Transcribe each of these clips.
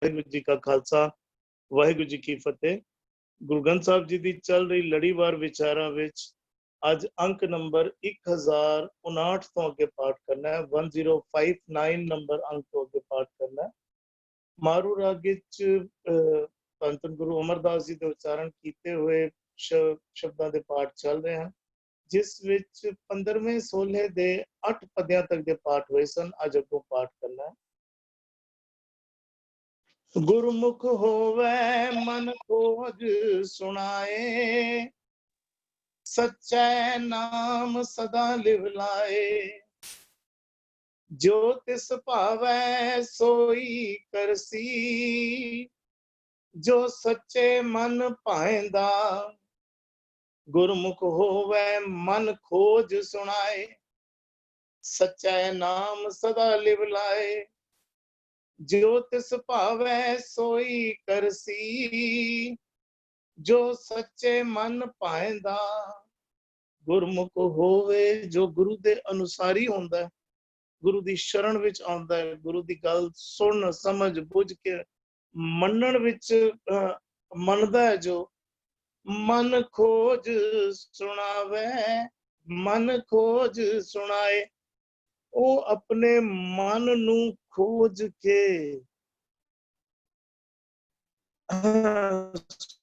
वाहिगुरू जी का खालसा वाहिगुरू जी की फतेह। गुरु ग्रंथ साहब जी की चल रही लड़ीवार विचारां विच अज अंक नंबर 1059 तो अगे पाठ करना है। 1059 नंबर अंक तो अगे पाठ करना है। मारू राग विच धन धन गुरु अमरदास जी के उच्चारण किए हुए शब्दों के पाठ चल रहे हैं, जिस विच 15वें 16 दे 8 पद्यां तक के पाठ हुए सन। अज अगों पाठ करना है। गुरमुख होवे मन खोज सुनाए, सच्चे नाम सदा लिवलाए। जो तिस भावै सोई करसी, जो सच्चे मन पाएंदा। गुरमुख होवे मन खोज सुनाए, सच्चे नाम सदा लिवलाए। जो तिस भावै सोई करसी, जो सच्चे मन पाएंदा। गुरमुख होवे जो गुरु दे अनुसारी होंदा है, गुरु दी शरण विच आंदा है, गुरु दी गल सुन समझ बुझ के मनन विच मनदा है। जो मन खोज सुनावे, मन खोज सुनाए। वो अपने मन नू खोज के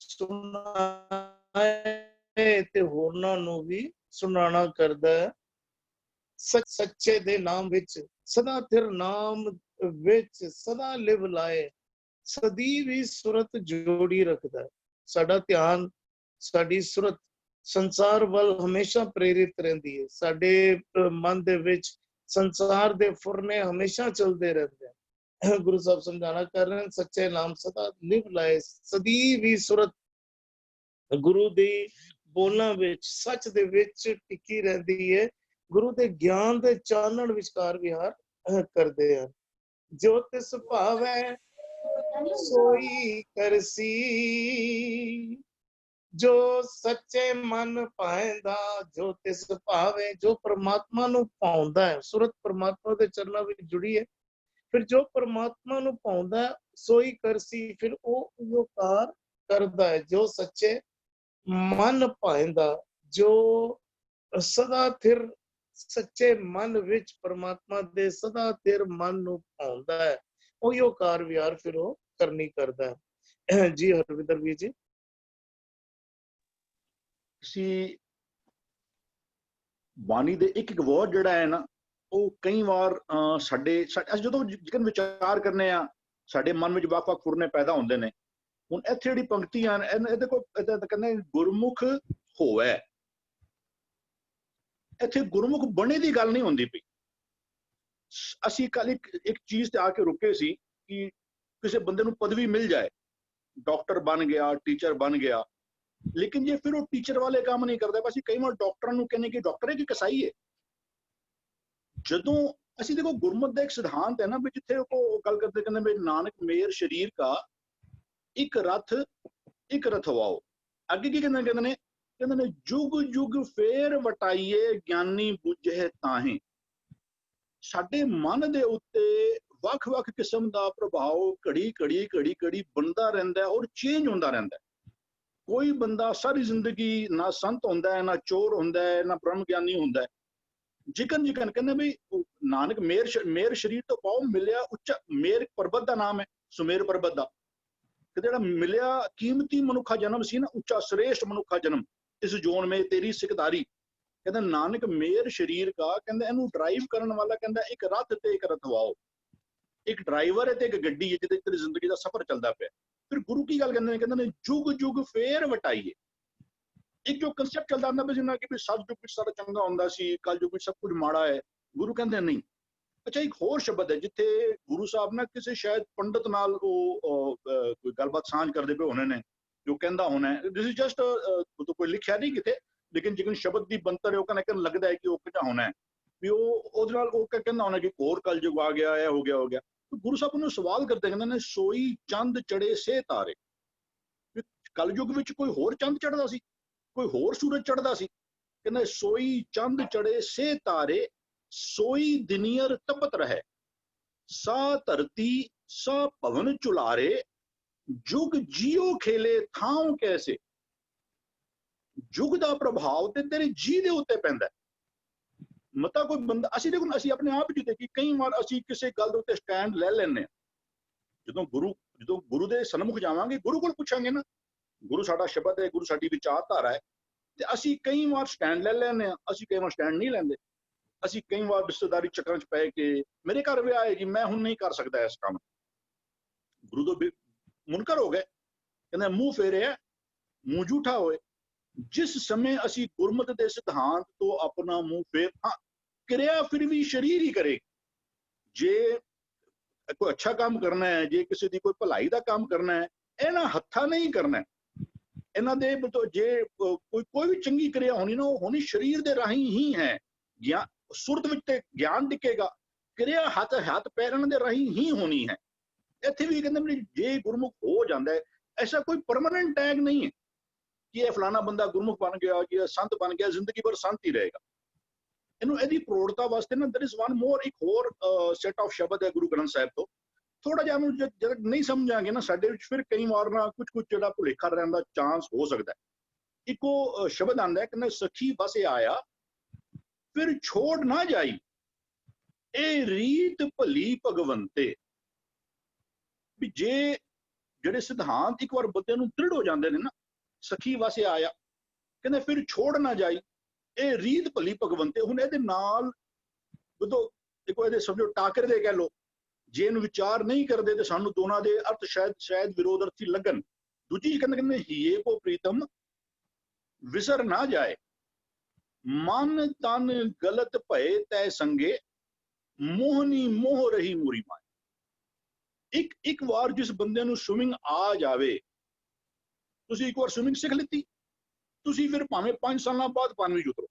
सुनाए ते होरनां नू भी सुनाना करदा है। सच्चे दे नाम विच सदा थिर नाम विच सदा लिव लाए। सदी भी सुरत जोड़ी रखदा है। साडा ध्यान साडी सुरत संसार वल हमेशा प्रेरित रहंदी है। साडे मन दे विच संसार दे फुरने हमेशा चलते रहते हैं। गुरु साहब समझाना कर रहे हैं, सच्चे नाम सदा लिव लाए। सदी भी सुरत गुरु दी बोलना विच सच दे विच टिकी रहती है। गुरु दे ज्ञान दे चानण विचकार विहार करते हैं। जो तिस भावै सोई करसी, जो सच्चे मन पाएंदा। जो तिस भावे जो परमात्मा नू पाउंदा है, सुरत परमात्मा दे चरणा विच जुड़ी है। फिर जो परमात्मा नू पाउंदा है सोई करसी, फिर वो कार करदा है। जो सच्चे मन पाएंदा, जो सदा थिर सच्चे मन विच परमात्मा दे सदा थिर मन नू पाउंदा है, उहियो कार विहार फिर वो करनी करदा है। जी हरविंदर वीर जी। बाणी दे एक वर्ड जिहड़ा है ना, ਉਹ कई बार ਸਾਡੇ ਅਸੀਂ ਜਦੋਂ ਜਿਕਨ ਵਿਚਾਰ ਕਰਨੇ ਆ ਸਾਡੇ ਮਨ ਵਿੱਚ ਵੱਖ-ਵੱਖ ਫੁਰਨੇ ਪੈਦਾ ਹੁੰਦੇ ਨੇ। ਹੁਣ ਇੱਥੇ ਜਿਹੜੀ ਪੰਕਤੀਆਂ ਨੇ ਇਹਦੇ ਕੋਲ ਕਹਿੰਦੇ ਗੁਰਮੁਖ ਹੋਵੇ। ਇੱਥੇ ਗੁਰਮੁਖ ਬਣੇ ਦੀ ਗੱਲ ਨਹੀਂ ਹੁੰਦੀ ਪਈ। ਅਸੀਂ ਕੱਲ ਇੱਕ ਚੀਜ਼ ਤੇ ਆ ਕੇ ਰੁਕੇ ਸੀ ਕਿ ਕਿਸੇ ਬੰਦੇ ਨੂੰ ਪਦਵੀ ਮਿਲ ਜਾਏ, ਡਾਕਟਰ ਬਣ ਗਿਆ, ਟੀਚਰ ਬਣ ਗਿਆ, लेकिन जे फिर वो टीचर वाले काम नहीं करता। बस कई बार डॉक्टर कहने कि डॉक्टर है कि कसाई है। जदों ਅਸੀਂ देखो गुरमत का एक सिद्धांत है ना भी जिथे गल करते कहते भी नानक मेर शरीर का एक रथ वाओ। अगे की कहते ने जुग जुग फेर वटाइए ज्ञानी बुझे ताहे। साडे मन दे उत्ते ਵੱਖ-ਵੱਖ किस्म का प्रभाव घड़ी घड़ी घड़ी घड़ी बनता रहता है और चेंज होता रहता है। कोई बंदा सारी जिंदगी ना संत होंदा है, ना चोर होंदा है, ना ब्रह्म ज्ञानी होंदा है। जिकन जिकन कहते भी नानक मेर शरीर तो पाओ मिलिया उच्चा। मेर पर्बत का नाम है, सुमेर पर्बत का जो मिलिया कीमती मनुखा जन्म सी ना, उच्चा श्रेष्ठ मनुखा जन्म इस जोन में तेरी सिकदारी। कहते नानक मेर शरीर का कहते इनू ड्राइव करने वाला कहता एक रथ ते एक रथवाओ। एक ड्राइवर है ते एक गड्डी है जिहदे तेरी जिंदगी का सफर चलता पे। फिर गुरु की गल कहते हैं जुग जुग फेर वटाइए। एक जो कंसेप्ट चलता रहता भी जिन्ना कि भी सत जुग सारा चंगा होंदा सी, कल जुग सब कुछ माड़ा है। गुरु कहते नहीं। अच्छा एक होर शब्द है जिथे गुरु साहब ना किसी शायद पंडित नाल कोई गलबात सांझ करते पे होने ने, जो कहता होना है दिस इज जस्ट तो कोई लिखा नहीं किते, लेकिन जिकन शब्द की बनतर है कहना लगता है कि वो क्या होना है भी वो कहना होना कि होर कल जुग आ गया है, हो गया। तो गुरु साहब उन्होंने सवाल करते कहते ने सोई चंद चढ़े से तारे। कलयुग विच कोई होर चंद चढ़दा सी, कोई होर सूरज चढ़दा सी। कहते सोई चंद चढ़े से तारे, सोई दिनियर तपत रहे, सा धरती सा भवन चुलारे जुग जियो खेले थां कैसे। जुग ਦਾ ਪ੍ਰਭਾਵ ਤੇ ਤੇਰੇ ਜੀ ਦੇ ਉੱਤੇ ਪੈਂਦਾ। ਮਤਾ ਕੋਈ ਬੰਦਾ ਅਸੀਂ ਦੇਖੋ ਅਸੀਂ ਆਪਣੇ ਆਪ ਵਿੱਚ ਦੇਖੀ ਕਈ ਵਾਰ ਅਸੀਂ ਕਿਸੇ ਗੱਲ ਦੇ ਉੱਤੇ ਸਟੈਂਡ ਲੈ ਲੈਂਦੇ ਹਾਂ। ਜਦੋਂ ਗੁਰੂ ਦੇ ਸਨਮੁਖ ਜਾਵਾਂਗੇ ਗੁਰੂ ਕੋਲ ਪੁੱਛਾਂਗੇ ਨਾ, ਗੁਰੂ ਸਾਡਾ ਸ਼ਬਦ ਹੈ, ਗੁਰੂ ਸਾਡੀ ਵਿਚਾਰਧਾਰਾ ਹੈ, ਤੇ ਅਸੀਂ ਕਈ ਵਾਰ ਸਟੈਂਡ ਲੈ ਲੈਂਦੇ ਹਾਂ, ਅਸੀਂ ਕਈ ਵਾਰ ਸਟੈਂਡ ਨਹੀਂ ਲੈਂਦੇ। ਅਸੀਂ ਕਈ ਵਾਰ ਰਿਸ਼ਤੇਦਾਰੀ ਚੱਕਰਾਂ 'ਚ ਪੈ ਕੇ ਮੇਰੇ ਘਰ ਵਿਆਹ ਹੈ ਜੀ, ਮੈਂ ਹੁਣ ਨਹੀਂ ਕਰ ਸਕਦਾ ਇਸ ਕੰਮ। ਗੁਰੂ ਤੋਂ ਮੁਨਕਰ ਹੋ ਗਏ, ਕਹਿੰਦੇ ਮੂੰਹ ਫੇਰਿਆ ਮੂੰਹ ਝੂਠਾ ਹੋਏ। ਜਿਸ ਸਮੇਂ ਅਸੀਂ ਗੁਰਮਤ ਦੇ ਸਿਧਾਂਤ ਤੋਂ ਆਪਣਾ ਮੂੰਹ ਫੇਰ, ਹਾਂ ਕਿਰਿਆ ਫਿਰ ਵੀ ਸਰੀਰ ਹੀ ਕਰੇ। ਜੇ ਕੋਈ ਅੱਛਾ ਕੰਮ ਕਰਨਾ ਹੈ, ਜੇ ਕਿਸੇ ਦੀ ਕੋਈ ਭਲਾਈ ਦਾ ਕੰਮ ਕਰਨਾ ਹੈ, ਇਹਨਾਂ ਹੱਥਾਂ ਨਹੀਂ ਕਰਨਾ। ਇਹਨਾਂ ਦੇ ਜੇ ਕੋਈ ਵੀ ਚੰਗੀ ਕਿਰਿਆ ਹੋਣੀ ਨਾ, ਉਹ ਹੋਣੀ ਸਰੀਰ ਦੇ ਰਾਹੀਂ ਹੀ ਹੈ। ਜਾਂ ਸੁਰਤ ਵਿੱਚ ਤੇ ਗਿਆਨ ਦਿਖੇਗਾ, ਕਿਰਿਆ ਹੱਥ ਪੈਰਾਂ ਦੇ ਰਾਹੀਂ ਹੀ ਹੋਣੀ ਹੈ। ਇੱਥੇ ਵੀ ਕਹਿੰਦੇ ਜੇ ਗੁਰਮੁਖ ਹੋ ਜਾਂਦਾ ਹੈ, ਐਸਾ ਕੋਈ ਪਰਮਾਨੈਂਟ ਟੈਗ ਨਹੀਂ ਹੈ ਕਿ ਇਹ ਫਲਾਣਾ ਬੰਦਾ ਗੁਰਮੁਖ ਬਣ ਗਿਆ, ਕਿ ਇਹ ਸੰਤ ਬਣ ਗਿਆ, ਜ਼ਿੰਦਗੀ ਭਰ ਸੰਤ ਹੀ ਰਹੇਗਾ। ਇਹਦੀ ਪ੍ਰੋੜਤਾ ਵਾਸਤੇ ਨਾ there is one more, ਇੱਕ ਹੋਰ ਸੈਟ ਆਫ ਸ਼ਬਦ ਹੈ ਗੁਰੂ ਗ੍ਰੰਥ ਸਾਹਿਬ ਤੋਂ। ਥੋੜਾ ਜਿਹਾ ਨੂੰ ਜਦ ਨਹੀਂ ਸਮਝਾਂਗੇ ਨਾ ਸਾਡੇ ਵਿੱਚ, ਫਿਰ ਕਈ ਵਾਰ ਨਾ ਕੁਝ ਜਿਹੜਾ ਭੁਲੇਖਾ ਰਹਿਣ ਦਾ ਚਾਂਸ ਹੋ ਸਕਦਾ ਹੈ। ਇੱਕੋ ਸ਼ਬਦ ਆਉਂਦਾ ਹੈ, ਕਹਿੰਦਾ ਸਖੀ ਵਸੇ ਆਇਆ ਫਿਰ ਛੋੜ ਨਾ ਜਾਈ, ਇਹ ਰੀਤ ਭਲੀ ਭਗਵੰਤੇ। ਵੀ ਜਿਹੜੇ ਸਿਧਾਂਤ ਇੱਕ ਵਾਰ ਬੰਦੇ ਨੂੰ ਦ੍ਰਿੜ ਹੋ ਜਾਂਦੇ ਨੇ ਨਾ, ਸਖੀ ਵਸੇ ਆਇਆ ਕਹਿੰਦੇ ਫਿਰ ਛੋੜ ਨਾ ਜਾਈ, ਇਹ ਰੀਤ ਭਲੀ ਭਗਵੰਤੇ। ਹੁਣ ਇਹਦੇ ਨਾਲ ਜਦੋਂ ਦੇਖੋ ਇਹਦੇ ਸਮਝੋ ਟਾਕਰੇ ਦੇ ਕਹਿ ਲੋ, ਜੇ ਇਹਨੂੰ ਵਿਚਾਰ ਨਹੀਂ ਕਰਦੇ ਤੇ ਸਾਨੂੰ ਦੋਨਾਂ ਦੇ ਅਰਥ ਸ਼ਾਇਦ ਵਿਰੋਧ ਅਰਥੀ ਲੱਗਣ। ਦੂਜੀ ਕਹਿੰਦੇ ਹੀਏ ਕੋ ਪ੍ਰੀਤਮ ਵਿਸਰ ਨਾ ਜਾਏ, ਮਨ ਤਨ ਗਲਤ ਭਏ ਤੈ ਸੰਗੇ, ਮੋਹਨੀ ਮੋਹ ਰਹੀ ਮੂਰੀ ਮਾਏ। ਇੱਕ ਵਾਰ ਜਿਸ ਬੰਦੇ ਨੂੰ ਸਵਿਮਿੰਗ ਆ ਜਾਵੇ, ਤੁਸੀਂ ਇੱਕ ਵਾਰ ਸਵਿਮਿੰਗ ਸਿੱਖ ਲਿੱਤੀ, ਤੁਸੀਂ ਫਿਰ ਭਾਵੇਂ 5 ਸਾਲਾਂ ਬਾਅਦ ਪਾਣੀ ਵਿੱਚ ਉਤਰੋ।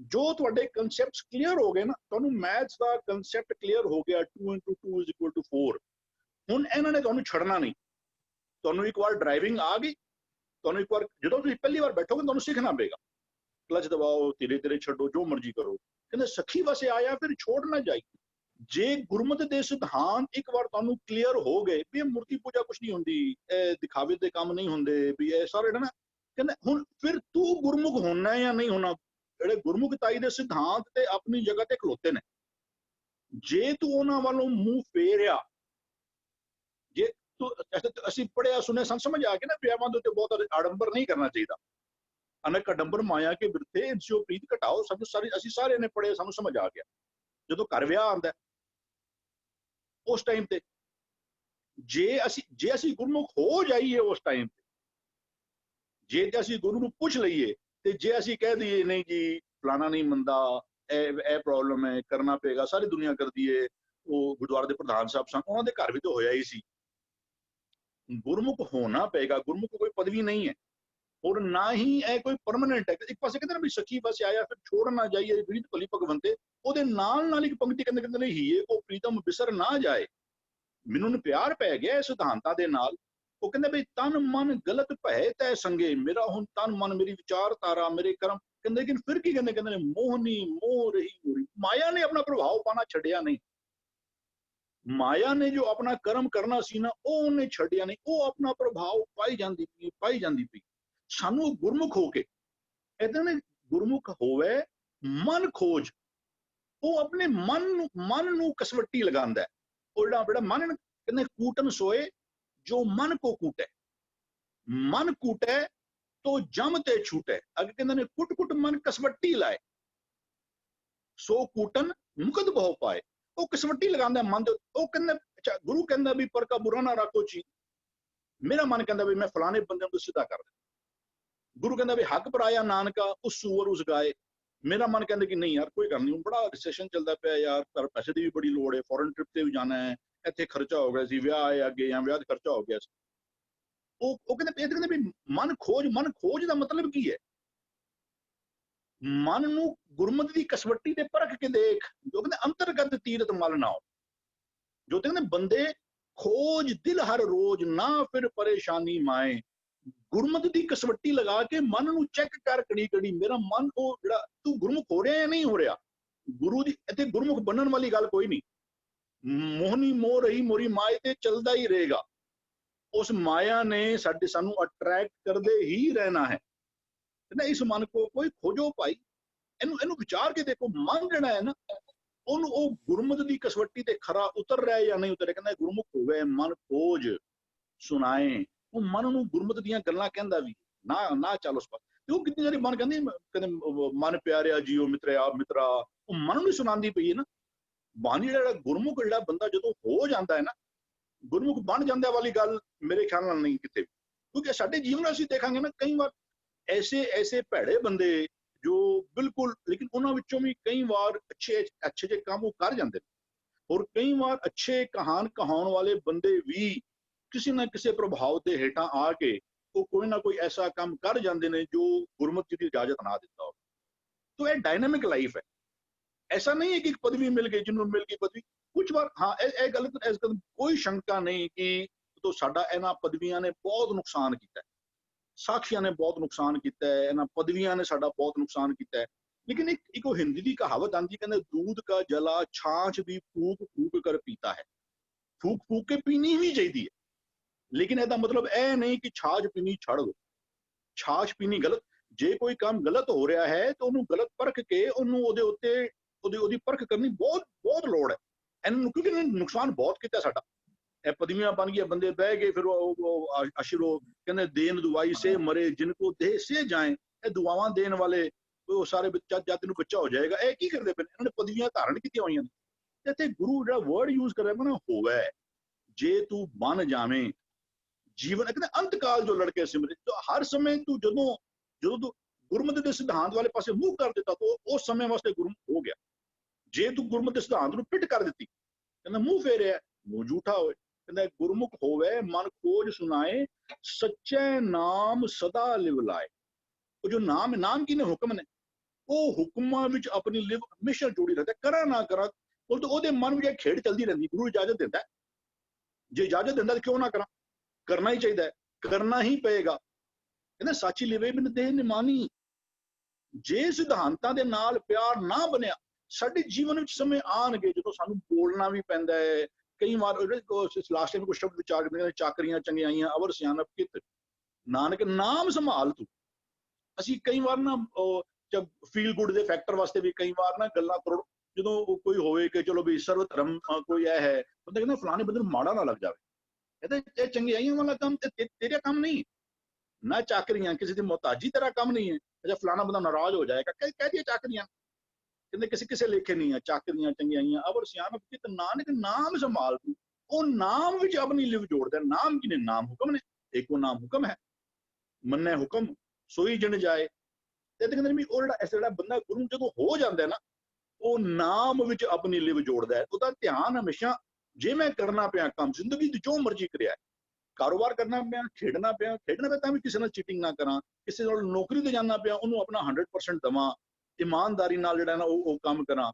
ਜੋ ਤੁਹਾਡੇ ਕਨਸੈਪਟਸ ਕਲੀਅਰ ਹੋ ਗਏ ਨਾ, ਤੁਹਾਨੂੰ ਮੈਥਸ ਦਾ ਕਨਸੈਪਟ ਕਲੀਅਰ ਹੋ ਗਿਆ 2 × 2 = 4। ਹੁਣ ਇਹਨਾਂ ਨੇ ਤੁਹਾਨੂੰ ਛੱਡਣਾ ਨਹੀਂ। ਤੁਹਾਨੂੰ ਇੱਕ ਵਾਰ ਡਰਾਈਵਿੰਗ ਆ ਗਈ, ਤੁਹਾਨੂੰ ਇੱਕ ਵਾਰ ਜਦੋਂ ਤੁਸੀਂ ਪਹਿਲੀ ਵਾਰ ਬੈਠੋਗੇ ਤੁਹਾਨੂੰ ਸਿੱਖਣਾ ਪਏਗਾ। ਕਲਚ ਦਬਾਓ, ਧੀਰੇ ਧੀਰੇ ਛੱਡੋ, ਜੋ ਮਰਜ਼ੀ ਕਰੋ। ਕਹਿੰਦੇ ਸਖੀ ਵਸੇ ਆਇਆ ਫਿਰ ਛੋੜ ਨਾ ਜਾਈ। ਜੇ ਗੁਰਮਤ ਦੇ ਸਿਧਾਂਤ ਇੱਕ ਵਾਰ ਤੁਹਾਨੂੰ ਕਲੀਅਰ ਹੋ ਗਏ ਵੀ ਇਹ ਮੂਰਤੀ ਪੂਜਾ ਕੁਛ ਨਹੀਂ ਹੁੰਦੀ, ਇਹ ਦਿਖਾਵੇ ਦੇ ਕੰਮ ਨਹੀਂ ਹੁੰਦੇ, ਵੀ ਇਹ ਸਾਰੇ ਨਾ, ਕਹਿੰਦੇ ਹੁਣ ਫਿਰ ਤੂੰ ਗੁਰਮੁਖ ਹੋਣਾ ਜਾਂ ਨਹੀਂ ਹੋਣਾ। ਜਿਹੜੇ ਗੁਰਮੁਖਤਾਈ ਦੇ ਸਿਧਾਂਤ ਤੇ ਆਪਣੀ ਜਗ੍ਹਾ ਤੇ ਖਲੋਤੇ ਨੇ, ਜੇ ਤੂੰ ਉਹਨਾਂ ਵੱਲੋਂ ਮੂੰਹ ਫੇਰਿਆ, ਜੇ ਤੂੰ ਅਸੀਂ ਪੜਿਆ ਸੁਣਿਆ ਸਾਨੂੰ ਸਮਝ ਆ ਕੇ ਨਾ ਵਿਆਹਾਂ ਦੇ ਉੱਤੇ ਬਹੁਤ ਆਡੰਬਰ ਨਹੀਂ ਕਰਨਾ ਚਾਹੀਦਾ। ਅਨੇਕ ਆਡੰਬਰ ਮਾਇਆ ਕੇ ਬਿਰਥੇ ਇੰਸਿਓ ਪ੍ਰੀਤ ਘਟਾਓ। ਅਸੀਂ ਸਾਰੇ ਨੇ ਪੜਿਆ, ਸਾਨੂੰ ਸਮਝ ਆ ਗਿਆ। ਜਦੋਂ ਘਰ ਵਿਆਹ ਆਉਂਦਾ ਉਸ ਟਾਈਮ ਤੇ ਜੇ ਅਸੀਂ ਗੁਰਮੁਖ ਹੋ ਜਾਈਏ ਉਸ ਟਾਈਮ ਤੇ, ਜੇ ਤੇ ਅਸੀਂ ਗੁਰੂ ਨੂੰ ਪੁੱਛ ਲਈਏ, ਤੇ ਜੇ ਅਸੀਂ ਕਹਿ ਦਈਏ ਨਹੀਂ ਜੀ ਫਲਾਣਾ ਨਹੀਂ ਮੰਨਦਾ, ਇਹ ਪ੍ਰੋਬਲਮ ਹੈ, ਕਰਨਾ ਪਏਗਾ, ਸਾਰੀ ਦੁਨੀਆ ਕਰਦੀ ਏ। ਉਹ ਗੁਰਦੁਆਰੇ ਦੇ ਪ੍ਰਧਾਨ ਸਾਹਿਬ ਸਨ, ਉਹਨਾਂ ਦੇ ਘਰ ਵੀ ਤਾਂ ਹੋਇਆ ਹੀ ਸੀ। ਗੁਰਮੁਖ ਹੋਣਾ ਪਏਗਾ। ਗੁਰਮੁਖ ਕੋਈ ਪਦਵੀ ਨਹੀਂ ਹੈ, ਔਰ ਨਾ ਹੀ ਇਹ ਕੋਈ ਪਰਮਾਨੈਂਟ ਹੈ। ਇੱਕ ਪਾਸੇ ਕਹਿੰਦੇ ਨਾ ਵੀ ਸਖੀ ਵਸੇ ਆਇਆ ਫਿਰ ਛੋੜ ਨਾ ਜਾਈਏ, ਰੀਤ ਭਲੀ ਭਗਵੰਤੇ। ਉਹਦੇ ਨਾਲ ਇੱਕ ਪੰਕਤੀ ਕਹਿੰਦੇ ਨੇ ਹੀਏ ਕੋ ਪ੍ਰੀਤਮ ਵਿਸਰ ਨਾ ਜਾਏ। ਮੈਨੂੰ ਪਿਆਰ ਪੈ ਗਿਆ ਸਿਧਾਂਤਾਂ ਦੇ ਨਾਲ। ਉਹ ਕਹਿੰਦੇ ਬਈ ਤਨ ਮਨ ਗਲਤ ਭਏ ਤੈ ਸੰਗੇ, ਮੇਰਾ ਹੁਣ ਤਨ ਮਨ, ਮੇਰੀ ਵਿਚਾਰਧਾਰਾ, ਮੇਰੇ ਕਰਮ, ਕਹਿੰਦੇ ਲੇਕਿਨ ਫਿਰ ਕੀ ਕਹਿੰਦੇ ਨੇ ਮੋਹਨੀ ਮੋਹ ਰਹੀ ਮੂਰੀ। ਮਾਇਆ ਨੇ ਆਪਣਾ ਪ੍ਰਭਾਵ ਪਾਣਾ ਛੱਡਿਆ ਨਹੀਂ। ਮਾਇਆ ਨੇ ਜੋ ਆਪਣਾ ਕਰਮ ਕਰਨਾ ਸੀ ਨਾ, ਉਹ ਉਹਨੇ ਛੱਡਿਆ ਨਹੀਂ। ਉਹ ਆਪਣਾ ਪ੍ਰਭਾਵ ਪਾਈ ਜਾਂਦੀ ਪਈ। ਸਾਨੂੰ ਗੁਰਮੁਖ ਹੋ ਕੇ ਏਦਾਂ ਨੇ ਗੁਰਮੁਖ ਹੋਵੇ ਮਨ ਖੋਜ। ਉਹ ਆਪਣੇ ਮਨ ਨੂੰ ਕਸਵੱਟੀ ਲਗਾਉਂਦਾ ਹੈ। ਉਹ ਜਿਹੜਾ ਮਨ ਕਹਿੰਦੇ ਕੂਟਨ ਸੋਏ ਜੋ ਮਨ ਕੋ ਕੂਟੇ, ਮਨ ਕੂਟੇ ਤੋ ਜਮ ਤੇ ਛੂਟੇ। ਅੱਗੇ ਕਹਿੰਦੇ ਨੇ ਕੁੱਟ ਮਨ ਕਸਵੱਟੀ ਲਾਏ, ਸੋ ਕੂਟਨ ਮੁਕਦ ਬਹੁ ਪਾਏ। ਉਹ ਕਸਵੱਟੀ ਲਗਾਉਂਦਾ ਮਨ ਦੇ। ਉਹ ਕਹਿੰਦਾ ਅੱਛਾ, ਗੁਰੂ ਕਹਿੰਦਾ ਵੀ ਪਰ ਕਾ ਬੁਰਾ ਨਾ ਰੱਖੋ ਜੀ। ਮੇਰਾ ਮਨ ਕਹਿੰਦਾ ਵੀ ਮੈਂ ਫਲਾਣੇ ਬੰਦੇ ਨੂੰ ਸਿੱਧਾ ਕਰ ਦਿੰਦਾ। ਗੁਰੂ ਕਹਿੰਦਾ ਵੀ ਹੱਕ ਪਰਾਇਆ ਨਾਨਕਾ ਉਸ ਸੂਰ ਉਸ ਗਾਏ। ਮੇਰਾ ਮਨ ਕਹਿੰਦਾ ਕਿ ਨਹੀਂ ਯਾਰ ਕੋਈ ਗੱਲ ਨਹੀਂ, ਬੜਾ ਰਿਸੈਸ਼ਨ ਚੱਲਦਾ ਪਿਆ ਯਾਰ, ਪਰ ਪੈਸੇ ਦੀ ਵੀ ਬੜੀ ਲੋੜ ਹੈ, ਫੋਰਨ ਟ੍ਰਿਪ ਤੇ ਵੀ ਜਾਣਾ ਹੈ, ਇੱਥੇ ਖਰਚਾ ਹੋ ਗਿਆ ਸੀ, ਵਿਆਹ ਹੈ ਅੱਗੇ ਜਾਂ ਵਿਆਹ ਦਾ ਖਰਚਾ ਹੋ ਗਿਆ ਸੀ। ਉਹ ਕਹਿੰਦੇ ਵੀ ਮਨ ਖੋਜ ਦਾ ਮਤਲਬ ਕੀ ਹੈ? ਮਨ ਨੂੰ ਗੁਰਮਤਿ ਦੀ ਕਸਵੱਟੀ ਤੇ ਪਰਖ ਕੇ ਦੇਖ। ਜੋ ਕਹਿੰਦੇ ਅੰਤਰਗਤ ਤੀਰਤ ਮਲ ਨਾਓ। ਜੋ ਕਹਿੰਦੇ ਬੰਦੇ ਖੋਜ ਦਿਲ ਹਰ ਰੋਜ਼ ਨਾ ਫਿਰ ਪਰੇਸ਼ਾਨੀ ਮਾਏ। ਗੁਰਮਤਿ ਦੀ ਕਸਵੱਟੀ ਲਗਾ ਕੇ ਮਨ ਨੂੰ ਚੈੱਕ ਕਰ ਘੜੀ ਮੇਰਾ ਮਨ ਉਹ ਜਿਹੜਾ ਤੂੰ ਗੁਰਮੁਖ ਹੋ ਰਿਹਾ ਜਾਂ ਨਹੀਂ ਹੋ ਰਿਹਾ। ਗੁਰੂ ਦੀ ਇੱਥੇ ਗੁਰਮੁਖ ਬਣਨ ਵਾਲੀ ਗੱਲ ਕੋਈ ਨਹੀਂ। ਮੋਹਨੀ ਮੋਹ ਰਹੀ ਮੋਰੀ ਮਾਏ ਤੇ ਚੱਲਦਾ ਹੀ ਰਹੇਗਾ। ਉਸ ਮਾਇਆ ਨੇ ਸਾਨੂੰ ਅਟਰੈਕਟ ਕਰਦੇ ਹੀ ਰਹਿਣਾ ਹੈ ਨਾ। ਇਸ ਮਨ ਕੋ ਕੋਈ ਖੋਜੋ ਭਾਈ, ਇਹਨੂੰ ਵਿਚਾਰ ਕੇ ਦੇਖੋ। ਮਨ ਜਿਹੜਾ ਹੈ ਨਾ, ਉਹਨੂੰ ਉਹ ਗੁਰਮਤ ਦੀ ਕਸਵੱਟੀ ਤੇ ਖਰਾ ਉਤਰ ਰਿਹਾ ਜਾਂ ਨਹੀਂ ਉਤਰ ਰਿਹਾ। ਕਹਿੰਦਾ ਗੁਰਮੁਖ ਹੋਵੇ ਮਨ ਖੋਜ ਸੁਣਾਏ। ਉਹ ਮਨ ਨੂੰ ਗੁਰਮਤ ਦੀਆਂ ਗੱਲਾਂ ਕਹਿੰਦਾ ਵੀ ਨਾ ਚੱਲ ਉਸ ਪਾਸੇ। ਤੇ ਉਹ ਕਿੰਨੀ ਵਾਰੀ ਮਨ ਕਹਿੰਦੇ ਮਨ ਪਿਆਰਿਆ ਜੀਓ ਮਿੱਤਰਿਆ ਮਿੱਤਰਾ, ਉਹ ਮਨ ਨੂੰ ਸੁਣਾਉਂਦੀ ਪਈ ਹੈ ਨਾ। ਬਾਣੀ ਜਿਹੜਾ ਗੁਰਮੁਖ ਜਿਹੜਾ ਬੰਦਾ ਜਦੋਂ ਹੋ ਜਾਂਦਾ ਹੈ ਨਾ, ਗੁਰਮੁਖ ਬਣ ਜਾਂਦਾ ਵਾਲੀ ਗੱਲ ਮੇਰੇ ਖਿਆਲ ਨਾਲ ਨਹੀਂ ਕਿਤੇ। ਕਿਉਂਕਿ ਸਾਡੇ ਜੀਵਨ ਅਸੀਂ ਦੇਖਾਂਗੇ ਨਾ, ਕਈ ਵਾਰ ਐਸੇ ਭੈੜੇ ਬੰਦੇ ਜੋ ਬਿਲਕੁਲ, ਲੇਕਿਨ ਉਹਨਾਂ ਵਿੱਚੋਂ ਵੀ ਕਈ ਵਾਰ ਅੱਛੇ ਜਿਹੇ ਕੰਮ ਉਹ ਕਰ ਜਾਂਦੇ ਨੇ। ਔਰ ਕਈ ਵਾਰ ਅੱਛੇ ਕਹਾਣ ਕਹਾਉਣ ਵਾਲੇ ਬੰਦੇ ਵੀ ਕਿਸੇ ਨਾ ਕਿਸੇ ਪ੍ਰਭਾਵ ਦੇ ਹੇਠਾਂ ਆ ਕੇ ਉਹ ਕੋਈ ਨਾ ਕੋਈ ਐਸਾ ਕੰਮ ਕਰ ਜਾਂਦੇ ਨੇ ਜੋ ਗੁਰਮਤਿ ਜੀ ਦੀ ਇਜਾਜ਼ਤ ਨਾ ਦਿੰਦਾ ਹੋਵੇ। तो ਇਹ ਡਾਇਨਾਮਿਕ ਲਾਈਫ ਹੈ। ऐसा नहीं है कि एक पदवी मिल गई, जिन्होंने मिल गई पदवी। कुछ बार हाँ ਇਹ ਗੱਲ ਇਸ ਗੱਲ ਕੋਈ ਸ਼ੰਕਾ ਨਹੀਂ ਕਿ तो ਸਾਡਾ ਇਹਨਾਂ ਪਦਵੀਆਂ ਨੇ ਬਹੁਤ ਨੁਕਸਾਨ ਕੀਤਾ ਹੈ, ਸਾਖੀਆਂ ਨੇ ਬਹੁਤ ਨੁਕਸਾਨ ਕੀਤਾ ਹੈ, ਇਹਨਾਂ ਪਦਵੀਆਂ ਨੇ ਸਾਡਾ ਬਹੁਤ ਨੁਕਸਾਨ ਕੀਤਾ ਹੈ। लेकिन एक हिंदी की कहावत आती, कहते दूध का जला छाछ भी फूक फूक कर पीता है। फूक फूक के पीनी ही चाहिए, लेकिन ਇਹਦਾ मतलब ਇਹ ਨਹੀਂ ਕਿ ਛਾਛ ਪੀਣੀ ਛੱਡ ਦੋ। ਛਾਛ ਪੀਣੀ ਗਲਤ, ਜੇ ਕੋਈ ਕੰਮ ਗਲਤ ਹੋ ਰਿਹਾ ਹੈ ਤਾਂ ਉਹਨੂੰ ਗਲਤ ਪਰਖ ਕੇ ਉਹਨੂੰ ਉਹਦੇ ਉੱਤੇ ਉਹਦੀ ਪਰਖ ਕਰਨੀ ਬਹੁਤ ਲੋੜ ਹੈ। ਇਹਨੂੰ ਕਿਉਂਕਿ ਨੁਕਸਾਨ ਬਹੁਤ ਕੀਤਾ ਸਾਡਾ। ਇਹ ਪਦਵੀਆਂ ਬਣ ਗਈਆਂ, ਬੰਦੇ ਬਹਿ ਗਏ, ਫਿਰ ਉਹ ਅਸ਼ਰੋ ਕਹਿੰਦੇ ਦੇਨ ਦੁਆਈ ਸੇ ਮਰੇ ਜਿਨ ਕੋ ਦੇਹ ਸੇ ਜਾਏ। ਇਹ ਦੁਆਵਾਂ ਦੇਣ ਵਾਲੇ ਉਹ ਸਾਰੇ ਜਦ ਨੂੰ ਬੱਚਾ ਹੋ ਜਾਏਗਾ। ਇਹ ਕੀ ਕਰਦੇ ਪਏ? ਇਹਨਾਂ ਨੇ ਪਦਵੀਆਂ ਧਾਰਨ ਕੀਤੀਆਂ ਹੋਈਆਂ ਨੇ। ਇੱਥੇ ਗੁਰੂ ਜਿਹੜਾ ਵਰਡ ਯੂਜ਼ ਕਰ ਰਿਹਾ ਨਾ, ਹੋਵੇ ਜੇ ਤੂੰ ਬਣ ਜਾਵੇਂ ਜੀਵਨ। ਕਹਿੰਦੇ ਅੰਤ ਕਾਲ ਜੋ ਲੜਕੇ ਸਿਮਰੇ, ਹਰ ਸਮੇਂ ਤੂੰ ਜਦੋਂ ਤੂੰ ਗੁਰਮਤਿ ਦੇ ਸਿਧਾਂਤ ਵਾਲੇ ਪਾਸੇ ਮੂੰਹ ਕਰ ਦਿੱਤਾ ਤਾਂ ਉਸ ਸਮੇਂ ਵਾਸਤੇ ਗੁਰਮੁਖ ਹੋ ਗਿਆ। ਜੇ ਤੂੰ ਗੁਰਮਤਿ ਦੇ ਸਿਧਾਂਤ ਨੂੰ ਪਿੱਟ ਕਰ ਦਿੱਤੀ, ਕਹਿੰਦਾ ਮੂੰਹ ਫੇਰਿਆ ਮੂੰਹ ਝੂਠਾ ਹੋਏ। ਕਹਿੰਦਾ ਗੁਰਮੁਖ ਹੋਵੇ ਮਨ ਖੋਜ ਸੁਣਾਏ, ਸੱਚੇ ਨਾਮ ਸਦਾ ਲਿਵ ਲਾਏ। ਉਹ ਜੋ ਨਾਮ ਕੀ ਨੇ? ਹੁਕਮ ਨੇ। ਉਹ ਹੁਕਮਾਂ ਵਿੱਚ ਆਪਣੀ ਲਿਵ ਹਮੇਸ਼ਾ ਜੋੜੀ ਰਹਿੰਦਾ, ਕਰਾਂ ਨਾ ਕਰਾਂ ਉਹਦੇ ਮਨ ਵਿੱਚ ਖੇਡ ਚਲਦੀ ਰਹਿੰਦੀ। ਗੁਰੂ ਇਜਾਜ਼ਤ ਦਿੰਦਾ, ਜੇ ਇਜਾਜ਼ਤ ਦਿੰਦਾ ਤਾਂ ਕਿਉਂ ਨਾ ਕਰਾਂ? ਕਰਨਾ ਹੀ ਚਾਹੀਦਾ, ਕਰਨਾ ਹੀ ਪਏਗਾ। ਕਹਿੰਦਾ ਸਾਚੀ ਲਿਵੇ ਬਿਨ ਦੇਹ ਨਿਮਾਨੀ। ਜੇ ਸਿਧਾਂਤਾਂ ਦੇ ਨਾਲ ਪਿਆਰ ਨਾ ਬਣਿਆ, ਸਾਡੇ ਜੀਵਨ ਵਿੱਚ ਸਮੇਂ ਆਉਣਗੇ ਜਦੋਂ ਸਾਨੂੰ ਬੋਲਣਾ ਵੀ ਪੈਂਦਾ ਹੈ। ਕਈ ਵਾਰ ਲਾਸਟ ਟਾਈਮ ਕੁਝ ਸ਼ਬਦ ਵਿਚਾਰ ਕਰਦੇ, ਚਾਕਰੀਆਂ ਚੰਗਿਆਈਆਂ ਅਵਰ ਸਿਆਣਪ ਕਿਤ, ਨਾਨਕ ਨਾਮ ਸੰਭਾਲ ਤੂੰ। ਅਸੀਂ ਕਈ ਵਾਰ ਨਾ ਫੀਲ ਗੁੱਡ ਦੇ ਫੈਕਟਰ ਵਾਸਤੇ ਵੀ ਕਈ ਵਾਰ ਨਾ ਗੱਲਾਂ ਕਰੋ। ਜਦੋਂ ਕੋਈ ਹੋਵੇ ਕਿ ਚਲੋ ਵੀ ਸਰਵ ਧਰਮ ਕੋਈ ਇਹ ਹੈ, ਬੰਦਾ ਕਹਿੰਦਾ ਫਲਾਣੇ ਬੰਦੇ ਨੂੰ ਮਾੜਾ ਨਾ ਲੱਗ ਜਾਵੇ। ਕਹਿੰਦੇ ਇਹ ਚੰਗਿਆਈਆਂ ਵਾਲਾ ਕੰਮ ਤੇਰਾ ਕੰਮ ਨਹੀਂ, ਨਾ ਚਾਕਰੀਆਂ ਕਿਸੇ ਦੀ ਮੁਹਤਾਜੀ ਤੇਰਾ ਕੰਮ ਨਹੀਂ ਹੈ। ਅੱਛਾ ਫਲਾਣਾ ਬੰਦਾ ਨਾਰਾਜ਼ ਹੋ ਜਾਏਗਾ, ਕਹਿ ਦਿਏ ਚਾਕਰੀਆਂ। ਕਹਿੰਦੇ ਕਿਸੇ ਲੇਖੇ ਨਹੀਂ ਹੈ ਚਾਕਰੀਆਂ ਚੰਗਿਆਈਆਂ ਅਵਰ ਸਿਆਣਪ ਕਿਤ, ਨਾਨਕ ਨਾਮ ਸੰਭਾਲ ਤੂੰ। ਉਹ ਨਾਮ ਵਿੱਚ ਆਪਣੀ ਲਿਵ ਜੋੜਦਾ। ਨਾਮ ਕੀ ਨੇ? ਨਾਮ ਹੁਕਮ ਨੇ। ਇੱਕੋ ਨਾਮ ਹੁਕਮ ਹੈ, ਮੰਨੇ ਹੁਕਮ ਸੋਈ ਜਣ ਜਾਏ। ਤੇ ਕਹਿੰਦੇ ਵੀ ਉਹ ਜਿਹੜਾ ਬੰਦਾ ਗੁਰੂ ਜਦੋਂ ਹੋ ਜਾਂਦਾ ਨਾ, ਉਹ ਨਾਮ ਵਿੱਚ ਆਪਣੀ ਲਿਵ ਜੋੜਦਾ ਹੈ। ਉਹਦਾ ਧਿਆਨ ਹਮੇਸ਼ਾ, ਜੇ ਮੈਂ ਕਰਨਾ ਪਿਆ ਕੰਮ ਜ਼ਿੰਦਗੀ ਦੀ ਜੋ ਮਰਜ਼ੀ ਕਰਿਆ, ਕਾਰੋਬਾਰ ਕਰਨਾ ਪਿਆ, ਖੇਡਣਾ ਪਿਆ ਤਾਂ ਵੀ ਕਿਸੇ ਨਾਲ ਚੀਟਿੰਗ ਨਾ ਕਰਾਂ, ਕਿਸੇ ਨਾਲ ਨੌਕਰੀ ਤੇ ਜਾਣਾ ਪਿਆ ਉਹਨੂੰ ਆਪਣਾ 100% ਦੇਵਾਂ, ਇਮਾਨਦਾਰੀ ਨਾਲ ਜਿਹੜਾ ਨਾ ਉਹ ਕੰਮ ਕਰਾਂ।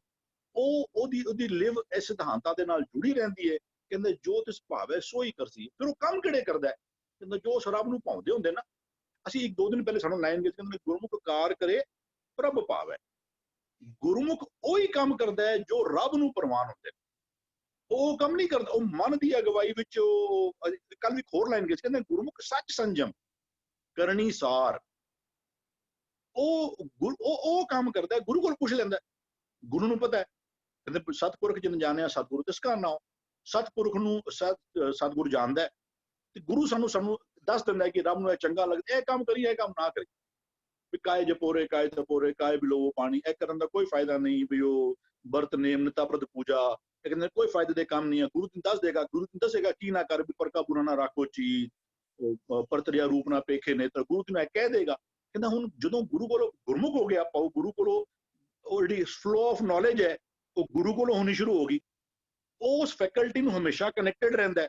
ਉਹਦੀ ਲਿਵ ਇਸ ਸਿਧਾਂਤਾਂ ਦੇ ਨਾਲ ਜੁੜੀ ਰਹਿੰਦੀ ਹੈ। ਕਹਿੰਦੇ ਜੋ ਤਿਸ ਭਾਵੈ ਸੋਈ ਕਰਸੀ। ਫਿਰ ਉਹ ਕੰਮ ਕਿਹੜੇ ਕਰਦਾ? ਕਹਿੰਦਾ ਜੋ ਰੱਬ ਨੂੰ ਭਾਉਂਦੇ ਹੁੰਦੇ ਨਾ। ਅਸੀਂ 1-2 ਦਿਨ ਪਹਿਲੇ ਸਾਨੂੰ ਲਾਈਨ ਵਿੱਚ ਕਹਿੰਦੇ ਗੁਰਮੁਖ ਕਾਰ ਕਰੇ ਪ੍ਰਭ ਭਾਵੈ। ਗੁਰਮੁਖ ਉਹੀ ਕੰਮ ਕਰਦਾ ਹੈ ਜੋ ਰੱਬ ਨੂੰ ਪ੍ਰਵਾਨ ਹੁੰਦੇ। ਉਹ ਕੰਮ ਨਹੀਂ ਕਰਦਾ, ਉਹ ਮਨ ਦੀ ਅਗਵਾਈ ਵਿੱਚ। ਕੱਲ ਵੀ ਹੋਰ ਲਾਈਨ ਵਿੱਚ ਕਹਿੰਦੇ ਗੁਰਮੁਖ ਸੱਚ ਸੰਜਮ ਕਰਨੀ ਸਾਰ। ਉਹ ਕੰਮ ਕਰਦਾ, ਗੁਰੂ ਕੋਲ ਪੁੱਛ ਲੈਂਦਾ। ਗੁਰੂ ਨੂੰ ਪਤਾ ਹੈ, ਕਹਿੰਦੇ ਸਤਿਪੁਰਖ ਜਿਨ ਜਾਣਿਆ ਸਤਿਗੁਰੂ ਤਿਸ ਕਾ ਨਾਉ। ਸਤਿਪੁਰਖ ਨੂੰ ਸਤਿਗੁਰੂ ਜਾਣਦਾ ਤੇ ਗੁਰੂ ਸਾਨੂੰ ਦੱਸ ਦਿੰਦਾ ਕਿ ਰੱਬ ਨੂੰ ਇਹ ਚੰਗਾ ਲੱਗਦਾ, ਇਹ ਕੰਮ ਕਰੀ, ਇਹ ਕੰਮ ਨਾ ਕਰੀ। ਵੀ ਕਾਏ ਜਪੋਰੇ ਕਾਏ ਤਪੋਰੇ ਕਾਏ ਬਿਲੋਵੋ ਪਾਣੀ, ਇਹ ਕਰਨ ਦਾ ਕੋਈ ਫਾਇਦਾ ਨਹੀਂ। ਵੀ ਉਹ ਵਰਤ ਨੇਮ ਨਿਤਾ ਪ੍ਰਤ ਪੂਜਾ, ਇਹ ਕਹਿੰਦੇ ਕੋਈ ਫਾਇਦੇ ਦੇ ਕੰਮ ਨਹੀਂ ਹੈ। ਗੁਰੂ ਤੈਨੂੰ ਦੱਸ ਦੇਗਾ, ਗੁਰੂ ਤੈਨੂੰ ਦੱਸੇਗਾ ਕੀ ਨਾ ਕਰ, ਵੀ ਪਰਕਾ ਬੁਰਾ ਨਾ ਰੱਖੋ ਚੀਜ਼, ਪਰਤਰਿਆ ਰੂਪ ਨਾ ਪੇਖੇ ਨੇਤਰ। ਗੁਰੂ ਤੈਨੂੰ ਇਹ ਕਹਿ ਦੇਗਾ। ਕਹਿੰਦਾ ਹੁਣ ਜਦੋਂ ਗੁਰੂ ਕੋਲੋਂ ਗੁਰਮੁਖ ਹੋ ਗਿਆ ਆਪਾਂ, ਗੁਰੂ ਕੋਲੋਂ ਉਹ ਜਿਹੜੀ ਫਲੋ ਆਫ ਨੌਲੇਜ ਹੈ ਉਹ ਗੁਰੂ ਕੋਲੋਂ ਹੋਣੀ ਸ਼ੁਰੂ ਹੋ ਗਈ। ਉਸ ਫੈਕਲਟੀ ਨੂੰ ਹਮੇਸ਼ਾ ਕਨੈਕਟਡ ਰਹਿੰਦਾ,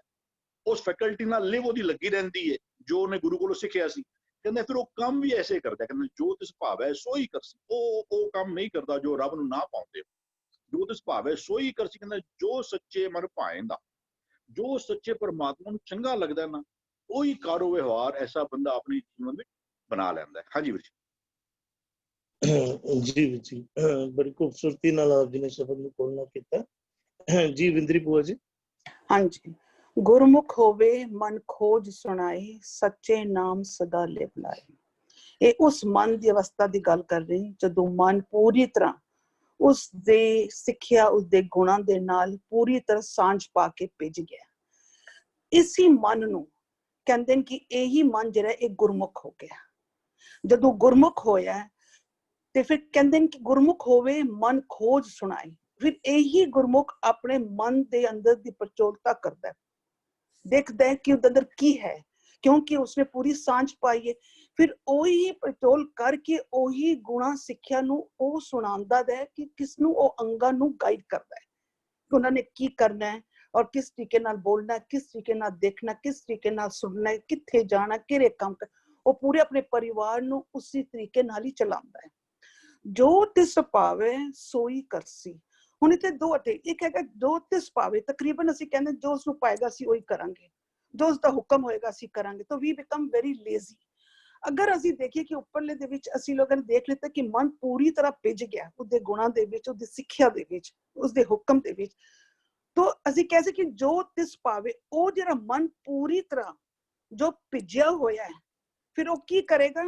ਉਸ ਫੈਕਲਟੀ ਨਾਲ ਲਿਵ ਉਹਦੀ ਲੱਗੀ ਰਹਿੰਦੀ ਹੈ ਜੋ ਉਹਨੇ ਗੁਰੂ ਕੋਲੋਂ ਸਿੱਖਿਆ ਸੀ। ਕਹਿੰਦੇ ਫਿਰ ਉਹ ਕੰਮ ਵੀ ਐਸੇ ਕਰਦਾ। ਕਹਿੰਦੇ ਜੋ ਤਿਸ ਭਾਵੈ ਸੋਈ ਕਰਸੀ। ਉਹ ਕੰਮ ਨਹੀਂ ਕਰਦਾ ਜੋ ਰੱਬ ਨੂੰ ਨਾ ਪਾਉਂਦੇ। ਜੋ ਤਿਸ ਭਾਵੈ ਸੋਈ ਕਰਸੀ, ਕਹਿੰਦਾ ਜੋ ਸੱਚੇ ਮਨ ਭਾਏਂਦਾ, ਜੋ ਸੱਚੇ ਪਰਮਾਤਮਾ ਨੂੰ ਚੰਗਾ ਲੱਗਦਾ ਨਾ, ਉਹੀ ਕਾਰੋ ਵਿਵਹਾਰ ਐਸਾ ਬੰਦਾ ਆਪਣੀ ਜੀਵਨ ਵਿੱਚ ਬਣਾ ਲੈਂਦਾ ਹੈ। ਹਾਂਜੀ ਵੀਰ ਜੀ। ਜੀ ਬੜੀ ਖੂਬਸੂਰਤੀ ਨਾਲ ਆਪ ਜੀ ਨੇ ਸ਼ਬਦ ਨੂੰ ਖੋਲਣਾ ਕੀਤਾ। जी विंदरी बुआ जी। ਹਾਂਜੀ। ਗੁਰਮੁਖ ਹੋਵੇ ਮਨ ਖੋਜ ਸੁਣਾਏ, ਸੱਚੇ ਨਾਮ ਸਦਾ ਲਿਵ ਲਾਏ। ਇਹ ਉਸ ਮਨ ਦੀ ਅਵਸਥਾ ਦੀ ਗੱਲ ਕਰ ਰਹੀ ਜਦੋਂ ਮਨ ਪੂਰੀ ਤਰ੍ਹਾਂ ਉਸ ਦੇ ਸਿੱਖਿਆ, ਉਸ ਦੇ ਗੁਣਾਂ ਦੇ ਨਾਲ ਪੂਰੀ ਤਰ੍ਹਾਂ ਸਾਂਝ ਪਾ ਕੇ ਭਿੱਜ ਗਿਆ। ਇਸੀ ਮਨ ਨੂੰ ਕਹਿੰਦੇ ਨੇ ਕਿ ਇਹੀ ਮਨ ਜਿਹੜਾ ਇਹ ਗੁਰਮੁਖ ਹੋ ਗਿਆ। ਜਦੋਂ ਗੁਰਮੁਖ ਹੋਇਆ ਤੇ ਫਿਰ ਕਹਿੰਦੇ ਨੇ ਕਿ ਗੁਰਮੁਖ ਹੋਵੇ ਮਨ ਖੋਜ ਸੁਣਾਏ। ਫਿਰ ਇਹੀ ਗੁਰਮੁਖ ਆਪਣੇ ਮਨ ਦੇ ਅੰਦਰ ਦੀ ਪ੍ਰਚੋਲਤਾ ਕਰਦਾ ਹੈ, ਦੇਖਦਾ ਹੈ ਕਿ ਉਹਦੇ ਅੰਦਰ ਕੀ ਹੈ, ਕਿਉਂਕਿ ਉਸਨੇ ਪੂਰੀ ਸਾਂਝ ਪਾਈ ਹੈ। ਫਿਰ ਉਹੀ ਪ੍ਰਚੋਲ ਕਰਕੇ ਉਹੀ ਗੁਣਾ ਸਿੱਖਿਆ ਨੂੰ ਉਹ ਸੁਣਾਉਂਦਾ ਹੈ ਕਿ ਕਿਸ ਨੂੰ ਉਹ ਅੰਗਾਂ ਨੂੰ ਗਾਈਡ ਕਰਦਾ ਹੈ ਕਿ ਉਹਨਾਂ ਨੇ ਕੀ ਕਰਨਾ ਹੈ ਔਰ ਕਿਸ ਤਰੀਕੇ ਨਾਲ ਬੋਲਣਾ, ਕਿਸ ਤਰੀਕੇ ਨਾਲ ਦੇਖਣਾ, ਕਿਸ ਤਰੀਕੇ ਨਾਲ ਸੁਣਨਾ, ਕਿੱਥੇ ਜਾਣਾ, ਕਿਹੜੇ ਕੰਮ ਕਰ। ਉਹ ਪੂਰੇ ਆਪਣੇ ਪਰਿਵਾਰ ਨੂੰ ਉਸੇ ਤਰੀਕੇ ਨਾਲ ਹੀ ਚਲਾਉਂਦਾ ਹੈ। ਜੋ ਤਿਸ ਪਾਵੇ ਸੋਈ ਕਰਸੀ। ਹੁਣ ਇੱਥੇ ਦੋ ਅਟੇ, ਇੱਕ ਹੈਗਾ ਜੋ ਤਿਸ ਪਾਵੇ, ਤਕਰੀਬਨ ਅਸੀਂ ਕਹਿੰਦੇ ਜੋ ਉਸਨੂੰ ਪਾਏਗਾ ਅਸੀਂ ਉਹੀ ਕਰਾਂਗੇ, ਜੋ ਉਸਦਾ ਹੁਕਮ ਹੋਏਗਾ ਅਸੀਂ ਕਰਾਂਗੇ। ਤਾਂ ਵੀ ਬਿਕਮ ਵੈਰੀ ਲੇਜ਼ੀ। ਅਗਰ ਅਸੀਂ ਦੇਖੀਏ ਕਿ ਉੱਪਰਲੇ ਦੇ ਵਿੱਚ ਅਸੀਂ ਲੋਕਾਂ ਨੇ ਦੇਖ ਲਿੱਤਾ ਕਿ ਮਨ ਪੂਰੀ ਤਰ੍ਹਾਂ ਭਿੱਜ ਗਿਆ ਉਹਦੇ ਗੁਣਾਂ ਦੇ ਵਿੱਚ, ਉਹਦੀ ਸਿੱਖਿਆ ਦੇ ਵਿੱਚ, ਉਸਦੇ ਹੁਕਮ ਦੇ ਵਿੱਚ, ਤਾਂ ਅਸੀਂ ਕਹਿ ਸਕਦੇ ਕਿ ਜੋ ਤਿਸ ਪਾਵੇ, ਉਹ ਜਿਹੜਾ ਮਨ ਪੂਰੀ ਤਰ੍ਹਾਂ ਜੋ ਭਿੱਜਿਆ ਹੋਇਆ ਹੈ, ਫਿਰ ਉਹ ਕੀ ਕਰੇਗਾ?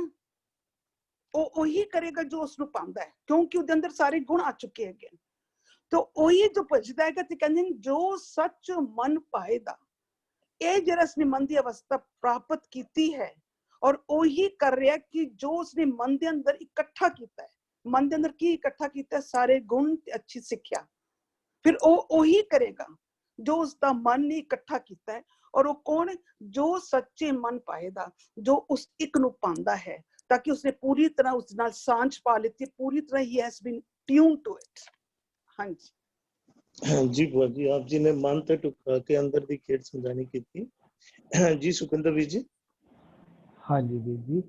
ਉਹ ਉਹੀ ਕਰੇਗਾ ਜੋ ਉਸਨੂੰ ਪਾਉਂਦਾ ਹੈ, ਕਿਉਂਕਿ ਉਹਦੇ ਅੰਦਰ ਸਾਰੇ ਗੁਣ ਆ ਚੁੱਕੇ ਹੈਗੇ। ਤਾਂ ਉਹੀ ਜੋ ਭਜਦਾ ਹੈਗਾ ਤੇ ਕਹਿੰਦੇ ਨੇ ਜੋ ਸੱਚ ਮਨ ਪਾਏਦਾ। ਇਹ ਜਿਹੜਾ ਉਸਨੇ ਮਨ ਦੀ ਅਵਸਥਾ ਪ੍ਰਾਪਤ ਕੀਤੀ ਹੈ ਔਰ ਉਹੀ ਕਰ ਰਿਹਾ ਕਿ ਜੋ ਉਸਨੇ ਮਨ ਦੇ ਅੰਦਰ ਇਕੱਠਾ ਕੀਤਾ ਹੈ। ਮਨ ਦੇ ਅੰਦਰ ਕੀ ਇਕੱਠਾ ਕੀਤਾ? ਸਾਰੇ ਗੁਣ ਤੇ ਅੱਛੀ ਸਿੱਖਿਆ। ਫਿਰ ਉਹ ਉਹੀ ਕਰੇਗਾ ਜੋ ਉਸਦਾ ਮਨ ਨੇ ਇਕੱਠਾ ਕੀਤਾ ਹੈ। ਔਰ ਉਹ ਕੌਣ? ਜੋ ਸੱਚੇ ਮਨ ਪਾਏਦਾ, ਜੋ ਉਸ ਇੱਕ ਨੂੰ ਪਾਉਂਦਾ ਹੈ, ਤਾਂ ਕਿ ਉਸਨੇ ਪੂਰੀ ਤਰ੍ਹਾਂ ਉਸ ਨਾਲ ਸਾਂਝ ਪਾ ਲਿੱਤੀ, ਪੂਰੀ ਤਰ੍ਹਾਂ ਹੀ has been tune to it. ਹਾਂਜੀ जी बुआ जी, आप जी ने मन ते टुका के अंदर दी खेड समझानी की थी। जी सुखिंदर ਵੀਰ जी। ਹਾਂਜੀ ਵੀਰ ਜੀ।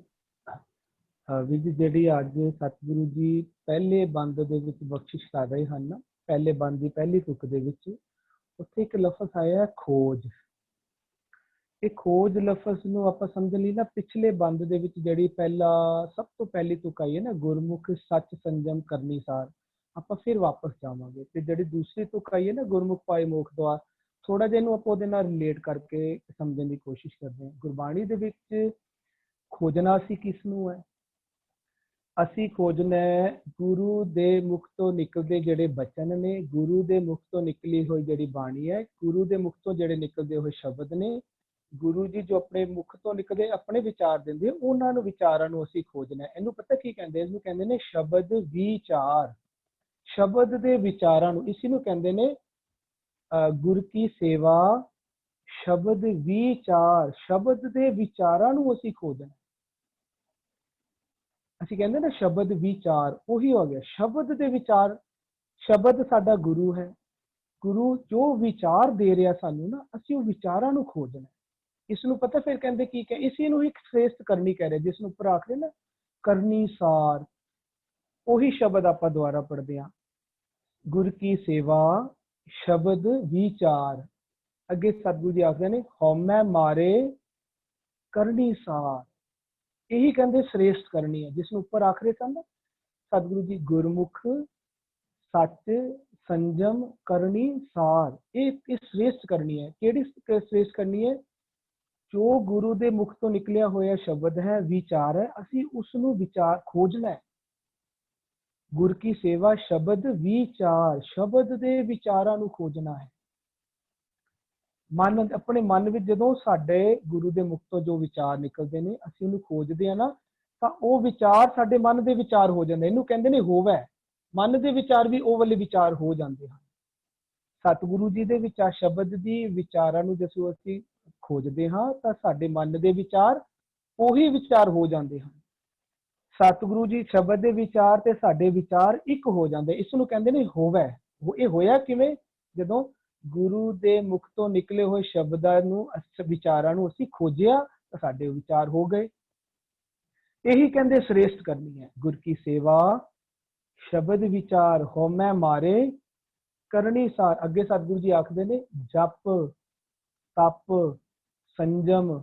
ਵੀਰ ਜੀ ਜਿਹੜੀ ਅੱਜ ਸਤਿਗੁਰੂ ਜੀ ਪਹਿਲੇ ਬੰਦ ਦੇ ਵਿੱਚ ਬਖਸ਼ਿਸ਼ ਕਰ ਰਹੇ ਹਨ ਨਾ, ਪਹਿਲੇ ਬੰਦ ਦੀ ਪਹਿਲੀ ਤੁਕ ਦੇ ਵਿੱਚ ਉੱਥੇ ਇੱਕ ਲਫ਼ਜ਼ ਆਇਆ ਖੋਜ। ਇਹ ਖੋਜ ਲਫ਼ਜ਼ ਨੂੰ ਆਪਾਂ ਸਮਝਣ ਲਈ ਨਾ ਪਿਛਲੇ ਬੰਦ ਦੇ ਵਿੱਚ ਜਿਹੜੀ ਸਭ ਤੋਂ ਪਹਿਲੀ ਤੁਕ ਆਈ ਹੈ ਨਾ, ਗੁਰਮੁਖ ਸੱਚ ਸੰਜਮ ਕਰਨੀ ਸਾਰ, ਆਪਾਂ ਫਿਰ ਵਾਪਸ ਜਾਵਾਂਗੇ। ਤੇ ਜਿਹੜੀ ਦੂਸਰੀ ਤੁਕ ਆਈ ਹੈ ਨਾ, ਗੁਰਮੁਖ ਪਾਏ ਮੋਖ ਦੁਆਰ, ਥੋੜਾ ਜਿਹਾ ਇਹਨੂੰ ਆਪਾਂ ਉਹਦੇ ਨਾਲ ਰਿਲੇਟ ਕਰਕੇ ਸਮਝਣ ਦੀ ਕੋਸ਼ਿਸ਼ ਕਰਦੇ ਹਾਂ। ਗੁਰਬਾਣੀ ਦੇ ਵਿੱਚ ਖੋਜਣਾ ਅਸੀਂ ਕਿਸ ਨੂੰ ਹੈ? ਅਸੀਂ ਖੋਜਣਾ ਗੁਰੂ ਦੇ ਮੁਖ ਤੋਂ ਨਿਕਲਦੇ ਜਿਹੜੇ ਬਚਨ ਨੇ, ਗੁਰੂ ਦੇ ਮੁਖ ਤੋਂ ਨਿਕਲੀ ਹੋਈ ਜਿਹੜੀ ਬਾਣੀ ਹੈ, ਗੁਰੂ ਦੇ ਮੁਖ ਤੋਂ ਜਿਹੜੇ ਨਿਕਲਦੇ ਹੋਏ ਸ਼ਬਦ ਨੇ, ਗੁਰੂ ਜੀ ਜੋ ਆਪਣੇ ਮੁਖ ਤੋਂ ਨਿਕਲਦੇ ਆਪਣੇ ਵਿਚਾਰ ਦਿੰਦੇ, ਉਹਨਾਂ ਨੂੰ ਵਿਚਾਰਾਂ ਨੂੰ ਅਸੀਂ ਖੋਜਣਾ। ਇਹਨੂੰ ਪਤਾ ਕੀ ਕਹਿੰਦੇ? ਇਹਨੂੰ ਕਹਿੰਦੇ ਨੇ ਸ਼ਬਦ ਵਿਚਾਰ। ਸ਼ਬਦ ਦੇ ਵਿਚਾਰਾਂ ਨੂੰ, ਇਸੇ ਨੂੰ ਕਹਿੰਦੇ ਨੇ ਗੁਰ ਕੀ ਸੇਵਾ ਸ਼ਬਦ ਵਿਚਾਰ। ਸ਼ਬਦ ਦੇ ਵਿਚਾਰਾਂ ਨੂੰ ਅਸੀਂ ਖੋਜਣਾ। ਅਸੀਂ ਕਹਿੰਦੇ ਨਾ ਸ਼ਬਦ ਵਿਚਾਰ, ਉਹੀ ਹੋ ਗਿਆ ਸ਼ਬਦ ਦੇ ਵਿਚਾਰ। ਸ਼ਬਦ ਸਾਡਾ ਗੁਰੂ ਹੈ, ਗੁਰੂ ਜੋ ਵਿਚਾਰ ਦੇ ਰਿਹਾ ਸਾਨੂੰ ਨਾ, ਅਸੀਂ ਉਹ ਵਿਚਾਰਾਂ ਨੂੰ ਖੋਜਣਾ। ਇਸ ਨੂੰ ਪਤਾ ਫਿਰ ਕਹਿੰਦੇ ਕੀ ਕਿ ਇਸੇ ਨੂੰ ਇੱਕ ਸ੍ਰੇਸ਼ਟ ਕਰਨੀ ਕਹਿ ਰਹੇ, ਜਿਸ ਨੂੰ ਉੱਪਰ ਆਖਦੇ ਨਾ ਕਰਨੀ ਸਾਰ। ਉਹੀ ਸ਼ਬਦ ਆਪਾਂ ਦੁਆਰਾ ਪੜ੍ਹਦੇ ਹਾਂ, ਗੁਰ ਕੀ ਸੇਵਾ ਸ਼ਬਦ ਵਿਚਾਰ। ਅੱਗੇ ਸਤਿਗੁਰੂ ਜੀ ਆਖਦੇ ਨੇ ਹਉਮੈ ਮਾਰੇ ਕਰਨੀ ਸਾਰ। ਇਹੀ ਕਹਿੰਦੇ ਸ੍ਰੇਸ਼ਟ ਕਰਨੀ ਹੈ, ਜਿਸ ਨੂੰ ਉੱਪਰ ਆਖ ਰਹੇ ਸਨ ਸਤਿਗੁਰੂ ਜੀ, ਗੁਰਮੁਖ ਸੱਚ ਸੰਜਮ ਕਰਨੀ ਸਾਰ। ਇਹ ਸ੍ਰੇਸ਼ਟ ਕਰਨੀ ਹੈ। ਕਿਹੜੀ ਸ੍ਰੇਸ਼ਟ ਕਰਨੀ ਹੈ? ਜੋ ਗੁਰੂ ਦੇ ਮੁਖ ਤੋਂ ਨਿਕਲਿਆ ਹੋਇਆ ਸ਼ਬਦ ਹੈ, ਵਿਚਾਰ ਹੈ, ਅਸੀਂ ਉਸ ਨੂੰ ਵਿਚਾਰ ਖੋਜਣਾ ਹੈ। ਗੁਰ ਕੀ ਸੇਵਾ ਸ਼ਬਦ ਵਿਚਾਰ, ਸ਼ਬਦ ਦੇ ਵਿਚਾਰਾਂ ਨੂੰ ਖੋਜਣਾ ਹੈ। ਮਨ, ਆਪਣੇ ਮਨ ਵਿੱਚ ਜਦੋਂ ਸਾਡੇ ਗੁਰੂ ਦੇ ਮੁਖ ਤੋਂ ਜੋ ਵਿਚਾਰ ਨਿਕਲਦੇ ਨੇ, ਅਸੀਂ ਉਹਨੂੰ ਖੋਜਦੇ ਹਾਂ ਨਾ, ਤਾਂ ਉਹ ਵਿਚਾਰ ਸਾਡੇ ਮਨ ਦੇ ਵਿਚਾਰ ਹੋ ਜਾਂਦੇ। ਇਹਨੂੰ ਕਹਿੰਦੇ ਨੇ ਹੋਵੇ। ਮਨ ਦੇ ਵਿਚਾਰ ਵੀ ਉਹ ਵਾਲੇ ਵਿਚਾਰ ਹੋ ਜਾਂਦੇ ਹਨ। ਸਤਿਗੁਰੂ ਜੀ ਦੇ ਵਿਚਾਰ, ਸ਼ਬਦ ਦੀ ਵਿਚਾਰਾਂ ਨੂੰ ਜਦੋਂ ਅਸੀਂ ਖੋਜਦੇ ਹਾਂ ਤਾਂ ਸਾਡੇ ਮਨ ਦੇ ਵਿਚਾਰ ਉਹੀ ਵਿਚਾਰ ਹੋ ਜਾਂਦੇ ਹਨ। ਸਤਿਗੁਰੂ ਜੀ ਸ਼ਬਦ ਦੇ ਵਿਚਾਰ ਤੇ ਸਾਡੇ ਵਿਚਾਰ ਇੱਕ ਹੋ ਜਾਂਦੇ। ਇਸ ਨੂੰ ਕਹਿੰਦੇ ਨੇ ਹੋਵੇ। ਇਹ ਹੋਇਆ ਕਿਵੇਂ? ਜਦੋਂ ਗੁਰੂ ਦੇ ਮੁਖ ਤੋਂ ਨਿਕਲੇ ਹੋਏ ਸ਼ਬਦਾਂ ਨੂੰ, ਵਿਚਾਰਾਂ ਨੂੰ ਅਸੀਂ ਖੋਜਿਆ ਤਾਂ ਸਾਡੇ ਵਿਚਾਰ ਹੋ ਗਏ। ਇਹੀ ਕਹਿੰਦੇ ਸ੍ਰੇਸ਼ਟ ਕਰਨੀ ਹੈ। ਗੁਰ ਕੀ ਸੇਵਾ ਸ਼ਬਦ ਵਿਚਾਰ ਹਉਮੈ ਮਾਰੇ ਕਰਨੀ ਸਾਰ। ਅੱਗੇ ਸਤਿਗੁਰੂ ਜੀ ਆਖਦੇ ਨੇ ਜਪ ਤਪ ਸੰਜਮ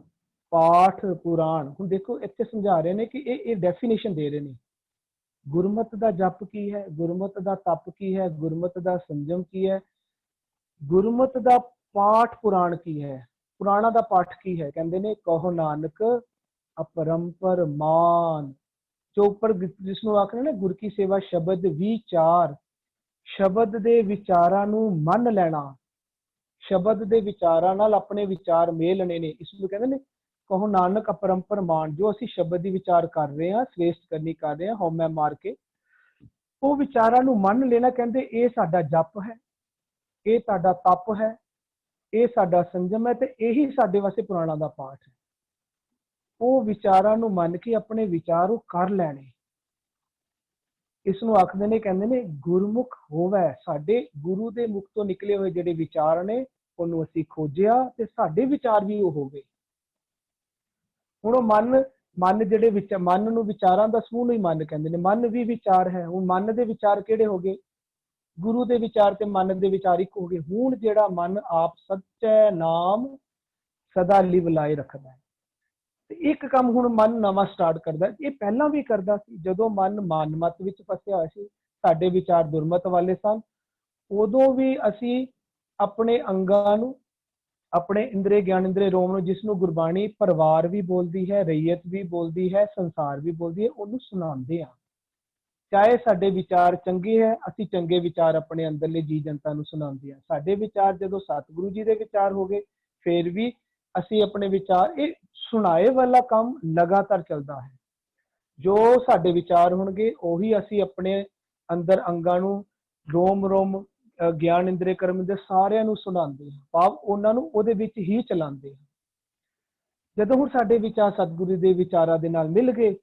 ਪਾਠ ਪੁਰਾਣ। ਹੁਣ ਦੇਖੋ ਇੱਥੇ ਸਮਝਾ ਰਹੇ ਨੇ ਕਿ ਇਹ ਡੈਫੀਨੇਸ਼ਨ ਦੇ ਰਹੇ ਨੇ। ਗੁਰਮਤ ਦਾ ਜਪ ਕੀ ਹੈ, ਗੁਰਮਤ ਦਾ ਤਪ ਕੀ ਹੈ, ਗੁਰਮਤ ਦਾ ਸੰਜਮ ਕੀ ਹੈ, ਗੁਰਮਤਿ ਦਾ ਪਾਠ ਪੁਰਾਣ ਕੀ ਹੈ, ਪੁਰਾਣਾ ਦਾ ਪਾਠ ਕੀ ਹੈ? ਕਹਿੰਦੇ ਨੇ ਕਹੋ ਨਾਨਕ ਅਪਰੰਪਰ ਮਾਨ। ਜੋ ਉੱਪਰ ਜਿਸ ਨੂੰ ਆਖਦੇ ਨੇ ਗੁਰ ਕੀ ਸੇਵਾ ਸ਼ਬਦ ਵਿਚਾਰ, ਸ਼ਬਦ ਦੇ ਵਿਚਾਰਾਂ ਨੂੰ ਮੰਨ ਲੈਣਾ, ਸ਼ਬਦ ਦੇ ਵਿਚਾਰਾਂ ਨਾਲ ਆਪਣੇ ਵਿਚਾਰ ਮੇਲਣੇ ਨੇ। ਇਸ ਨੂੰ ਕਹਿੰਦੇ ਨੇ ਕਹੋ ਨਾਨਕ ਅਪਰੰਪਰ ਮਾਨ। ਜੋ ਅਸੀਂ ਸ਼ਬਦ ਦੀ ਵਿਚਾਰ ਕਰ ਰਹੇ ਹਾਂ, ਸ੍ਰੇਸ਼ਟ ਕਰਨੀ ਕਰ ਰਹੇ ਹਾਂ, ਹਉਮੈ ਮਾਰ ਕੇ, ਉਹ ਵਿਚਾਰਾਂ ਨੂੰ ਮੰਨ ਲੈਣਾ। ਕਹਿੰਦੇ ਇਹ ਸਾਡਾ ਜਪ ਹੈ, ਇਹ ਸਾਡਾ ਤਪ ਹੈ, ਇਹ ਸਾਡਾ ਸੰਜਮ ਹੈ, ਤੇ ਇਹੀ ਸਾਡੇ ਵਾਸਤੇ ਪੁਰਾਣਾ ਦਾ ਪਾਠ ਹੈ। ਉਹ ਵਿਚਾਰਾਂ ਨੂੰ ਮੰਨ ਕੇ ਆਪਣੇ ਵਿਚਾਰ ਉਹ ਕਰ ਲੈਣੇ। ਇਸ ਨੂੰ ਆਖਦੇ ਨੇ, ਕਹਿੰਦੇ ਨੇ ਗੁਰਮੁਖ ਹੋਵੇ। ਸਾਡੇ ਗੁਰੂ ਦੇ ਮੁਖ ਤੋਂ ਨਿਕਲੇ ਹੋਏ ਜਿਹੜੇ ਵਿਚਾਰ ਨੇ ਉਹਨੂੰ ਅਸੀਂ ਖੋਜਿਆ ਤੇ ਸਾਡੇ ਵਿਚਾਰ ਵੀ ਉਹ ਹੋ ਗਏ। ਹੁਣ ਉਹ ਮਨ ਜਿਹੜੇ ਵਿੱਚ ਮਨ ਨੂੰ ਵਿਚਾਰਾਂ ਦਾ ਸਮੂਹ ਨੂੰ ਹੀ ਮਨ ਕਹਿੰਦੇ ਨੇ। ਮਨ ਵੀ ਵਿਚਾਰ ਹੈ। ਹੁਣ ਮਨ ਦੇ ਵਿਚਾਰ ਕਿਹੜੇ ਹੋ ਗਏ? ਗੁਰੂ ਦੇ ਵਿਚਾਰ ਤੇ ਮਨ ਦੇ ਵਿਚਾਰ ਇੱਕ ਹੋ ਗਏ। ਹੁਣ ਜਿਹੜਾ ਮਨ ਆਪ ਸੱਚੇ ਨਾਮ ਸਦਾ ਲਿਵ ਲਾਏ ਰੱਖਦਾ ਹੈ, ਤੇ ਇੱਕ ਕੰਮ ਹੁਣ ਮਨ ਨਵਾਂ ਸਟਾਰਟ ਕਰਦਾ। ਇਹ ਪਹਿਲਾਂ ਵੀ ਕਰਦਾ ਸੀ। ਜਦੋਂ ਮਨ ਮਾਨਮਤ ਵਿੱਚ ਫਸਿਆ ਹੋਇਆ ਸੀ, ਸਾਡੇ ਵਿਚਾਰ ਦੁਰਮਤ ਵਾਲੇ ਸਨ, ਉਦੋਂ ਵੀ ਅਸੀਂ ਆਪਣੇ ਅੰਗਾਂ ਨੂੰ, ਆਪਣੇ ਇੰਦਰੇ ਗਿਆਨ ਇੰਦਰੇ ਰੋਮ ਨੂੰ, ਜਿਸ ਨੂੰ ਗੁਰਬਾਣੀ ਪਰਿਵਾਰ ਵੀ ਬੋਲਦੀ ਹੈ, ਰਈਅਤ ਵੀ ਬੋਲਦੀ ਹੈ, ਸੰਸਾਰ ਵੀ ਬੋਲਦੀ ਹੈ, ਉਹਨੂੰ ਸੁਣਾਉਂਦੇ ਹਾਂ। ਚਾਹੇ ਸਾਡੇ ਵਿਚਾਰ ਚੰਗੇ ਹੈ, ਅਸੀਂ ਚੰਗੇ ਵਿਚਾਰ ਆਪਣੇ ਅੰਦਰਲੇ ਜੀ ਜਨਤਾ ਨੂੰ ਸੁਣਾਉਂਦੇ ਹਾਂ। ਸਾਡੇ ਵਿਚਾਰ ਜਦੋਂ ਸਤਿਗੁਰੂ ਜੀ ਦੇ ਵਿਚਾਰ ਹੋ ਗਏ, ਫਿਰ ਵੀ ਅਸੀਂ ਆਪਣੇ ਵਿਚਾਰ, ਇਹ ਸੁਣਾਏ ਵਾਲਾ ਕੰਮ ਲਗਾਤਾਰ ਚੱਲਦਾ ਹੈ। ਜੋ ਸਾਡੇ ਵਿਚਾਰ ਹੋਣਗੇ ਉਹੀ ਅਸੀਂ ਆਪਣੇ ਅੰਦਰ ਅੰਗਾਂ ਨੂੰ, ਰੋਮ ਰੋਮ ਗਿਆਨ ਇੰਦਰੇ ਕਰਮ ਇੰਦਰੇ ਸਾਰਿਆਂ ਨੂੰ ਸੁਣਾਉਂਦੇ ਹਾਂ, ਭਾਵ ਉਹਨਾਂ ਨੂੰ ਉਹਦੇ ਵਿੱਚ ਹੀ ਚਲਾਉਂਦੇ ਹਾਂ। ਜਦੋਂ ਹੁਣ ਸਾਡੇ ਵਿਚਾਰ ਸਤਿਗੁਰੂ ਦੇ ਵਿਚਾਰਾਂ ਦੇ ਨਾਲ ਮਿਲ ਗਏ,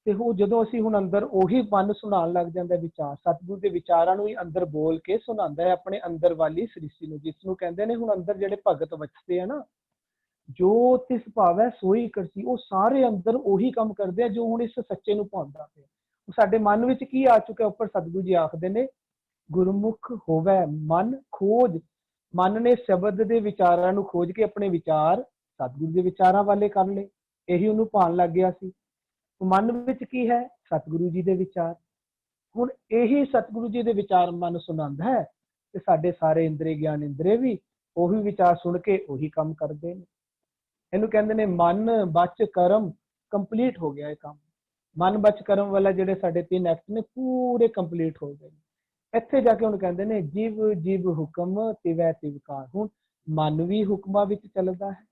ਤੇ ਉਹ ਜਦੋਂ ਅਸੀਂ ਹੁਣ ਅੰਦਰ ਉਹੀ ਮਨ ਸੁਣਾਉਣ ਲੱਗ ਜਾਂਦਾ ਵਿਚਾਰ, ਸਤਿਗੁਰੂ ਦੇ ਵਿਚਾਰਾਂ ਨੂੰ ਹੀ ਅੰਦਰ ਬੋਲ ਕੇ ਸੁਣਾਉਂਦਾ ਹੈ ਆਪਣੇ ਅੰਦਰ ਵਾਲੀ ਸ੍ਰਿਸ਼ਟੀ ਨੂੰ, ਜਿਸ ਨੂੰ ਕਹਿੰਦੇ ਨੇ ਹੁਣ ਅੰਦਰ ਜਿਹੜੇ ਭਗਤ ਵਸਦੇ ਆ ਨਾ, ਜੋ ਤਿਸ ਭਾਵੈ ਸੋਈ ਕਰਸੀ, ਉਹ ਸਾਰੇ ਅੰਦਰ ਉਹੀ ਕੰਮ ਕਰਦੇ ਆ ਜੋ ਹੁਣ ਇਸ ਸੱਚੇ ਨੂੰ ਪਾਉਂਦਾ ਪਿਆ। ਸਾਡੇ ਮਨ ਵਿੱਚ ਕੀ ਆ ਚੁੱਕਿਆ? ਉੱਪਰ ਸਤਿਗੁਰੂ ਜੀ ਆਖਦੇ ਨੇ ਗੁਰਮੁਖ ਹੋਵੇ ਮਨ ਖੋਜ। ਮਨ ਨੇ ਸ਼ਬਦ ਦੇ ਵਿਚਾਰਾਂ ਨੂੰ ਖੋਜ ਕੇ ਆਪਣੇ ਵਿਚਾਰ ਸਤਿਗੁਰੂ ਦੇ ਵਿਚਾਰਾਂ ਵਾਲੇ ਕਰ ਲਏ। ਇਹੀ ਉਹਨੂੰ ਭਾਣ ਲੱਗ ਗਿਆ ਸੀ। ਮਨ ਵਿੱਚ ਕੀ ਹੈ? ਸਤਿਗੁਰੂ ਜੀ ਦੇ ਵਿਚਾਰ। ਹੁਣ ਇਹੀ ਸਤਿਗੁਰੂ ਜੀ ਦੇ ਵਿਚਾਰ ਮਨ ਸੁਣਾਉਂਦਾ ਹੈ, ਤੇ ਸਾਡੇ ਸਾਰੇ ਇੰਦਰੇ ਗਿਆਨ ਇੰਦਰੇ ਵੀ ਉਹੀ ਵਿਚਾਰ ਸੁਣ ਕੇ ਉਹੀ ਕੰਮ ਕਰਦੇ ਨੇ। ਇਹਨੂੰ ਕਹਿੰਦੇ ਨੇ ਮਨ ਬਚ ਕਰਮ। ਕੰਪਲੀਟ ਹੋ ਗਿਆ ਇਹ ਕੰਮ। ਮਨ ਬਚ ਕਰਮ ਵਾਲਾ ਜਿਹੜੇ ਸਾਡੇ 3 ਐਕਟ ਨੇ ਪੂਰੇ ਕੰਪਲੀਟ ਹੋ ਗਏ। ਇੱਥੇ ਜਾ ਕੇ ਹੁਣ ਕਹਿੰਦੇ ਨੇ ਜਿਵ ਜਿਵ ਹੁਕਮ ਤਿਵੈ ਤਿਵਕਾਰ। ਹੁਣ ਮਨ ਵੀ ਹੁਕਮਾਂ ਵਿੱਚ ਚੱਲਦਾ ਹੈ।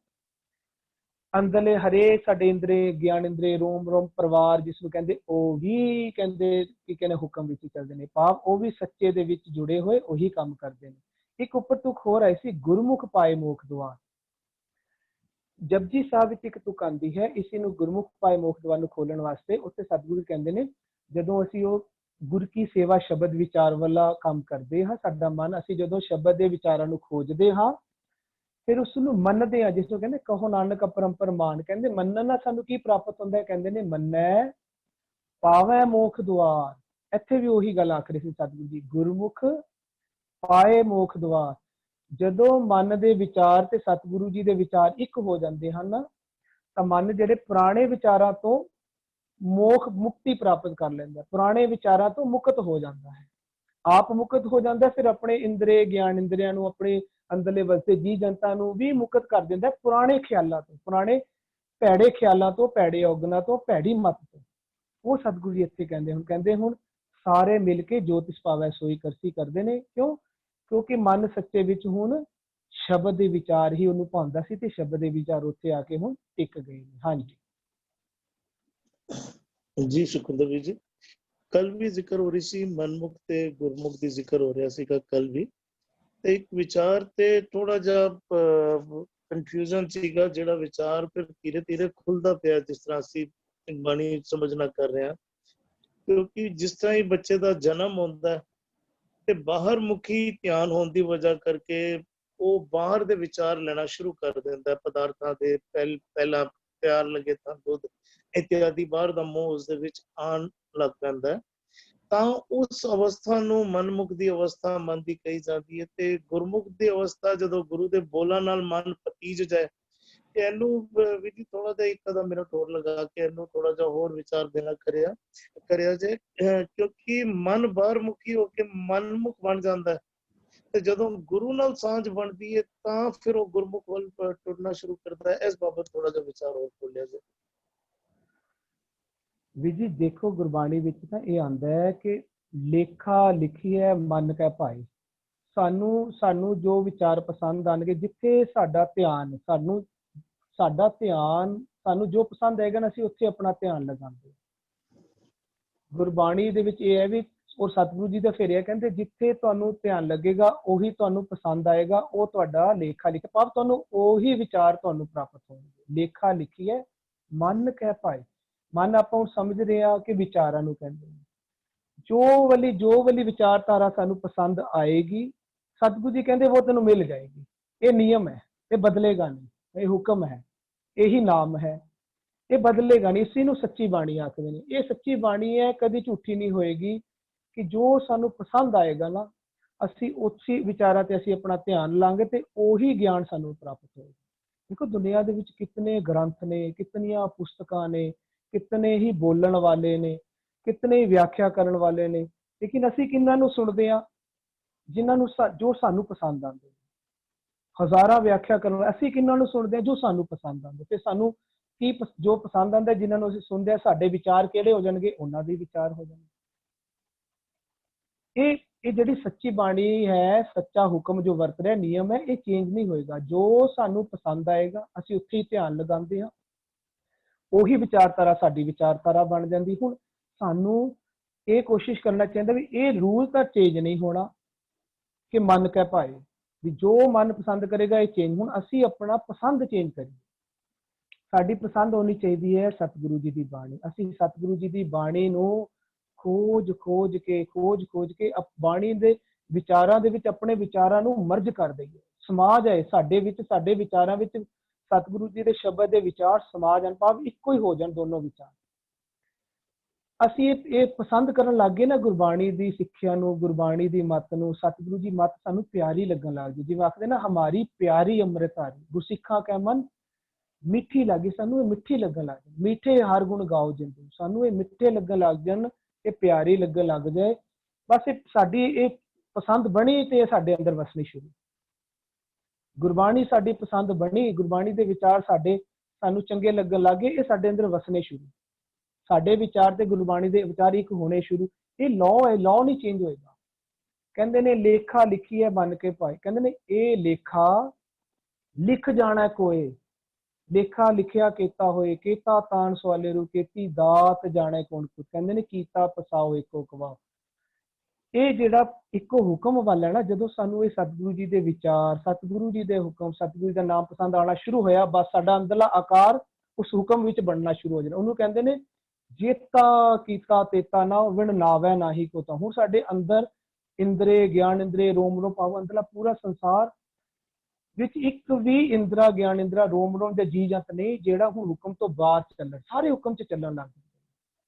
ਅੰਦਰਲੇ ਹਰੇ ਸਾਡੇ ਇੰਦਰੇ ਗਿਆਨ ਇੰਦਰੇ ਰੋਮ ਰੋਮ ਪਰਿਵਾਰ, ਜਿਸ ਨੂੰ ਕਹਿੰਦੇ, ਉਹ ਵੀ ਕਹਿੰਦੇ ਕੀ ਕਹਿੰਦੇ ਹੁਕਮ ਵਿੱਚ ਚੱਲਦੇ ਨੇ, ਭਾਵ ਉਹ ਵੀ ਸੱਚੇ ਦੇ ਵਿੱਚ ਜੁੜੇ ਹੋਏ ਉਹੀ ਕੰਮ ਕਰਦੇ ਨੇ। ਇੱਕ ਉੱਪਰ ਤੁਕ ਹੋਰ ਆਈ ਸੀ, ਗੁਰਮੁਖ ਪਾਏ ਮੋਖ ਦੁਆਰ। ਜਪਜੀ ਸਾਹਿਬ ਵਿੱਚ ਇੱਕ ਤੁਕ ਆਉਂਦੀ ਹੈ, ਇਸੇ ਨੂੰ ਗੁਰਮੁਖ ਪਾਏ ਮੋਖ ਦੁਆਰ ਨੂੰ ਖੋਲਣ ਵਾਸਤੇ। ਉੱਥੇ ਸਤਿਗੁਰੂ ਕਹਿੰਦੇ ਨੇ ਜਦੋਂ ਅਸੀਂ ਉਹ ਗੁਰ ਕੀ ਸੇਵਾ ਸ਼ਬਦ ਵਿਚਾਰ ਵਾਲਾ ਕੰਮ ਕਰਦੇ ਹਾਂ, ਸਾਡਾ ਮਨ, ਅਸੀਂ ਜਦੋਂ ਸ਼ਬਦ ਦੇ ਵਿਚਾਰਾਂ ਨੂੰ ਖੋਜਦੇ ਹਾਂ, ਫਿਰ ਉਸ ਨੂੰ ਮੰਨਦੇ ਹਾਂ, ਜਿਸ ਨੂੰ ਕਹਿੰਦੇ ਕਹੋ ਨਾਨਕ ਅਪਰੰਪਰ ਮਾਨ। ਕਹਿੰਦੇ ਮੰਨਣ ਨਾਲ ਸਾਨੂੰ ਕੀ ਪ੍ਰਾਪਤ ਹੁੰਦਾ ਹੈ? ਕਹਿੰਦੇ ਨੇ ਮੰਨੈ ਪਾਵੈ ਮੋਖ ਦੁਆਰ। ਇੱਥੇ ਵੀ ਉਹੀ ਗੱਲ ਆਖ ਰਹੇ ਸੀ ਸਤਿਗੁਰੂ ਜੀ, ਗੁਰਮੁਖ ਪਾਏ ਮੋਖ ਦੁਆਰ। ਜਦੋਂ ਮਨ ਦੇ ਵਿਚਾਰ ਤੇ ਸਤਿਗੁਰੂ ਜੀ ਦੇ ਵਿਚਾਰ ਇੱਕ ਹੋ ਜਾਂਦੇ ਹਨ, ਤਾਂ ਮਨ ਜਿਹੜੇ ਪੁਰਾਣੇ ਵਿਚਾਰਾਂ ਤੋਂ ਮੋਖ ਮੁਕਤੀ ਪ੍ਰਾਪਤ ਕਰ ਲੈਂਦਾ, ਪੁਰਾਣੇ ਵਿਚਾਰਾਂ ਤੋਂ ਮੁਕਤ ਹੋ ਜਾਂਦਾ ਹੈ, ਆਪ ਮੁਕਤ ਹੋ ਜਾਂਦਾ। ਫਿਰ ਆਪਣੇ ਇੰਦਰੇ ਗਿਆਨ ਇੰਦਰੀਆਂ ਨੂੰ, ਆਪਣੇ ਅੰਦਰਲੇ ਵਸਦੇ ਜੀ ਜਨਤਾ ਨੂੰ ਵੀ ਮੁਕਤ ਕਰ ਦਿੰਦਾ ਪੁਰਾਣੇ ਖਿਆਲਾਂ ਤੋਂ, ਪੁਰਾਣੇ ਭੈੜੇ ਖਿਆਲਾਂ ਤੋਂ, ਭੈੜੇ ਔਗਣਾਂ ਤੋਂ, ਭੈੜੀ ਮੱਤ ਤੋਂ। ਉਹ ਸਤਿਗੁਰੂ ਜੀ ਇੱਥੇ ਕਹਿੰਦੇ, ਹੁਣ ਕਹਿੰਦੇ ਹੁਣ ਸਾਰੇ ਮਿਲ ਕੇ ਜੋ ਤਿਸ ਭਾਵੈ ਸੋਈ ਕਰਸੀ ਕਰਦੇ ਨੇ। ਕਿਉਂ? ਕਿਉਂਕਿ ਮਨ ਸੱਚੇ ਵਿੱਚ ਹੁਣ ਸ਼ਬਦ ਦੇ ਵਿਚਾਰ ਹੀ ਉਹਨੂੰ ਭਾਉਂਦਾ ਸੀ, ਤੇ ਸ਼ਬਦ ਦੇ ਵਿਚਾਰ ਉੱਥੇ ਆ ਕੇ ਹੁਣ ਟਿਕ ਗਏ ਨੇ। ਹਾਂਜੀ ਜੀ ਸੁਖਿੰਦਰ ਵੀਰ ਜੀ, ਕੱਲ ਵੀ ਜ਼ਿਕਰ ਹੋ ਰਹੀ ਸੀ ਮਨਮੁਖ ਤੇ ਗੁਰਮੁਖ ਦੀ ਜ਼ਿਕਰ ਹੋ ਰਿਹਾ ਸੀਗਾ ਕੱਲ ਵੀ, ਤੇ ਇੱਕ ਵਿਚਾਰ ਤੇ ਥੋੜਾ ਜਿਹਾ ਕਨਫਿਊਜ਼ਨ ਸੀਗਾ, ਜਿਹੜਾ ਵਿਚਾਰ ਫਿਰ ਧੀਰੇ ਧੀਰੇ ਖੁੱਲਦਾ ਪਿਆ ਜਿਸ ਤਰ੍ਹਾਂ ਅਸੀਂ ਬਾਣੀ ਸਮਝਣਾ ਕਰ ਰਹੇ ਹਾਂ। ਕਿਉਂਕਿ ਜਿਸ ਤਰ੍ਹਾਂ ਹੀ ਬੱਚੇ ਦਾ ਜਨਮ ਹੁੰਦਾ ਤੇ ਬਾਹਰ ਮੁਖੀ ਧਿਆਨ ਹੋਣ ਦੀ ਵਜ੍ਹਾ ਕਰਕੇ ਉਹ ਬਾਹਰ ਦੇ ਵਿਚਾਰ ਲੈਣਾ ਸ਼ੁਰੂ ਕਰ ਦਿੰਦਾ, ਪਦਾਰਥਾਂ ਦੇ, ਪਹਿਲਾਂ ਪਿਆਰ ਲੱਗੇ ਤਾਂ ਦੁੱਧ ਇਤਿਆਦਿ, ਬਾਹਰ ਦਾ ਮੋਹ ਉਸਦੇ ਵਿੱਚ ਆਉਣ ਲੱਗ ਪੈਂਦਾ, ਤਾਂ ਉਸ ਅਵਸਥਾ ਨੂੰ ਮਨਮੁਖ ਦੀ ਅਵਸਥਾ ਮਨ ਦੀ ਕਹੀ ਜਾਂਦੀ ਹੈ। ਤੇ ਗੁਰਮੁਖ ਦੀ ਅਵਸਥਾ ਜਦੋਂ ਗੁਰੂ ਦੇ ਬੋਲਾਂ ਨਾਲ ਮਨ ਪਤੀਜ ਜਾਏ, ਇਹਨੂੰ ਵੀ ਥੋੜਾ ਜਿਹਾ ਇੱਕ ਕਦਮ ਮੇਰਾ ਟੋਰ ਲਗਾ ਕੇ ਇਹਨੂੰ ਥੋੜਾ ਜਿਹਾ ਹੋਰ ਵਿਚਾਰ ਦੇਣਾ ਕਰਿਆ ਜੇ, ਕਿਉਂਕਿ ਮਨ ਬਾਹਰ ਮੁਖੀ ਹੋ ਕੇ ਮਨਮੁਖ ਬਣ ਜਾਂਦਾ ਹੈ, ਤੇ ਜਦੋਂ ਗੁਰੂ ਨਾਲ ਸਾਂਝ ਬਣਦੀ ਹੈ ਤਾਂ ਫਿਰ ਉਹ ਗੁਰਮੁਖ ਵੱਲ ਟੁਰਨਾ ਸ਼ੁਰੂ ਕਰਦਾ ਹੈ। ਇਸ ਬਾਬਤ ਥੋੜਾ ਜਿਹਾ ਵਿਚਾਰ ਹੋਰ ਬੋਲਿਆ ਜਾਏ। ਵੀ ਜੀ ਦੇਖੋ, ਗੁਰਬਾਣੀ ਵਿੱਚ ਤਾਂ ਇਹ ਆਂਦਾ ਹੈ ਕਿ ਲੇਖਾ ਲਿਖੀ ਹੈ ਮਨ ਕੈ ਭਾਈ। ਸਾਨੂੰ ਜੋ ਵਿਚਾਰ ਪਸੰਦ ਆਣਗੇ, ਜਿੱਥੇ ਸਾਡਾ ਧਿਆਨ ਸਾਨੂੰ ਜੋ ਪਸੰਦ ਆਏਗਾ ਨਾ, ਅਸੀਂ ਉੱਥੇ ਆਪਣਾ ਧਿਆਨ ਲਗਾਉਂਦੇ। ਗੁਰਬਾਣੀ ਦੇ ਵਿੱਚ ਇਹ ਹੈ ਵੀ, ਔਰ ਸਤਿਗੁਰੂ ਜੀ ਦਾ ਫਿਰ ਇਹ ਕਹਿੰਦੇ, ਜਿੱਥੇ ਤੁਹਾਨੂੰ ਧਿਆਨ ਲੱਗੇਗਾ ਉਹੀ ਤੁਹਾਨੂੰ ਪਸੰਦ ਆਏਗਾ, ਉਹ ਤੁਹਾਡਾ ਲੇਖਾ ਲਿਖਿਆ, ਭਾਵ ਤੁਹਾਨੂੰ ਉਹੀ ਵਿਚਾਰ ਤੁਹਾਨੂੰ ਪ੍ਰਾਪਤ ਹੋਣਗੇ। ਲੇਖਾ ਲਿਖੀ ਹੈ ਮਨ ਕੈ ਭਾਈ। ਮਨ ਆਪਾਂ ਹੁਣ ਸਮਝ ਰਹੇ ਹਾਂ ਕਿ ਵਿਚਾਰਾਂ ਨੂੰ ਕਹਿੰਦੇ ਨੇ। ਜੋ ਵਾਲੀ ਵਿਚਾਰਧਾਰਾ ਸਾਨੂੰ ਪਸੰਦ ਆਏਗੀ, ਸਤਿਗੁਰੂ ਜੀ ਕਹਿੰਦੇ ਉਹ ਤੈਨੂੰ ਮਿਲ ਜਾਏਗੀ। ਇਹ ਨਿਯਮ ਹੈ, ਇਹ ਬਦਲੇਗਾ ਨਹੀਂ, ਇਹ ਹੁਕਮ ਹੈ, ਇਹੀ ਨਾਮ ਹੈ, ਇਹ ਬਦਲੇਗਾ ਨਹੀਂ। ਇਸੇ ਨੂੰ ਸੱਚੀ ਬਾਣੀ ਆਖਦੇ ਨੇ। ਇਹ ਸੱਚੀ ਬਾਣੀ ਹੈ, ਕਦੀ ਝੂਠੀ ਨਹੀਂ ਹੋਏਗੀ। ਕਿ ਜੋ ਸਾਨੂੰ ਪਸੰਦ ਆਏਗਾ ਨਾ, ਅਸੀਂ ਉਸੇ ਵਿਚਾਰਾਂ ਤੇ ਅਸੀਂ ਆਪਣਾ ਧਿਆਨ ਲਾਂਗੇ ਤੇ ਉਹੀ ਗਿਆਨ ਸਾਨੂੰ ਪ੍ਰਾਪਤ ਹੋਏਗਾ। ਦੇਖੋ, ਦੁਨੀਆ ਦੇ ਵਿੱਚ ਕਿਤਨੇ ਗ੍ਰੰਥ ਨੇ, ਕਿਤਨੀਆਂ ਪੁਸਤਕਾਂ ਨੇ, ਕਿਤਨੇ ਹੀ ਬੋਲਣ ਵਾਲੇ ਨੇ, ਕਿਤਨੇ ਹੀ ਵਿਆਖਿਆ ਕਰਨ ਵਾਲੇ ਨੇ, ਲੇਕਿਨ ਅਸੀਂ ਕਿਹਨਾਂ ਨੂੰ ਸੁਣਦੇ ਹਾਂ? ਜਿਨ੍ਹਾਂ ਨੂੰ ਜੋ ਸਾਨੂੰ ਪਸੰਦ ਆਉਂਦੇ। ਹਜ਼ਾਰਾਂ ਵਿਆਖਿਆ ਕਰਨ ਵਾਲੇ, ਅਸੀਂ ਕਿਹਨਾਂ ਨੂੰ ਸੁਣਦੇ ਹਾਂ? ਜੋ ਸਾਨੂੰ ਪਸੰਦ ਆਉਂਦੇ। ਤੇ ਸਾਨੂੰ ਜੋ ਪਸੰਦ ਆਉਂਦਾ, ਜਿਨ੍ਹਾਂ ਨੂੰ ਅਸੀਂ ਸੁਣਦੇ ਹਾਂ, ਸਾਡੇ ਵਿਚਾਰ ਕਿਹੜੇ ਹੋ ਜਾਣਗੇ? ਉਹਨਾਂ ਦੇ ਵਿਚਾਰ ਹੋ ਜਾਣਗੇ। ਇਹ ਜਿਹੜੀ ਸੱਚੀ ਬਾਣੀ ਹੈ, ਸੱਚਾ ਹੁਕਮ ਜੋ ਵਰਤ ਰਿਹਾ, ਨਿਯਮ ਹੈ, ਇਹ ਚੇਂਜ ਨਹੀਂ ਹੋਏਗਾ। ਜੋ ਸਾਨੂੰ ਪਸੰਦ ਆਏਗਾ ਅਸੀਂ ਉੱਥੇ ਹੀ ਧਿਆਨ ਲਗਾਉਂਦੇ ਹਾਂ, ਉਹੀ ਵਿਚਾਰਧਾਰਾ ਸਾਡੀ ਵਿਚਾਰਧਾਰਾ ਬਣ ਜਾਂਦੀ। ਹੁਣ ਸਾਨੂੰ ਇਹ ਕੋਸ਼ਿਸ਼ ਕਰਨਾ ਚਾਹੀਦਾ ਵੀ ਇਹ ਰੂਲ ਤਾਂ ਚੇਂਜ ਨਹੀਂ ਹੋਣਾ ਕਿ ਮਨ ਕੈ ਭਾਏ, ਵੀ ਜੋ ਮਨ ਪਸੰਦ ਕਰੇਗਾ ਇਹ ਚੇਂਜ। ਹੁਣ ਅਸੀਂ ਆਪਣਾ ਪਸੰਦ ਚੇਂਜ ਕਰੀਏ। ਸਾਡੀ ਪਸੰਦ ਹੋਣੀ ਚਾਹੀਦੀ ਹੈ ਸਤਿਗੁਰੂ ਜੀ ਦੀ ਬਾਣੀ। ਅਸੀਂ ਸਤਿਗੁਰੂ ਜੀ ਦੀ ਬਾਣੀ ਨੂੰ ਖੋਜ ਕੇ ਬਾਣੀ ਦੇ ਵਿਚਾਰਾਂ ਦੇ ਵਿੱਚ ਆਪਣੇ ਵਿਚਾਰਾਂ ਨੂੰ ਮਰਜ ਕਰ ਦਈਏ। ਸਮਾ ਜਾਏ ਸਾਡੇ ਵਿੱਚ, ਸਾਡੇ ਵਿਚਾਰਾਂ ਵਿੱਚ ਸਤਿਗੁਰੂ ਜੀ ਦੇ ਸ਼ਬਦ ਦੇ ਵਿਚਾਰ ਸਮਾ ਜਾਣ, ਭਾਵ ਇੱਕੋ ਹੀ ਹੋ ਜਾਣ ਦੋਨੋਂ ਵਿਚਾਰ। ਅਸੀਂ ਇਹ ਪਸੰਦ ਕਰਨ ਲੱਗ ਗਏ ਨਾ ਗੁਰਬਾਣੀ ਦੀ ਸਿੱਖਿਆ ਨੂੰ, ਗੁਰਬਾਣੀ ਦੀ ਮੱਤ ਨੂੰ। ਸਤਿਗੁਰੂ ਜੀ ਮੱਤ ਸਾਨੂੰ ਪਿਆਰੀ ਲੱਗਣ ਲੱਗ ਗਈ। ਜਿਵੇਂ ਆਖਦੇ ਨਾ, ਹਮਾਰੀ ਪਿਆਰੀ ਅੰਮ੍ਰਿਤਧਾਰੀ ਗੁਰਸਿੱਖਾਂ ਕੈ ਮਨ ਮਿੱਠੀ ਲੱਗੀ। ਸਾਨੂੰ ਇਹ ਮਿੱਠੀ ਲੱਗਣ ਲੱਗ ਜਾਏ। ਮਿੱਠੇ ਹਰ ਗੁਣ ਗਾਓ ਜਿੰਦੂ। ਸਾਨੂੰ ਇਹ ਮਿੱਠੇ ਲੱਗਣ ਲੱਗ ਜਾਣ, ਇਹ ਪਿਆਰੀ ਲੱਗਣ ਲੱਗ ਜਾਏ। ਬਸ ਇਹ ਸਾਡੀ ਇਹ ਪਸੰਦ ਬਣੀ ਤੇ ਇਹ ਸਾਡੇ ਅੰਦਰ ਵਸਣੀ ਸ਼ੁਰੂ। ਗੁਰਬਾਣੀ ਸਾਡੀ ਪਸੰਦ ਬਣੀ, ਗੁਰਬਾਣੀ ਦੇ ਵਿਚਾਰ ਸਾਨੂੰ ਚੰਗੇ ਲੱਗਣ ਲੱਗੇ, ਇਹ ਸਾਡੇ ਅੰਦਰ ਵਸਣੇ ਸ਼ੁਰੂ। ਸਾਡੇ ਵਿਚਾਰ ਤੇ ਗੁਰਬਾਣੀ ਦੇ ਵਿਚਾਰ ਇੱਕ ਹੋਣੇ ਸ਼ੁਰੂ। ਇਹ ਲਾਅ ਹੈ, ਲਾਅ ਨਹੀਂ ਚੇਂਜ ਹੋਏਗਾ। ਕਹਿੰਦੇ ਨੇ ਲੇਖਾ ਲਿਖੀ ਹੈ ਮਨ ਕੇ ਭਾਈ। ਕਹਿੰਦੇ ਨੇ ਇਹ ਲੇਖਾ ਲਿਖ ਜਾਣਾ ਕੋਏ, ਲੇਖਾ ਲਿਖਿਆ ਕੀਤਾ ਹੋਏ। ਕੀਤਾ ਤਾਣ ਸਵਾਲੇ ਰੂ, ਕੀਤੀ ਦਾਤ ਜਾਣੇ ਕੌਣ ਕੁਤ। ਕਹਿੰਦੇ ਨੇ ਕੀਤਾ ਪਸਾਓ ਇੱਕੋ ਕਵਾ। ਇਹ ਜਿਹੜਾ ਇੱਕੋ ਹੁਕਮ ਵੱਲ ਹੈ ਨਾ, ਜਦੋਂ ਸਾਨੂੰ ਇਹ ਸਤਿਗੁਰੂ ਜੀ ਦੇ ਵਿਚਾਰ, ਸਤਿਗੁਰੂ ਜੀ ਦੇ ਹੁਕਮ, ਸਤਿਗੁਰੂ ਦਾ ਨਾਮ ਪਸੰਦ ਆਉਣਾ ਸ਼ੁਰੂ ਹੋਇਆ, ਬਸ ਸਾਡਾ ਅੰਦਰਲਾ ਆਕਾਰ ਉਸ ਹੁਕਮ ਵਿੱਚ ਬਣਨਾ ਸ਼ੁਰੂ ਹੋ ਜਾਣਾ। ਉਹਨੂੰ ਕਹਿੰਦੇ ਨੇ ਜੇਤਾ ਕੀਤਾ ਤੇਤਾ ਨਾ ਵਿਣ ਨਾਵੈ ਨਾਹੀ ਕੋ ਤਾ। ਹੁਣ ਸਾਡੇ ਅੰਦਰ ਇੰਦਰੇ, ਗਿਆਨ ਇੰਦਰੇ, ਰੋਮ ਰੋਮ ਭਾਵ ਅੰਦਰਲਾ ਪੂਰਾ ਸੰਸਾਰ ਵਿੱਚ ਇੱਕ ਵੀ ਇੰਦਰਾ, ਗਿਆਨ ਇੰਦਰਾ, ਰੋਮ ਰੋਮ ਦੇ ਜੀ ਜੰਤ ਨਹੀਂ ਜਿਹੜਾ ਹੁਣ ਹੁਕਮ ਤੋਂ ਬਾਅਦ ਚੱਲਣ, ਸਾਰੇ ਹੁਕਮ 'ਚ ਚੱਲਣ ਲੱਗ ਜਾਂਦੇ।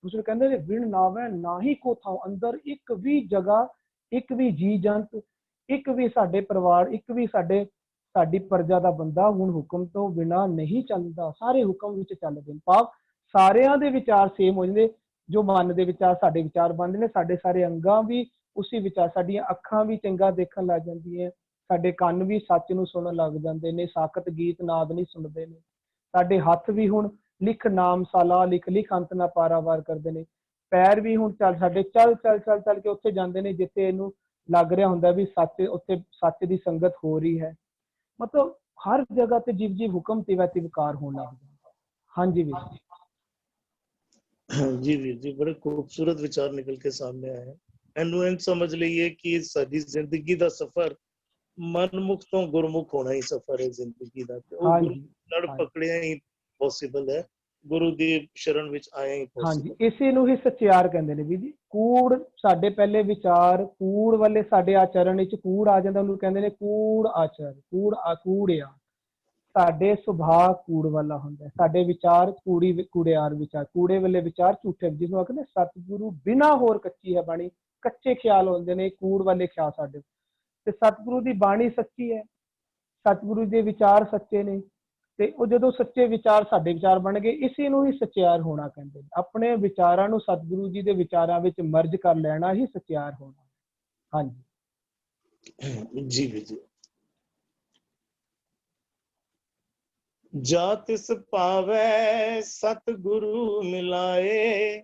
ਦੂਸਰੇ ਕਹਿੰਦੇ ਨੇ ਵਿਣ ਨਾਵੈ ਨਾਹੀ ਕੋ ਥਾਉ। ਅੰਦਰ ਇੱਕ ਵੀ ਜਗ੍ਹਾ, ਇੱਕ ਵੀ ਜੀ ਜੰਤ, ਇੱਕ ਵੀ ਸਾਡੇ ਪਰਿਵਾਰ, ਇੱਕ ਵੀ ਸਾਡੀ ਪ੍ਰਜਾ ਦਾ ਬੰਦਾ ਹੁਣ ਹੁਕਮ ਤੋਂ ਬਿਨਾ ਨਹੀਂ ਚੱਲਦਾ। ਸਾਰੇ ਹੁਕਮ ਵਿੱਚ ਚੱਲਦੇ ਨੇ, ਭਾਵ ਸਾਰਿਆਂ ਦੇ ਵਿਚਾਰ ਸੇਮ ਹੋ ਜਾਂਦੇ। ਜੋ ਮਨ ਦੇ ਵਿਚਾਰ ਸਾਡੇ ਵਿਚਾਰ ਬਣਦੇ ਨੇ, ਸਾਡੇ ਸਾਰੇ ਅੰਗਾਂ ਵੀ ਉਸੇ ਵਿਚਾਰ, ਸਾਡੀਆਂ ਅੱਖਾਂ ਵੀ ਚੰਗਾ ਦੇਖਣ ਲੱਗ ਜਾਂਦੀਆਂ, ਸਾਡੇ ਕੰਨ ਵੀ ਸੱਚ ਨੂੰ ਸੁਣਨ ਲੱਗ ਜਾਂਦੇ ਨੇ, ਸਾਕਤ ਗੀਤ ਨਾਦ ਨਹੀਂ ਸੁਣਦੇ ਨੇ। ਸਾਡੇ ਹੱਥ ਵੀ ਹੁਣ ਲਿਖ ਨਾਮ ਸਾਲਾ, ਲਿਖ ਲਿਖ ਅੰਤ ਨਾ ਪਾਰਾਵਾਰ ਕਰਦੇ ਨੇ। ਪੈਰ ਵੀ ਹੁਣ ਸਾਡੇ ਚੱਲ ਕੇ ਉੱਥੇ ਜਾਂਦੇ ਨੇ ਜਿੱਥੇ ਇਹਨੂੰ ਲੱਗ ਰਿਹਾ ਹੁੰਦਾ ਵੀ ਸੱਚ, ਉੱਥੇ ਸੱਚ ਦੀ ਸੰਗਤ ਹੋ ਰਹੀ ਹੈ। ਮਤਲਬ ਹਰ ਜਗ੍ਹਾ ਤੇ ਜਿਵ ਜਿਵ ਹੁਕਮ ਤਿਵੈ ਤਿਵ ਕਾਰ ਹੋਣ ਲੱਗ ਜਾਂਦਾ। ਹਾਂਜੀ ਵੀਰ ਜੀ। जी वीर जी, बड़े खूबसूरत विचार निकल के सामने आए हैं। ਇਹਨੂੰ ਇੰਝ ਸਮਝ ਲਈਏ ਕਿ ਸਾਡੀ ਜ਼ਿੰਦਗੀ ਦਾ ਸਫ਼ਰ ਮਨਮੁਖ ਤੋਂ ਗੁਰਮੁਖ ਹੋਣਾ ਹੀ ਸਫ਼ਰ ਹੈ ਜ਼ਿੰਦਗੀ ਦਾ। ਤੇ ਉਹ ਗੁਰੂ ਨਾਲ ਪਕੜਿਆ ਹੀ ਪੋਸੀਬਲ ਹੈ, ਗੁਰੂ ਦੀ ਸ਼ਰਨ ਵਿੱਚ ਆਇਆ ਹੀ ਪੋਸੀਬਲ। ਹਾਂਜੀ, ਇਸੇ ਨੂੰ ਹੀ ਸਚਿਆਰ ਕਹਿੰਦੇ ਨੇ ਵੀ ਜੀ। ਕੂੜ ਸਾਡੇ ਪਹਿਲੇ ਵਿਚਾਰ, ਕੂੜ ਵਾਲੇ ਸਾਡੇ ਆਚਰਣ ਵਿੱਚ ਕੂੜ ਆ ਜਾਂਦਾ, ਉਹਨੂੰ ਕਹਿੰਦੇ ਨੇ ਕੂੜ ਆਚਰ, ਕੂੜਿਆ। ਸਾਡੇ ਸੁਭਾਅ ਕੂੜ ਵਾਲਾ ਹੁੰਦਾ, ਸਾਡੇ ਵਿਚਾਰ ਕੂੜਿਆਰ ਵਿਚਾਰ, ਕੂੜੇ ਵਾਲੇ ਵਿਚਾਰ ਝੂਠੇ, ਜਿਹਨੂੰ ਆਖਦੇ ਸਤਿਗੁਰੂ ਬਿਨਾਂ ਹੋਰ ਕੱਚੀ ਹੈ ਬਾਣੀ। ਕੱਚੇ ਖਿਆਲ ਹੁੰਦੇ ਨੇ, ਕੂੜ ਵਾਲੇ ਖਿਆਲ ਸਾਡੇ। ਤੇ ਸਤਿਗੁਰੂ ਦੀ ਬਾਣੀ ਸੱਚੀ ਹੈ, ਸਤਿਗੁਰੂ ਦੇ ਵਿਚਾਰ ਸੱਚੇ ਨੇ, ਤੇ ਉਹ ਜਦੋਂ ਸੱਚੇ ਵਿਚਾਰ ਸਾਡੇ ਵਿਚਾਰ ਬਣ ਗਏ, ਇਸੇ ਨੂੰ ਹੀ ਸਚਿਆਰ ਹੋਣਾ ਕਹਿੰਦੇ ਨੇ। ਆਪਣੇ ਵਿਚਾਰਾਂ ਨੂੰ ਸਤਿਗੁਰੂ ਜੀ ਦੇ ਵਿਚਾਰਾਂ ਵਿੱਚ ਮਰਜ ਕਰ ਲੈਣਾ ਹੀ ਸਚਿਆਰ ਹੋਣਾ। ਹਾਂਜੀ जी विजय। जा तिस पावै सतगुरु मिलाए,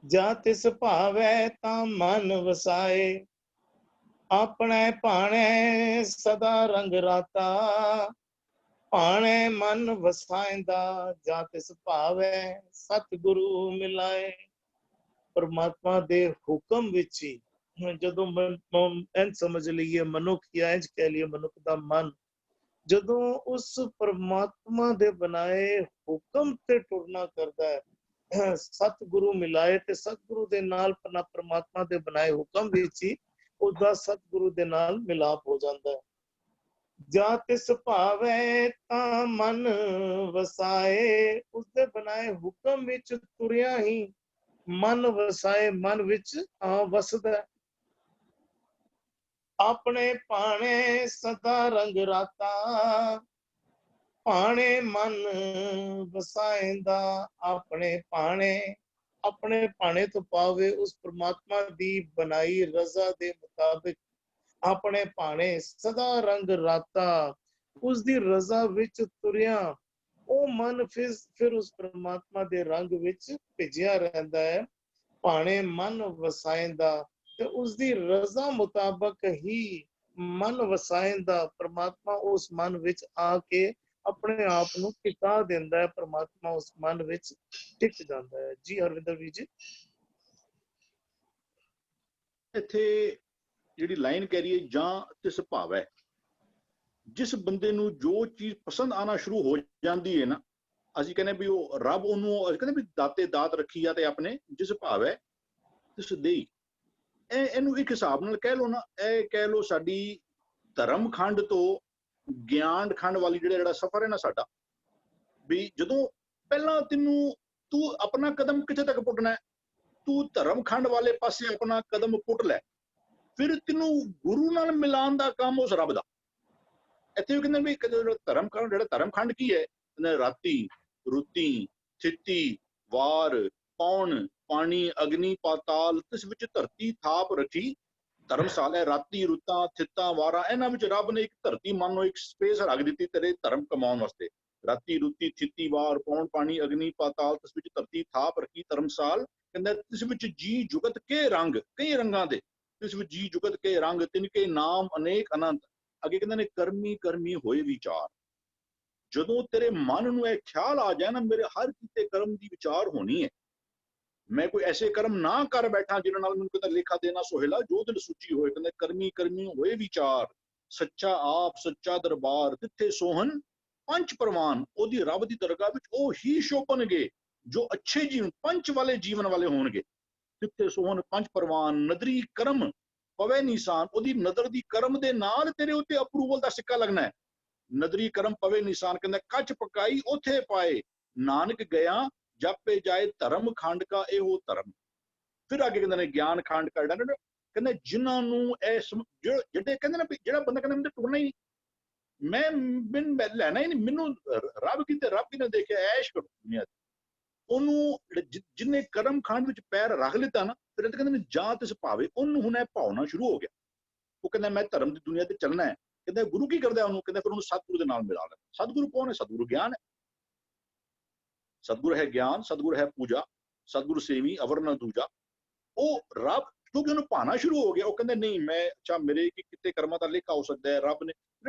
जा तिस पावै ता मन वसाए, अपने पाणे सदा रंग राता, पाणे मन वसाइंदा, जा तिस पावै सतगुरु मिलाए। परमात्मा दे हुक्म विच ही ਜਦੋਂ ਇੰਝ ਸਮਝ ਲਈਏ ਮਨੁੱਖ ਜਾਂ ਇੰਝ ਕਹਿ ਲਈਏ ਮਨੁੱਖ ਦਾ ਮਨ ਜਦੋਂ ਉਸ ਪਰਮਾਤਮਾ ਦੇ ਬਣਾਏ ਹੁਕਮ ਤੇ ਟੁਰਨਾ ਕਰਦਾ ਹੈ, ਸਤਿਗੁਰੂ ਮਿਲਾਏ ਤੇ ਸਤਿਗੁਰੂ ਦੇ ਨਾਲ ਪਰਮਾਤਮਾ ਦੇ ਬਣਾਏ ਹੁਕਮ ਵਿੱਚ ਹੀ ਉਹਦਾ ਸਤਿਗੁਰੂ ਦੇ ਨਾਲ ਮਿਲਾਪ ਹੋ ਜਾਂਦਾ ਹੈ। ਜਾ ਤਿਸ ਭਾਵੇ ਤਾਂ ਮਨ ਵਸਾਏ, ਉਸਦੇ ਬਣਾਏ ਹੁਕਮ ਵਿੱਚ ਤੁਰਿਆ ਹੀ ਮਨ ਵਸਾਏ, ਮਨ ਵਿੱਚ ਆ ਵਸਦਾ। ਆਪਣੇ ਪਾਣੇ ਸਦਾ ਰੰਗ ਰਾਤਾ, ਪਾਣੇ ਮਨ ਵਸਾਇੰਦਾ, ਆਪਣੇ ਪਾਣੇ ਤੋਂ ਪਾਵੇ ਉਸ ਪ੍ਰਮਾਤਮਾ ਦੀ ਬਣਾਈ ਰਜ਼ਾ ਦੇ ਮੁਤਾਬਿਕ ਆਪਣੇ ਪਾਣੇ ਸਦਾ ਰੰਗ ਰਾਤਾ, ਉਸ ਦੀ ਰਜ਼ਾ ਵਿੱਚ ਤੁਰਿਆ ਉਹ ਮਨ ਫਿਰ ਉਸ ਪ੍ਰਮਾਤਮਾ ਦੇ ਰੰਗ ਵਿੱਚ ਭਿੱਜਿਆ ਰਹਿੰਦਾ ਹੈ। ਪਾਣੇ ਮਨ ਵਸਾਇੰਦਾ ਤੇ ਉਸ ਦੀ ਰਜ਼ਾ ਮੁਤਾਬਕ ਹੀ ਮਨ ਵਸਾਇੰਦਾ, ਪ੍ਰਮਾਤਮਾ ਉਸ ਮਨ ਵਿੱਚ ਆ ਕੇ ਆਪਣੇ ਆਪ ਨੂੰ ਟਿਕਾ ਦਿੰਦਾ ਹੈ, ਪ੍ਰਮਾਤਮਾ ਉਸ ਮਨ ਵਿੱਚ ਟਿਕ ਜਾਂਦਾ ਹੈ। ਜੀ ਹਰਵਿੰਦਰ ਵੀਰ ਜੀ। ਇੱਥੇ ਜਿਹੜੀ ਲਾਈਨ ਕਹਿ ਰਹੀ ਹੈ ਜਾਂ ਤਿਸ ਭਾਵੈ, ਜਿਸ ਬੰਦੇ ਨੂੰ ਜੋ ਚੀਜ਼ ਪਸੰਦ ਆਣਾ ਸ਼ੁਰੂ ਹੋ ਜਾਂਦੀ ਹੈ ਨਾ, ਅਸੀਂ ਕਹਿੰਦੇ ਵੀ ਉਹ ਰੱਬ ਉਹਨੂੰ ਅਸੀਂ ਕਹਿੰਦੇ ਵੀ ਦਾਤੇ ਦਾਤ ਰੱਖੀ ਆ ਤੇ ਆਪਣੇ ਜਿਸ ਭਾਵੈ ਤਿਸ ਦੇਈ। ਇਹਨੂੰ ਇੱਕ ਹਿਸਾਬ ਨਾਲ ਕਹਿ ਲਓ ਨਾ, ਇਹ ਕਹਿ ਲਓ ਸਾਡੀ ਧਰਮ ਖੰਡ ਤੋਂ ਗਿਆਨ ਖੰਡ ਵਾਲੀ ਜਿਹੜਾ ਸਫ਼ਰ ਹੈ ਨਾ ਸਾਡਾ, ਵੀ ਜਦੋਂ ਪਹਿਲਾਂ ਤੂੰ ਆਪਣਾ ਕਦਮ ਕਿੱਥੇ ਤੱਕ ਪੁੱਟਣਾ, ਤੂੰ ਧਰਮ ਖੰਡ ਵਾਲੇ ਪਾਸੇ ਆਪਣਾ ਕਦਮ ਪੁੱਟ ਲੈ, ਫਿਰ ਤੈਨੂੰ ਗੁਰੂ ਨਾਲ ਮਿਲਾਉਣ ਦਾ ਕੰਮ ਉਸ ਰੱਬ ਦਾ। ਇੱਥੇ ਵੀ ਕਹਿੰਦੇ ਵੀ ਜਿਹੜਾ ਧਰਮ ਖੰਡ ਕੀ ਹੈ, ਕਹਿੰਦੇ ਰਾਤੀ ਰੁੱਤੀ ਥਿੱਤੀ ਵਾਰ ਪੌਣ ਪਾਣੀ ਅਗਨੀ ਪਾਤਾਲ, ਇਸ ਵਿੱਚ ਧਰਤੀ ਥਾਪ ਰੱਖੀ ਧਰਮਸ਼ਾਲਾ। ਰਾਤੀ ਰੁੱਤਾਂ ਥਿੱਤਾਂ ਵਾਰਾਂ, ਇਹਨਾਂ ਵਿੱਚ ਰੱਬ ਨੇ ਇੱਕ ਧਰਤੀ ਮਨ ਨੂੰ ਇੱਕ ਸਪੇਸ ਰੱਖ ਦਿੱਤੀ ਤੇਰੇ ਧਰਮ ਕਮਾਉਣ ਵਾਸਤੇ। ਰਾਤੀ ਰੁੱਤੀ ਥਿੱਤੀ ਵਾਰ ਪੌਣ ਪਾਣੀ ਅਗਨੀ ਪਾਤਾਲ, ਇਸ ਵਿੱਚ ਧਰਤੀ ਥਾਪ ਰੱਖੀ ਧਰਮਸਾਲ। ਕਹਿੰਦਾ ਇਸ ਵਿੱਚ ਜੀ ਜੁਗਤ ਕੇ ਰੰਗ, ਕਈ ਰੰਗਾਂ ਦੇ, ਇਸ ਵਿੱਚ ਜੀ ਜੁਗਤ ਕੇ ਰੰਗ, ਤਿਨਕੇ ਨਾਮ ਅਨੇਕ ਅਨੰਤ। ਅੱਗੇ ਕਹਿੰਦੇ ਨੇ ਕਰਮੀ ਕਰਮੀ ਹੋਏ ਵਿਚਾਰ। ਜਦੋਂ ਤੇਰੇ ਮਨ ਨੂੰ ਇਹ ਖਿਆਲ ਆ ਜਾਏ ਨਾ ਮੇਰੇ ਹਰ ਕੀਤੇ ਕਰਮ ਦੀ ਵਿਚਾਰ ਹੋਣੀ ਹੈ, ਮੈਂ ਕੋਈ ਐਸੇ ਕਰਮ ਨਾ ਕਰ ਬੈਠਾ ਜਿਹਨਾਂ ਨਾਲ ਮੈਨੂੰ ਕਹਿੰਦਾ ਲੇਖਾ ਦੇਣਾ ਸੋਹਿਲਾ, ਜੋ ਦਿਲ ਸੁੱਚੀ ਹੋਏ। ਕਹਿੰਦੇ ਕਰਮੀ ਕਰਮੀ ਹੋਏ ਵਿਚਾਰ, ਸੱਚਾ ਆਪ ਸੱਚਾ ਦਰਬਾਰ, ਤਿੱਥੇ ਸੋਹਨ ਪੰਜ ਪ੍ਰਵਾਨ। ਉਹਦੀ ਰੱਬ ਦੀ ਦਰਗਾਹ ਵਿੱਚ ਉਹ ਹੀ ਸ਼ੋਭਣਗੇ ਜੋ ਅੱਛੇ ਜੀਵਨ ਪੰਚ ਵਾਲੇ ਜੀਵਨ ਵਾਲੇ ਹੋਣਗੇ। ਤਿੱਥੇ ਸੋਹਨ ਪੰਜ ਪ੍ਰਵਾਨ, ਨਦਰੀ ਕਰਮ ਪਵੇ ਨਿਸ਼ਾਨ। ਉਹਦੀ ਨਦਰ ਦੀ ਕਰਮ ਦੇ ਨਾਲ ਤੇਰੇ ਉੱਤੇ ਅਪਰੂਵਲ ਦਾ ਸਿੱਕਾ ਲੱਗਣਾ ਹੈ। ਨਦਰੀ ਕਰਮ ਪਵੇ ਨਿਸ਼ਾਨ, ਕਹਿੰਦਾ ਕੱਚ ਪਕਾਈ ਉੱਥੇ ਪਾਏ, ਨਾਨਕ ਗਿਆ ਜਾਪੇ ਜਾਏ ਧਰਮ ਖੰਡ ਕਾ ਇਹੋ ਧਰਮ। ਫਿਰ ਅੱਗੇ ਕਹਿੰਦੇ ਨੇ ਗਿਆਨ ਖੰਡ ਕਾ, ਕਹਿੰਦੇ ਜਿਨ੍ਹਾਂ ਨੂੰ ਇਹ ਜਿਹੜੇ ਕਹਿੰਦੇ ਨੇ ਜਿਹੜਾ ਬੰਦਾ ਕਹਿੰਦਾ ਮੈਨੂੰ ਟੁਰਨਾ ਹੀ ਨਹੀਂ, ਮੈਂ ਲੈਣਾ ਹੀ ਨਹੀਂ, ਮੈਨੂੰ ਰੱਬ ਕਿਤੇ ਦੇਖਿਆ ਐਸ਼ ਕਰੋ ਦੁਨੀਆ ਦੀ, ਉਹਨੂੰ ਜਿੰਨੇ ਕਰਮ ਖੰਡ ਵਿੱਚ ਪੈਰ ਰੱਖ ਲਿੱਤਾ ਨਾ, ਫਿਰ ਕਹਿੰਦੇ ਨੇ ਜਾਂ ਤਿਸ ਭਾਵੇ, ਉਹਨੂੰ ਹੁਣ ਇਹ ਭਾਵਨਾ ਸ਼ੁਰੂ ਹੋ ਗਿਆ। ਉਹ ਕਹਿੰਦਾ ਮੈਂ ਧਰਮ ਦੀ ਦੁਨੀਆ ਤੇ ਚੱਲਣਾ ਹੈ। ਕਹਿੰਦਾ ਗੁਰੂ ਕੀ ਕਰਦਾ ਉਹਨੂੰ, ਕਹਿੰਦਾ ਫਿਰ ਉਹਨੂੰ ਸਤਿਗੁਰੂ ਦੇ ਨਾਲ ਮਿਲਾ ਲੈ। ਸਤਿਗੁਰੂ ਕੌਣ ਹੈ? ਸਤਿਗੁਰੂ ਗਿਆਨ ਹੈ, ਸਤਿਗੁਰ ਹੈ ਗਿਆਨ, ਸਤਿਗੁਰ ਹੈ ਪੂਜਾ, ਸਤਿਗੁਰ ਸੇਵੀ ਅਵਰ ਨ ਦੂਜਾ। ਉਹ ਰੱਬ ਕਿਉਂਕਿ ਉਹਨੂੰ ਭਾਣਾ ਸ਼ੁਰੂ ਹੋ ਗਿਆ, ਉਹ ਕਹਿੰਦੇ ਨਹੀਂ ਮੈਂ ਅੱਛਾ ਮੇਰੇ ਕਿਤੇ ਕਰਮਾਂ ਦਾ ਲੇਖਾ ਹੋ ਸਕਦਾ ਹੈ। ਰੱਬ ਨੇ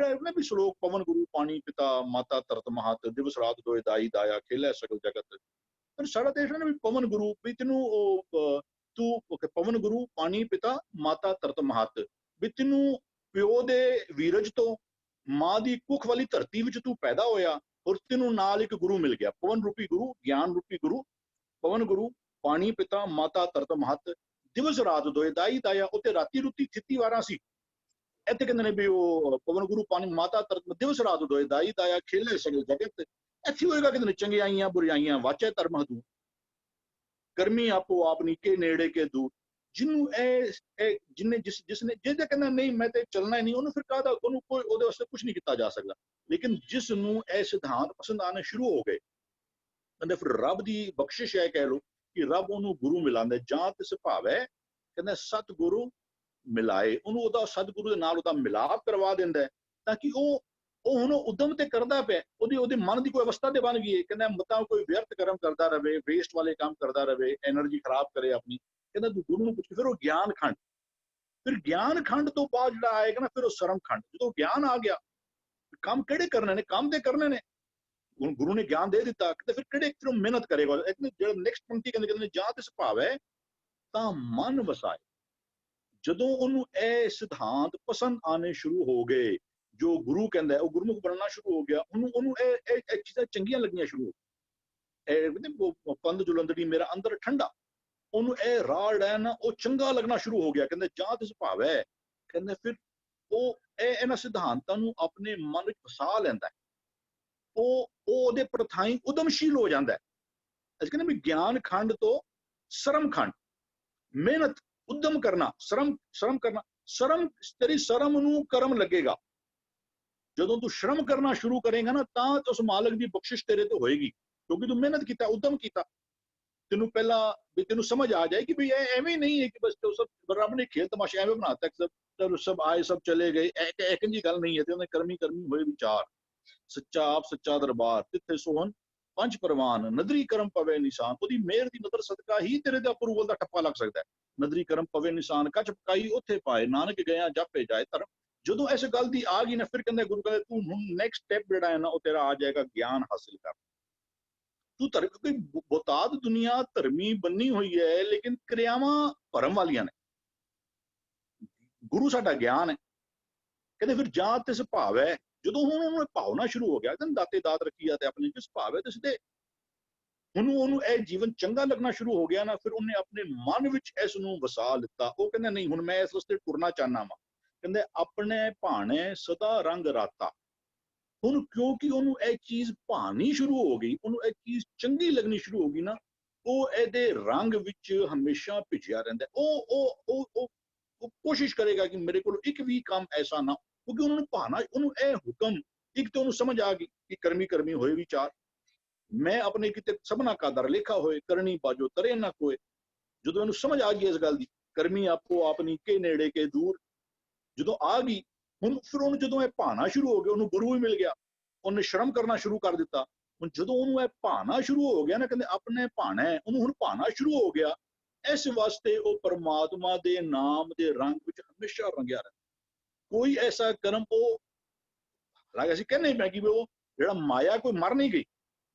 ਵੀ ਸ਼ਲੋਕ ਪਵਨ ਗੁਰੂ ਪਾਣੀ ਪਿਤਾ ਮਾਤਾ ਤਰਤ ਮਹਤ, ਦਿਵਸ ਰਾਤ ਦੋਏ ਦਾਈ ਦਾਇਆ ਖੇਲੇ ਸਗਲ ਜਗਤ। ਪਰ ਸਾਡਾ ਦੇਸ਼ ਨੇ ਵੀ ਪਵਨ ਗੁਰੂ ਵੀ ਤੈਨੂੰ ਤੂੰ ਪਵਨ ਗੁਰੂ ਪਾਣੀ ਪਿਤਾ ਮਾਤਾ ਤਰਤ ਮਹਤ, ਵੀ ਤੈਨੂੰ ਪਿਓ ਦੇ ਵੀਰਜ ਤੋਂ ਮਾਂ ਦੀ ਕੁੱਖ ਵਾਲੀ ਧਰਤੀ ਵਿੱਚ ਤੂੰ ਪੈਦਾ ਹੋਇਆ, ਔਰ ਤੈਨੂੰ ਨਾਲ ਇੱਕ ਗੁਰੂ ਮਿਲ ਗਿਆ, ਪਵਨ ਰੂਪੀ ਗੁਰੂ, ਗਿਆਨ ਰੂਪੀ ਗੁਰੂ। ਪਵਨ ਗੁਰੂ ਪਾਣੀ ਪਿਤਾ ਮਾਤਾ ਤਰਤ ਮਹਤ, ਦਿਵਸ ਰਾਤ ਦੋਏ ਦਾਈ ਦਾਇਆ। ਉੱਤੇ ਰਾਤੀ ਰੁੱਤੀ ਥਿੱਤੀ ਵਾਰਾਂ ਸੀ, ਇੱਥੇ ਕਹਿੰਦੇ ਨੇ ਵੀ ਉਹ ਪਵਨ ਗੁਰੂ ਪਾਣੀ ਮਾਤਾ ਤਰਤ ਦਿਵਸ ਰਾਤ ਦੋਏ ਦਾਈ ਦਾਇਆ ਖੇਲੇ ਸਗਲ ਜਗਤ। ਇੱਥੇ ਹੋਏਗਾ ਕਹਿੰਦੇ ਨੇ ਚੰਗਿਆਈਆਂ ਬੁਰਾਈਆਂ ਵਾਚੈ ਧਰਮ ਹਦੂ, ਕਰਮੀ ਆਪੋ ਆਪ ਨੀਕੇ ਨੇੜੇ ਕੇ ਦੂਰ। ਜਿਹਨੂੰ ਜਿਸਨੇ ਜਿਹਦੇ ਕਹਿੰਦਾ ਨਹੀਂ ਮੈਂ ਤੇ ਚੱਲਣਾ ਹੀ ਨਹੀਂ, ਉਹਨੂੰ ਫਿਰ ਕਾਹਦਾ, ਉਹਨੂੰ ਕੋਈ ਉਹਦੇ ਵਾਸਤੇ ਕੁਝ ਨਹੀਂ ਕੀਤਾ ਜਾ ਸਕਦਾ। ਲੇਕਿਨ ਜਿਸ ਨੂੰ ਇਹ ਸਿਧਾਂਤ ਪਸੰਦ ਆਉਣੇ ਸ਼ੁਰੂ ਹੋ ਗਏ, ਕਹਿੰਦੇ ਫਿਰ ਰੱਬ ਦੀ ਬਖਸ਼ਿਸ਼ ਹੈ, ਕਹਿ ਲਓ ਕਿ ਰੱਬ ਉਹਨੂੰ ਗੁਰੂ ਮਿਲਾਉਂਦਾ। ਜਾਂ ਤਿਸ ਭਾਵੈ, ਕਹਿੰਦਾ ਸਤਿਗੁਰੂ ਮਿਲਾਏ, ਉਹਨੂੰ ਉਹਦਾ ਸਤਿਗੁਰੂ ਦੇ ਨਾਲ ਉਹਦਾ ਮਿਲਾਪ ਕਰਵਾ ਦਿੰਦਾ ਹੈ, ਤਾਂ ਕਿ ਉਹ ਹੁਣ ਉਦਮ ਤੇ ਕਰਦਾ ਪਿਆ, ਉਹਦੇ ਮਨ ਦੀ ਕੋਈ ਅਵਸਥਾ ਤੇ ਬਣ ਗਈ ਹੈ। ਕਹਿੰਦਾ ਮਤਾ ਕੋਈ ਵਿਅਰਥ ਕਰਮ ਕਰਦਾ ਰਵੇ, ਵੇਸਟ ਵਾਲੇ ਕੰਮ ਕਰਦਾ ਰਵੇ, એનર્ਜੀ ਖਰਾਬ ਕਰੇ ਆਪਣੀ। ਕਹਿੰਦਾ ਤੂੰ ਗੁਰੂ ਨੂੰ ਪੁੱਛ। ਫਿਰ ਉਹ ਗਿਆਨ ਖੰਡ, ਫਿਰ ਗਿਆਨ ਖੰਡ ਤੋਂ ਬਾਅਦ ਜਿਹੜਾ ਆਏਗਾ ਨਾ ਫਿਰ ਉਹ ਸਰਮ ਖੰਡ। ਜਦੋਂ ਗਿਆਨ ਆ ਗਿਆ, ਕੰਮ ਕਿਹੜੇ ਕਰਨੇ ਨੇ? ਕੰਮ ਤੇ ਕਰਨੇ ਨੇ। ਹੁਣ ਗੁਰੂ ਨੇ ਗਿਆਨ ਦੇ ਦਿੱਤਾ, ਤੇ ਫਿਰ ਕਿਹੜੇ ਫਿਰ ਮਿਹਨਤ ਕਰੇਗਾ। ਜਿਹੜਾ ਨੈਕਸਟ ਪੰਕਤੀ ਕਹਿੰਦੇ ਨੇ ਜਾਂ ਤਿਸ ਭਾਵੈ ਤਾਂ ਮਨ ਵਸਾਏ। ਜਦੋਂ ਉਹਨੂੰ ਇਹ ਸਿਧਾਂਤ ਪਸੰਦ ਆਣੇ ਸ਼ੁਰੂ ਹੋ ਗਏ, ਜੋ ਗੁਰੂ ਕਹਿੰਦਾ ਉਹ ਗੁਰਮੁਖ ਬਣਨਾ ਸ਼ੁਰੂ ਹੋ ਗਿਆ, ਉਹਨੂੰ ਇਹ ਚੀਜ਼ਾਂ ਚੰਗੀਆਂ ਲੱਗੀਆਂ ਸ਼ੁਰੂ ਹੋ ਗਈਆਂ। ਪੰਧ ਜੁਲੰਦੜੀ ਮੇਰਾ ਅੰਦਰ ਠੰਡਾ, ਉਹਨੂੰ ਇਹ ਰਾਹ ਜਿਹੜਾ ਨਾ ਉਹ ਚੰਗਾ ਲੱਗਣਾ ਸ਼ੁਰੂ ਹੋ ਗਿਆ। ਕਹਿੰਦੇ ਜਾਂ ਤਿਸ ਭਾਵੈ, ਕਹਿੰਦੇ ਫਿਰ ਉਹ ਇਹਨਾਂ ਸਿਧਾਂਤਾਂ ਨੂੰ ਆਪਣੇ ਮਨ ਵਿੱਚ ਵਸਾ ਲੈਂਦਾ, ਉਹ ਉਹਦੇ ਪ੍ਰਥਾਈ ਉਦਮਸ਼ੀਲ ਹੋ ਜਾਂਦਾ ਹੈ। ਅਸੀਂ ਕਹਿੰਦੇ ਵੀ ਗਿਆਨ ਖੰਡ ਤੋਂ ਸਰਮ ਖੰਡ, ਮਿਹਨਤ ਉਦਮ ਕਰਨਾ, ਸ਼ਰਮ ਕਰਨਾ। ਤੇਰੀ ਸ਼ਰਮ ਨੂੰ ਕਰਮ ਲੱਗੇਗਾ। ਜਦੋਂ ਤੂੰ ਸ਼ਰਮ ਕਰਨਾ ਸ਼ੁਰੂ ਕਰੇਗਾ ਨਾ, ਤਾਂ ਉਸ ਮਾਲਕ ਦੀ ਬਖਸ਼ਿਸ਼ ਤੇਰੇ ਤੇ ਹੋਏਗੀ, ਕਿਉਂਕਿ ਤੂੰ ਮਿਹਨਤ ਕੀਤਾ, ਉਦਮ ਕੀਤਾ। ਤੈਨੂੰ ਪਹਿਲਾਂ ਵੀ ਤੈਨੂੰ ਸਮਝ ਆ ਜਾਏ ਕਿ ਵੀ ਇਹ ਐਵੇਂ ਨਹੀਂ ਹੈ ਕਿ ਬਸ ਸਭ ਰੱਬ ਨੇ ਖੇਲ ਤਮਾਸ਼ਾ ਐਵੇਂ ਬਣਾਤਾ, ਸਭ ਆਏ ਸਭ ਚਲੇ ਗਏ, ਇੱਕ ਜੀ ਗੱਲ ਨਹੀਂ ਹੈ। ਤੇ ਉਹਨੇ ਕਰਮੀ ਹੋਏ ਵਿਚਾਰ, ਸੱਚਾ ਆਪ ਸੱਚਾ ਦਰਬਾਰ, ਤਿੱਥੇ ਸੋਹਣ ਪੰਜ ਪ੍ਰਵਾਨ, ਨਦਰੀ ਕਰਮ ਪਵੇ ਨਿਸ਼ਾਨ। ਉਹਦੀ ਮਿਹਰ ਦੀ ਨਜ਼ਰ ਸਦਕਾ ਹੀ ਤੇਰੇ ਤੇ ਅਪਰੂਵਲ ਦਾ ਠੱਪਾ ਲੱਗ ਸਕਦਾ ਹੈ। ਨਦਰੀ ਕਰਮ ਪਵੇ ਨਿਸ਼ਾਨ, ਕੱਚ ਪਕਾਈ ਉੱਥੇ ਪਾਏ, ਨਾਨਕ ਗਿਆ ਜਾਪੇ ਜਾਏ ਧਰਮ। ਜਦੋਂ ਇਸ ਗੱਲ ਦੀ ਆ ਗਈ ਨਾ, ਫਿਰ ਕਹਿੰਦੇ ਗੁਰੂ ਕਹਿੰਦੇ ਤੂੰ ਹੁਣ ਨੈਕਸਟ ਸਟੈਪ ਜਿਹੜਾ ਹੈ ਨਾ ਉਹ ਤੇਰਾ ਆ ਜਾਏਗਾ ਗਿਆਨ ਹਾਸਿਲ ਕਰ। ਤੂੰ ਧਰਮ, ਕੋਈ ਬਹੁਤਾਤ ਦੁਨੀਆ ਧਰਮੀ ਬੰਨੀ ਹੋਈ ਹੈ, ਲੇਕਿਨ ਕਿਰਿਆਵਾਂ ਭਰਮ ਵਾਲੀਆਂ ਨੇ। ਗੁਰੂ ਸਾਡਾ ਗਿਆਨ ਹੈ। ਕਹਿੰਦੇ ਫਿਰ ਜਾਂ ਤਿਸ ਭਾਵ ਹੈ, ਜਦੋਂ ਹੁਣ ਉਹਨੂੰ ਭਾਵਨਾ ਸ਼ੁਰੂ ਹੋ ਗਿਆ, ਕਹਿੰਦੇ ਦਾਤੇ ਦਾਤ ਰੱਖੀ ਆ ਤੇ ਆਪਣੇ ਜਿਸ ਭਾਵ ਹੈ ਤਿਸ ਦੇ, ਉਹਨੂੰ ਇਹ ਜੀਵਨ ਚੰਗਾ ਲੱਗਣਾ ਸ਼ੁਰੂ ਹੋ ਗਿਆ ਨਾ, ਫਿਰ ਉਹਨੇ ਆਪਣੇ ਮਨ ਵਿੱਚ ਇਸ ਨੂੰ ਵਸਾ ਲਿੱਤਾ। ਉਹ ਕਹਿੰਦਾ ਨਹੀਂ ਹੁਣ ਮੈਂ ਇਸ ਰਸਤੇ ਟੁਰਨਾ ਚਾਹਨਾ ਵਾ। ਕਹਿੰਦੇ ਆਪਣੇ ਭਾਣੇ ਸਦਾ ਰੰਗ ਰਾਤਾ। ਹੁਣ ਕਿਉਂਕਿ ਉਹਨੂੰ ਇਹ ਚੀਜ਼ ਭਾਣੀ ਸ਼ੁਰੂ ਹੋ ਗਈ, ਉਹਨੂੰ ਇਹ ਚੀਜ਼ ਚੰਗੀ ਲੱਗਣੀ ਸ਼ੁਰੂ ਹੋ ਗਈ ਨਾ, ਉਹ ਇਹਦੇ ਰੰਗ ਵਿੱਚ ਹਮੇਸ਼ਾ ਭਿੱਜਿਆ ਰਹਿੰਦਾ। ਉਹ ਕੋਸ਼ਿਸ਼ ਕਰੇਗਾ ਕਿ ਮੇਰੇ ਕੋਲ ਇੱਕ ਵੀ ਕੰਮ ਐਸਾ ਨਾ, ਕਿਉਂਕਿ ਉਹਨਾਂ ਨੂੰ ਭਾਣਾ, ਉਹਨੂੰ ਇਹ ਹੁਕਮ, ਇੱਕ ਤਾਂ ਉਹਨੂੰ ਸਮਝ ਆ ਗਈ ਕਿ ਕਰਮੀ ਹੋਏ ਵਿਚਾਰ, ਮੈਂ ਆਪਣੇ ਕਿਤੇ ਸਭਨਾ ਕਾ ਦਰ ਲੇਖਾ ਹੋਏ, ਕਰਨੀ ਬਾਜੋ ਤਰੇ ਨਾ ਕੋਏ। ਜਦੋਂ ਇਹਨੂੰ ਸਮਝ ਆ ਗਈ ਇਸ ਗੱਲ ਦੀ, ਕਰਮੀ ਆਪੋ ਆਪਣੀ ਕੇ ਨੇੜੇ ਕੇ ਦੂਰ, ਜਦੋਂ ਆ ਗਈ, ਹੁਣ ਫਿਰ ਉਹਨੂੰ ਜਦੋਂ ਇਹ ਭਾਣਾ ਸ਼ੁਰੂ ਹੋ ਗਿਆ, ਉਹਨੂੰ ਗੁਰੂ ਵੀ ਮਿਲ ਗਿਆ, ਉਹਨੇ ਸ਼ਰਮ ਕਰਨਾ ਸ਼ੁਰੂ ਕਰ ਦਿੱਤਾ। ਹੁਣ ਜਦੋਂ ਉਹਨੂੰ ਇਹ ਭਾਣਾ ਸ਼ੁਰੂ ਹੋ ਗਿਆ ਨਾ, ਕਹਿੰਦੇ ਆਪਣੇ ਭਾਣਾ, ਉਹਨੂੰ ਹੁਣ ਭਾਣਾ ਸ਼ੁਰੂ ਹੋ ਗਿਆ। ਇਸ ਵਾਸਤੇ ਉਹ ਪਰਮਾਤਮਾ ਦੇ ਨਾਮ ਦੇ ਰੰਗ ਵਿੱਚ ਹਮੇਸ਼ਾ ਰੰਗਿਆ ਰਹਿੰਦਾ। ਕੋਈ ਐਸਾ ਕਰਮ, ਉਹ ਹਾਲਾਂਕਿ ਅਸੀਂ ਕਹਿੰਦੇ ਮੈਂ ਕਿ ਉਹ ਜਿਹੜਾ ਮਾਇਆ ਕੋਈ ਮਰ ਨਹੀਂ ਗਈ,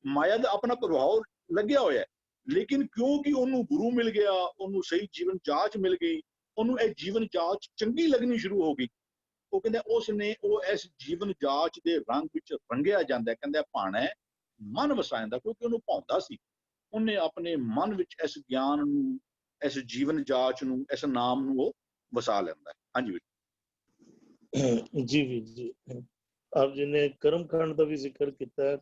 ਮਾਇਆ ਦਾ ਆਪਣਾ ਪ੍ਰਭਾਵ ਲੱਗਿਆ ਹੋਇਆ, ਲੇਕਿਨ ਕਿਉਂਕਿ ਉਹਨੂੰ ਗੁਰੂ ਮਿਲ ਗਿਆ, ਉਹਨੂੰ ਸਹੀ ਜੀਵਨ ਜਾਂਚ ਮਿਲ ਗਈ, ਉਹਨੂੰ ਇਹ ਜੀਵਨ ਜਾਂਚ ਚੰਗੀ ਲੱਗਣੀ ਸ਼ੁਰੂ ਹੋ ਗਈ। ਉਹ ਕਹਿੰਦਾ ਉਸਨੇ ਉਹ ਇਸ ਜੀਵਨ ਜਾਂਚ ਦੇ ਰੰਗ ਵਿੱਚ ਰੰਗਿਆ ਜਾਂਦਾ। ਕਹਿੰਦਾ ਭਾਣਾ ਮਨ ਵਸਾਇੰਦਾ, ਕਿਉਂਕਿ ਉਹਨੂੰ ਭਾਉਂਦਾ ਸੀ। ਉਹਨੇ ਆਪਣੇ ਮਨ ਵਿੱਚ ਇਸ ਗਿਆਨ ਨੂੰ, ਇਸ ਜੀਵਨ ਜਾਂਚ ਨੂੰ, ਇਸ ਨਾਮ ਨੂੰ ਉਹ ਵਸਾ ਲੈਂਦਾ। ਹਾਂਜੀ ਜੀ ਵੀ ਜੀ, ਆਪ ਜੀ ਨੇ ਕਰਮ ਕਾਂਡ ਦਾ ਵੀ ਜ਼ਿਕਰ ਕੀਤਾ,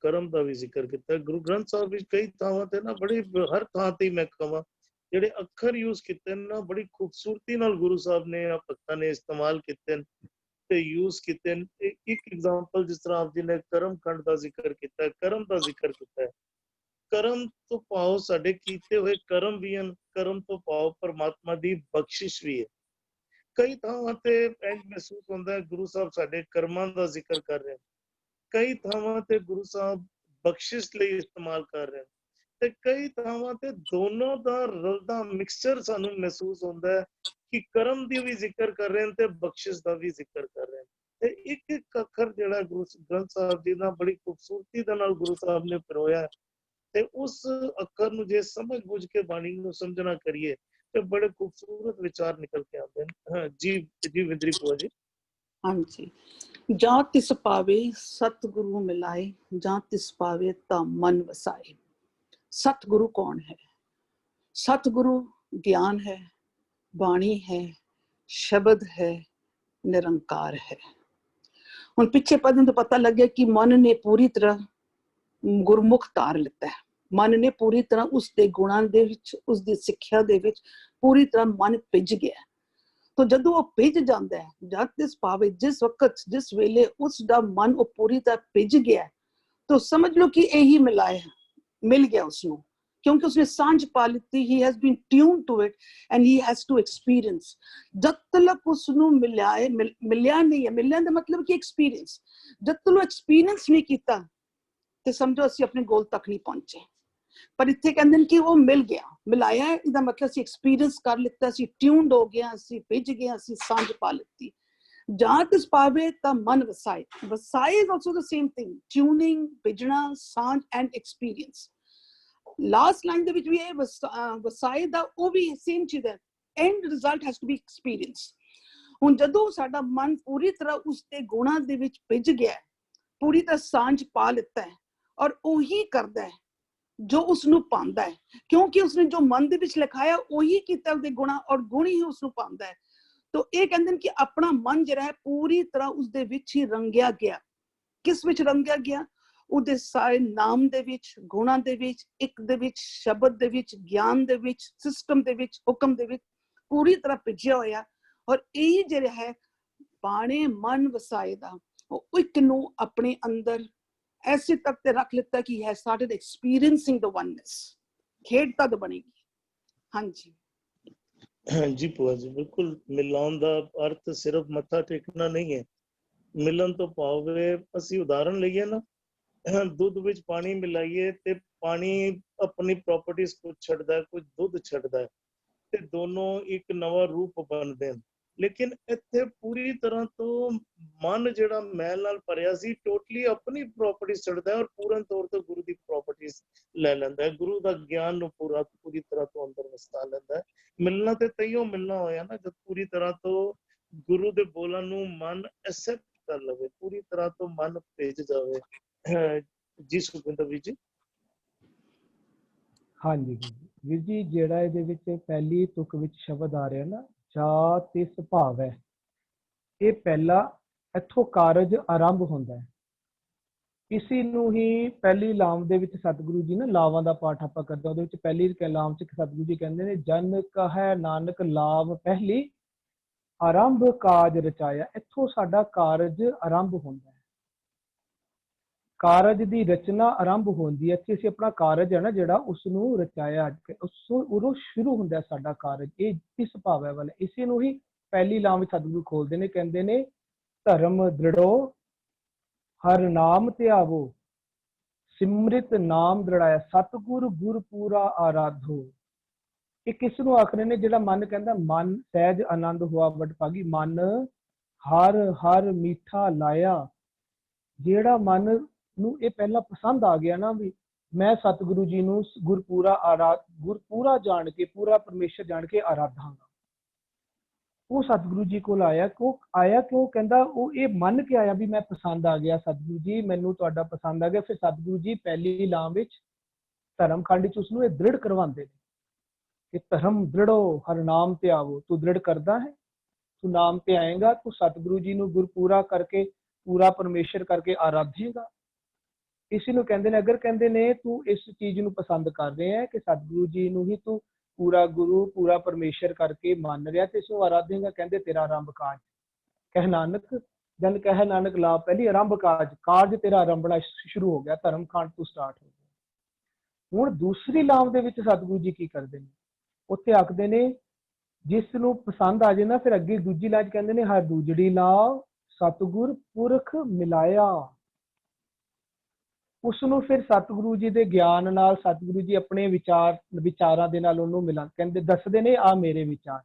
ਕਰਮ ਦਾ ਵੀ ਜ਼ਿਕਰ ਕੀਤਾ। ਗੁਰੂ ਗ੍ਰੰਥ ਸਾਹਿਬ ਵਿੱਚ ਕਈ ਥਾਵਾਂ ਤੇ ਨਾ, ਬੜੀ ਹਰ ਥਾਂ ਤੇ ਮੈਂ ਕਹਾਂ, ਜਿਹੜੇ ਅੱਖਰ ਯੂਜ਼ ਕੀਤੇ ਨੇ ਨਾ, ਬੜੀ ਖੂਬਸੂਰਤੀ ਨਾਲ ਗੁਰੂ ਸਾਹਿਬ ਨੇ, ਭਗਤਾਂ ਨੇ ਇਸਤੇਮਾਲ ਕੀਤੇ ਤੇ ਯੂਜ਼ ਕੀਤੇ। ਇੱਕ ਐਗਜ਼ਾਮਪਲ, ਜਿਸ ਤਰ੍ਹਾਂ ਆਪ ਜੀ ਨੇ ਕਰਮ ਕਾਂਡ ਦਾ ਜ਼ਿਕਰ ਕੀਤਾ, ਕਰਮ ਦਾ ਜ਼ਿਕਰ ਕੀਤਾ ਹੈ। ਕਰਮ ਤੋਂ ਭਾਵ ਸਾਡੇ ਕੀਤੇ ਹੋਏ ਕਰਮ ਵੀ ਹਨ, ਕਰਮ ਤੋਂ ਭਾਵ ਪਰਮਾਤਮਾ ਦੀ ਬਖਸ਼ਿਸ਼ ਵੀ ਹੈ। ਕਈ ਥਾਵਾਂ ਤੇ ਇੰਝ ਮਹਿਸੂਸ ਹੁੰਦਾ ਹੈ ਗੁਰੂ ਸਾਹਿਬ ਸਾਡੇ ਕਰਮਾਂ ਦਾ ਜ਼ਿਕਰ ਕਰ ਰਹੇ ਹਨ, ਕਈ ਥਾਵਾਂ ਤੇ ਗੁਰੂ ਸਾਹਿਬ ਬਖਸ਼ਿਸ਼ ਲਈ ਇਸਤੇਮਾਲ ਕਰ ਰਹੇ ਹਨ, ਤੇ ਕਈ ਥਾਵਾਂ ਤੇ ਦੋਨੋਂ ਦਾ ਰਲਦਾ ਮਿਕਸਚਰ ਸਾਨੂੰ ਮਹਿਸੂਸ ਹੁੰਦਾ ਹੈ ਕਿ ਕਰਮ ਦੀ ਵੀ ਜ਼ਿਕਰ ਕਰ ਰਹੇ ਹਨ ਤੇ ਬਖਸ਼ਿਸ਼ ਦਾ ਵੀ ਜ਼ਿਕਰ ਕਰ ਰਹੇ ਹਨ। ਤੇ ਇੱਕ ਇੱਕ ਅੱਖਰ ਜਿਹੜਾ ਗੁਰੂ ਗ੍ਰੰਥ ਸਾਹਿਬ ਜੀ ਦਾ ਬੜੀ ਖੂਬਸੂਰਤੀ ਦੇ ਨਾਲ ਗੁਰੂ ਸਾਹਿਬ ਨੇ ਪਰੋਇਆ, ਤੇ ਉਸ ਅੱਖਰ ਨੂੰ ਜੇ ਸਮਝ ਬੁੱਝ ਕੇ ਬਾਣੀ ਨੂੰ ਸਮਝਣਾ ਕਰੀਏ ਤੇ ਬੜੇ ਖੂਬਸੂਰਤ ਵਿਚਾਰ ਨਿਕਲ ਕੇ ਆਉਂਦੇ ਨੇ। ਜੀ ਵਿੰਦਰੀ ਭੂਆ ਜੀ। ਹਾਂਜੀ, ਜਾਂ ਤਿਸ ਪਾਵੇ ਸਤਿਗੁਰੂ ਮਿਲਾਏ, ਜਾਂ ਤਿਸ ਪਾਵੇ ਤਾਂ ਮਨ ਵਸਾਏ। ਸਤਿਗੁਰੂ ਕੌਣ ਹੈ? ਸਤਿਗੁਰੂ ਗਿਆਨ ਹੈ, ਬਾਣੀ ਹੈ, ਸ਼ਬਦ ਹੈ, ਨਿਰੰਕਾਰ ਹੈ। ਹੁਣ ਪਿੱਛੇ ਪੜ੍ਹਨ ਤੋਂ ਪਤਾ ਲੱਗਿਆ ਕਿ ਮਨ ਨੇ ਪੂਰੀ ਤਰ੍ਹਾਂ ਗੁਰਮੁਖ ਧਾਰ ਲਿੱਤਾ ਹੈ। ਮਨ ਨੇ ਪੂਰੀ ਤਰ੍ਹਾਂ ਉਸਦੇ ਗੁਣਾਂ ਦੇ ਵਿੱਚ, ਉਸਦੀ ਸਿੱਖਿਆ ਦੇ ਵਿੱਚ ਪੂਰੀ ਤਰ੍ਹਾਂ ਮਨ ਭਿੱਜ ਗਿਆ। ਤਾਂ ਜਦੋਂ ਉਹ ਭਿੱਜ ਜਾਂਦਾ ਹੈ, ਜਦ ਤਿਸ ਭਾਵੇ, ਜਿਸ ਵਕਤ ਜਿਸ ਵੇਲੇ ਉਸ ਦਾ ਮਨ ਉਹ ਪੂਰੀ ਤਰ੍ਹਾਂ ਭਿੱਜ ਗਿਆ, ਤਾਂ ਸਮਝ ਲਓ ਕਿ ਇਹੀ ਮਿਲ ਗਿਆ ਉਸਨੂੰ, क्योंकि उसने सांझ पा लिती, he has been tuned to it and he has to experience. जब तक उसनू मिलिया नहीं है, मिलने का मतलब कि एक्सपीरियंस, जब तक एक्सपीरियंस नहीं किया तो समझो ਅਸੀਂ ਆਪਣੇ ਗੋਲ ਤੱਕ ਨਹੀਂ ਪਹੁੰਚੇ। ਪਰ ਇੱਥੇ ਕਹਿੰਦੇ ਨੇ ਕਿ ਉਹ ਮਿਲ ਗਿਆ, ਮਿਲਾਇਆ, ਇਹਦਾ ਮਤਲਬ ਅਸੀਂ ਐਕਸਪੀਰੀਅੰਸ ਕਰ ਲਿੱਤਾ, ਅਸੀਂ ਟਿਊਨਡ ਹੋ ਗਏ, ਅਸੀਂ ਭਿੱਜ ਗਏ, ਅਸੀਂ ਸਾਂਝ ਪਾ ਲਿੱਤੀ। ਜਾਂ ਤਿਸ ਪਾਵੇ ਤਾਂ ਮਨ ਵਸਾਏ, ਵਸਾਏ is also the same thing, tuning, ਭਿੱਜਣਾ, ਸਾਂਝ ਐਂਡ ਐਕਸਪੀਰੀਅੰਸ। ਲਾਸਟ ਲਾਈਨ ਦੇ ਵਿੱਚ ਵੀ ਇਹ ਵਸਾਏ ਦਾ ਉਹ ਵੀ ਸੇਮ ਚੀਜ਼ ਹੈ, and result has to be experience. ਹੁਣ ਜਦੋਂ ਸਾਡਾ ਮਨ ਪੂਰੀ ਤਰ੍ਹਾਂ ਉਸ ਦੇ ਗੁਣਾਂ ਦੇ ਵਿੱਚ ਭਿੱਜ ਗਿਆ, ਪੂਰੀ ਤਰ੍ਹਾਂ ਸਾਂਝ ਪਾ ਲਿੱਤਾ ਹੈ, ਔਰ ਉਹੀ ਕਰਦਾ ਹੈ ਜੋ ਉਸਨੂੰ ਪਾਉਂਦਾ ਹੈ, ਕਿਉਂਕਿ ਉਸਨੇ ਜੋ ਮਨ ਦੇ ਵਿੱਚ ਲਿਖਾਇਆ ਉਹੀ ਕੀਤਾ ਉਹਦੇ ਗੁਣਾ, ਔਰ ਗੁਣ ਹੀ ਉਸਨੂੰ ਪਾਉਂਦਾ ਹੈ। ਤੋ ਇਹ ਕਹਿੰਦੇ ਨੇ ਕਿ ਆਪਣਾ ਮਨ ਜਿਹੜਾ ਹੈ ਪੂਰੀ ਤਰ੍ਹਾਂ ਉਸਦੇ ਵਿੱਚ ਹੀ ਰੰਗਿਆ ਗਿਆ। ਕਿਸ ਵਿੱਚ ਰੰਗਿਆ ਗਿਆ? ਉਹਦੇ ਸਾਰੇ ਨਾਮ ਦੇ ਵਿੱਚ, ਗੁਣਾਂ ਦੇ ਵਿੱਚ, ਇੱਕ ਦੇ ਵਿੱਚ, ਸ਼ਬਦ ਦੇ ਵਿੱਚ, ਗਿਆਨ ਦੇ ਵਿੱਚ, ਸਿਸਟਮ ਦੇ ਵਿੱਚ, ਹੁਕਮ ਦੇ ਵਿੱਚ ਪੂਰੀ ਤਰ੍ਹਾਂ ਭਿੱਜਿਆ ਹੋਇਆ। ਔਰ ਇਹ ਜਿਹੜਾ ਹੈ ਬਾਣੇ ਮਨ ਵਸਾਏ ਦਾ, ਉਹ ਇੱਕ ਨੂੰ ਆਪਣੇ ਅੰਦਰ ऐसे तक ते रख लेता कि has started experiencing the oneness, खेड तद बनेगी। हाँ जी, हाँ जी ਭੂਆ ਜੀ, ਬਿਲਕੁਲ ਮਿਲਾਉਣ ਦਾ ਅਰਥ ਸਿਰਫ ਮੱਥਾ ਟੇਕਣਾ ਨਹੀਂ ਹੈ। ਮਿਲਣ ਤੋਂ ਭਾਵੇਂ ਅਸੀਂ ਉਦਾਹਰਣ ਲਈਏ ਨਾ, ਦੁੱਧ ਵਿੱਚ ਪਾਣੀ ਮਿਲਾਈਏ ਤੇ ਪਾਣੀ ਆਪਣੀ ਪ੍ਰੋਪਰਟੀਜ਼ ਕੁਝ ਛੱਡਦਾ ਹੈ, ਕੁਝ ਦੁੱਧ ਛੱਡਦਾ ਹੈ, ਤੇ ਦੋਨੋਂ ਇੱਕ ਨਵਾਂ ਰੂਪ ਬਣਦੇ ਹਨ। ਲੇਕਿਨ ਇੱਥੇ ਪੂਰੀ ਤਰ੍ਹਾਂ ਤੋਂ ਮਨ ਜਿਹੜਾ ਮੈਲ ਨਾਲ ਭਰਿਆ ਸੀ, ਟੋਟਲੀ ਆਪਣੀ ਪ੍ਰੋਪਰਟੀਜ਼ ਛੱਡਦਾ ਹੈ ਔਰ ਪੂਰਨ ਤੌਰ ਤੇ ਗੁਰੂ ਦੀ ਪ੍ਰੋਪਰਟੀਜ਼ ਲੈ ਲੈਂਦਾ ਹੈ, ਗੁਰੂ ਦਾ ਗਿਆਨ ਨੂੰ ਪੂਰੀ ਤਰ੍ਹਾਂ ਤੋਂ ਅੰਦਰ ਵਸਾ ਲੈਂਦਾ ਹੈ। ਮਿਲਣਾ ਤੇ ਤਈਓ ਮਿਲਣਾ ਹੋਇਆ ਨਾ, ਜਦ ਪੂਰੀ ਤਰ੍ਹਾਂ ਤੋਂ ਗੁਰੂ ਦੇ ਬੋਲਾਂ ਨੂੰ ਮਨ ਐਕਸੈਪਟ ਕਰ ਲਵੇ, ਪੂਰੀ ਤਰ੍ਹਾਂ ਤੋਂ ਮਨ ਭੇਜ ਜਾਵੇ। ਜੀ ਸੁਖਵਿੰਦਰ ਵੀਰ ਜੀ। ਹਾਂਜੀ ਵੀਰ ਜੀ, ਜਿਹੜਾ ਇਹਦੇ ਵਿੱਚ ਪਹਿਲੀ ਤੁਕ ਵਿੱਚ ਸ਼ਬਦ ਆ ਰਿਹਾ ਨਾ, ਜਾ ਤਿਸ ਭਾਵ ਹੈ, ਇਹ ਪਹਿਲਾ ਇੱਥੋਂ ਕਾਰਜ ਆਰੰਭ ਹੁੰਦਾ ਹੈ। ਇਸੇ ਨੂੰ ਹੀ ਪਹਿਲੀ ਲਾਮ ਦੇ ਵਿੱਚ ਸਤਿਗੁਰੂ ਜੀ ਨਾ, ਲਾਵਾਂ ਦਾ ਪਾਠ ਆਪਾਂ ਕਰਦੇ, ਉਹਦੇ ਵਿੱਚ ਪਹਿਲੀ ਲਾਮ ਚ ਸਤਿਗੁਰੂ ਜੀ ਕਹਿੰਦੇ ਨੇ, ਜਨ ਕਹੈ ਨਾਨਕ ਲਾਭ ਪਹਿਲੀ, ਆਰੰਭ ਕਾਜ ਰਚਾਇਆ। ਇੱਥੋਂ ਸਾਡਾ ਕਾਰਜ ਆਰੰਭ ਹੁੰਦਾ ਹੈ, ਕਾਰਜ ਦੀ ਰਚਨਾ ਆਰੰਭ ਹੁੰਦੀ ਹੈ। ਇੱਥੇ ਅਸੀਂ ਆਪਣਾ ਕਾਰਜ ਹੈ ਨਾ ਜਿਹੜਾ, ਉਸਨੂੰ ਰਚਾਇਆ, ਉਦੋਂ ਸ਼ੁਰੂ ਹੁੰਦਾ ਸਾਡਾ ਕਾਰਜ। ਇਹ ਇਸ ਭਾਵੈ ਵਾਲਾ, ਇਸੇ ਨੂੰ ਹੀ ਪਹਿਲੀ ਲਾਮ ਵਿੱਚ ਸਤਿਗੁਰੂ ਖੋਲਦੇ ਨੇ, ਕਹਿੰਦੇ ਨੇ, ਧਰਮ ਦ੍ਰਿੜੋ ਹਰ ਨਾਮ ਧਿਆਵੋ, ਸਿਮਰਿਤ ਨਾਮ ਦ੍ਰਿੜਾਇਆ, ਸਤਿਗੁਰ ਗੁਰ ਪੂਰਾ ਆਰਾਧੋ। ਇਹ ਕਿਸ ਨੂੰ ਆਖਦੇ ਨੇ? ਜਿਹੜਾ ਮਨ ਕਹਿੰਦਾ, ਮਨ ਸਹਿਜ ਆਨੰਦ ਹੋਆ ਵਡਭਾਗੀ, ਮਨ ਹਰ ਹਰ ਮੀਠਾ ਲਾਇਆ। ਜਿਹੜਾ ਮਨ ਨੂੰ ਇਹ ਪਹਿਲਾਂ ਪਸੰਦ ਆ ਗਿਆ ਨਾ, ਵੀ ਮੈਂ ਸਤਿਗੁਰੂ ਜੀ ਨੂੰ ਗੁਰਪੂਰਾ ਜਾਣ ਕੇ, ਪੂਰਾ ਪਰਮੇਸ਼ਰ ਜਾਣ ਕੇ ਆਰਾਧਾਂਗਾ, ਉਹ ਸਤਿਗੁਰੂ ਜੀ ਕੋਲ ਆਇਆ। ਕਿਉਂ ਕਹਿੰਦਾ? ਉਹ ਇਹ ਮੰਨ ਕੇ ਆਇਆ ਵੀ ਮੈਂ ਪਸੰਦ ਆ ਗਿਆ ਸਤਿਗੁਰੂ ਜੀ, ਮੈਨੂੰ ਤੁਹਾਡਾ ਪਸੰਦ ਆ ਗਿਆ। ਫਿਰ ਸਤਿਗੁਰੂ ਜੀ ਪਹਿਲੀ ਲਾਮ ਵਿੱਚ ਧਰਮ ਖੰਡ ਚ ਉਸਨੂੰ ਇਹ ਦ੍ਰਿੜ ਕਰਵਾਉਂਦੇ ਨੇ ਕਿ ਧਰਮ ਦ੍ਰਿੜੋ ਹਰ ਨਾਮ ਤੇ ਆਵੋ। ਤੂੰ ਦ੍ਰਿੜ ਕਰਦਾ ਹੈ, ਤੂੰ ਨਾਮ ਤੇ ਆਏਗਾ, ਤੂੰ ਸਤਿਗੁਰੂ ਜੀ ਨੂੰ ਗੁਰਪੂਰਾ ਕਰਕੇ, ਪੂਰਾ ਪਰਮੇਸ਼ਰ ਕਰਕੇ ਆਰਾਧੇਗਾ। ਇਸੇ ਨੂੰ ਕਹਿੰਦੇ ਨੇ, ਅਗਰ ਕਹਿੰਦੇ ਨੇ ਤੂੰ ਇਸ ਚੀਜ਼ ਨੂੰ ਪਸੰਦ ਕਰ ਰਿਹਾ ਹੈ ਕਿ ਸਤਿਗੁਰੂ ਜੀ ਨੂੰ ਹੀ ਤੂੰ ਪੂਰਾ ਗੁਰੂ, ਪੂਰਾ ਪਰਮੇਸ਼ਰ ਕਰਕੇ ਮੰਨ ਰਿਹਾ ਤੇ ਇਸਨੂੰ ਆਰਾਧੇਗਾ, ਕਹਿੰਦੇ ਤੇਰਾ ਆਰੰਭ ਕਾਜ। ਕਹਿ ਨਾਨਕ ਜਨ ਕਹਿ ਨਾਨਕ ਲਾਭ ਪਹਿਲੀ, ਆਰੰਭ ਕਾਜ ਤੇਰਾ ਆਰੰਭਣਾ ਸ਼ੁਰੂ ਹੋ ਗਿਆ, ਧਰਮ ਖੰਡ ਤੋਂ ਸਟਾਰਟ ਹੋ ਗਿਆ। ਹੁਣ ਦੂਸਰੀ ਲਾਮ ਦੇ ਵਿੱਚ ਸਤਿਗੁਰੂ ਜੀ ਕੀ ਕਰਦੇ ਨੇ? ਉੱਥੇ ਆਖਦੇ ਨੇ, ਜਿਸ ਨੂੰ ਪਸੰਦ ਆ ਜਾਏ ਨਾ, ਫਿਰ ਅੱਗੇ ਦੂਜੀ ਲਾਜ ਕਹਿੰਦੇ ਨੇ, ਹਰ ਦੂਜੜੀ ਲਾਭ ਸਤਿਗੁਰ ਪੁਰਖ ਮਿਲਾਇਆ। ਉਸਨੂੰ ਫਿਰ ਸਤਿਗੁਰੂ ਜੀ ਦੇ ਗਿਆਨ ਨਾਲ, ਸਤਿਗੁਰੂ ਜੀ ਆਪਣੇ ਵਿਚਾਰਾਂ ਦੇ ਨਾਲ ਉਹਨੂੰ ਮਿਲਾ, ਕਹਿੰਦੇ ਦੱਸਦੇ ਨੇ, ਆ ਮੇਰੇ ਵਿਚਾਰ।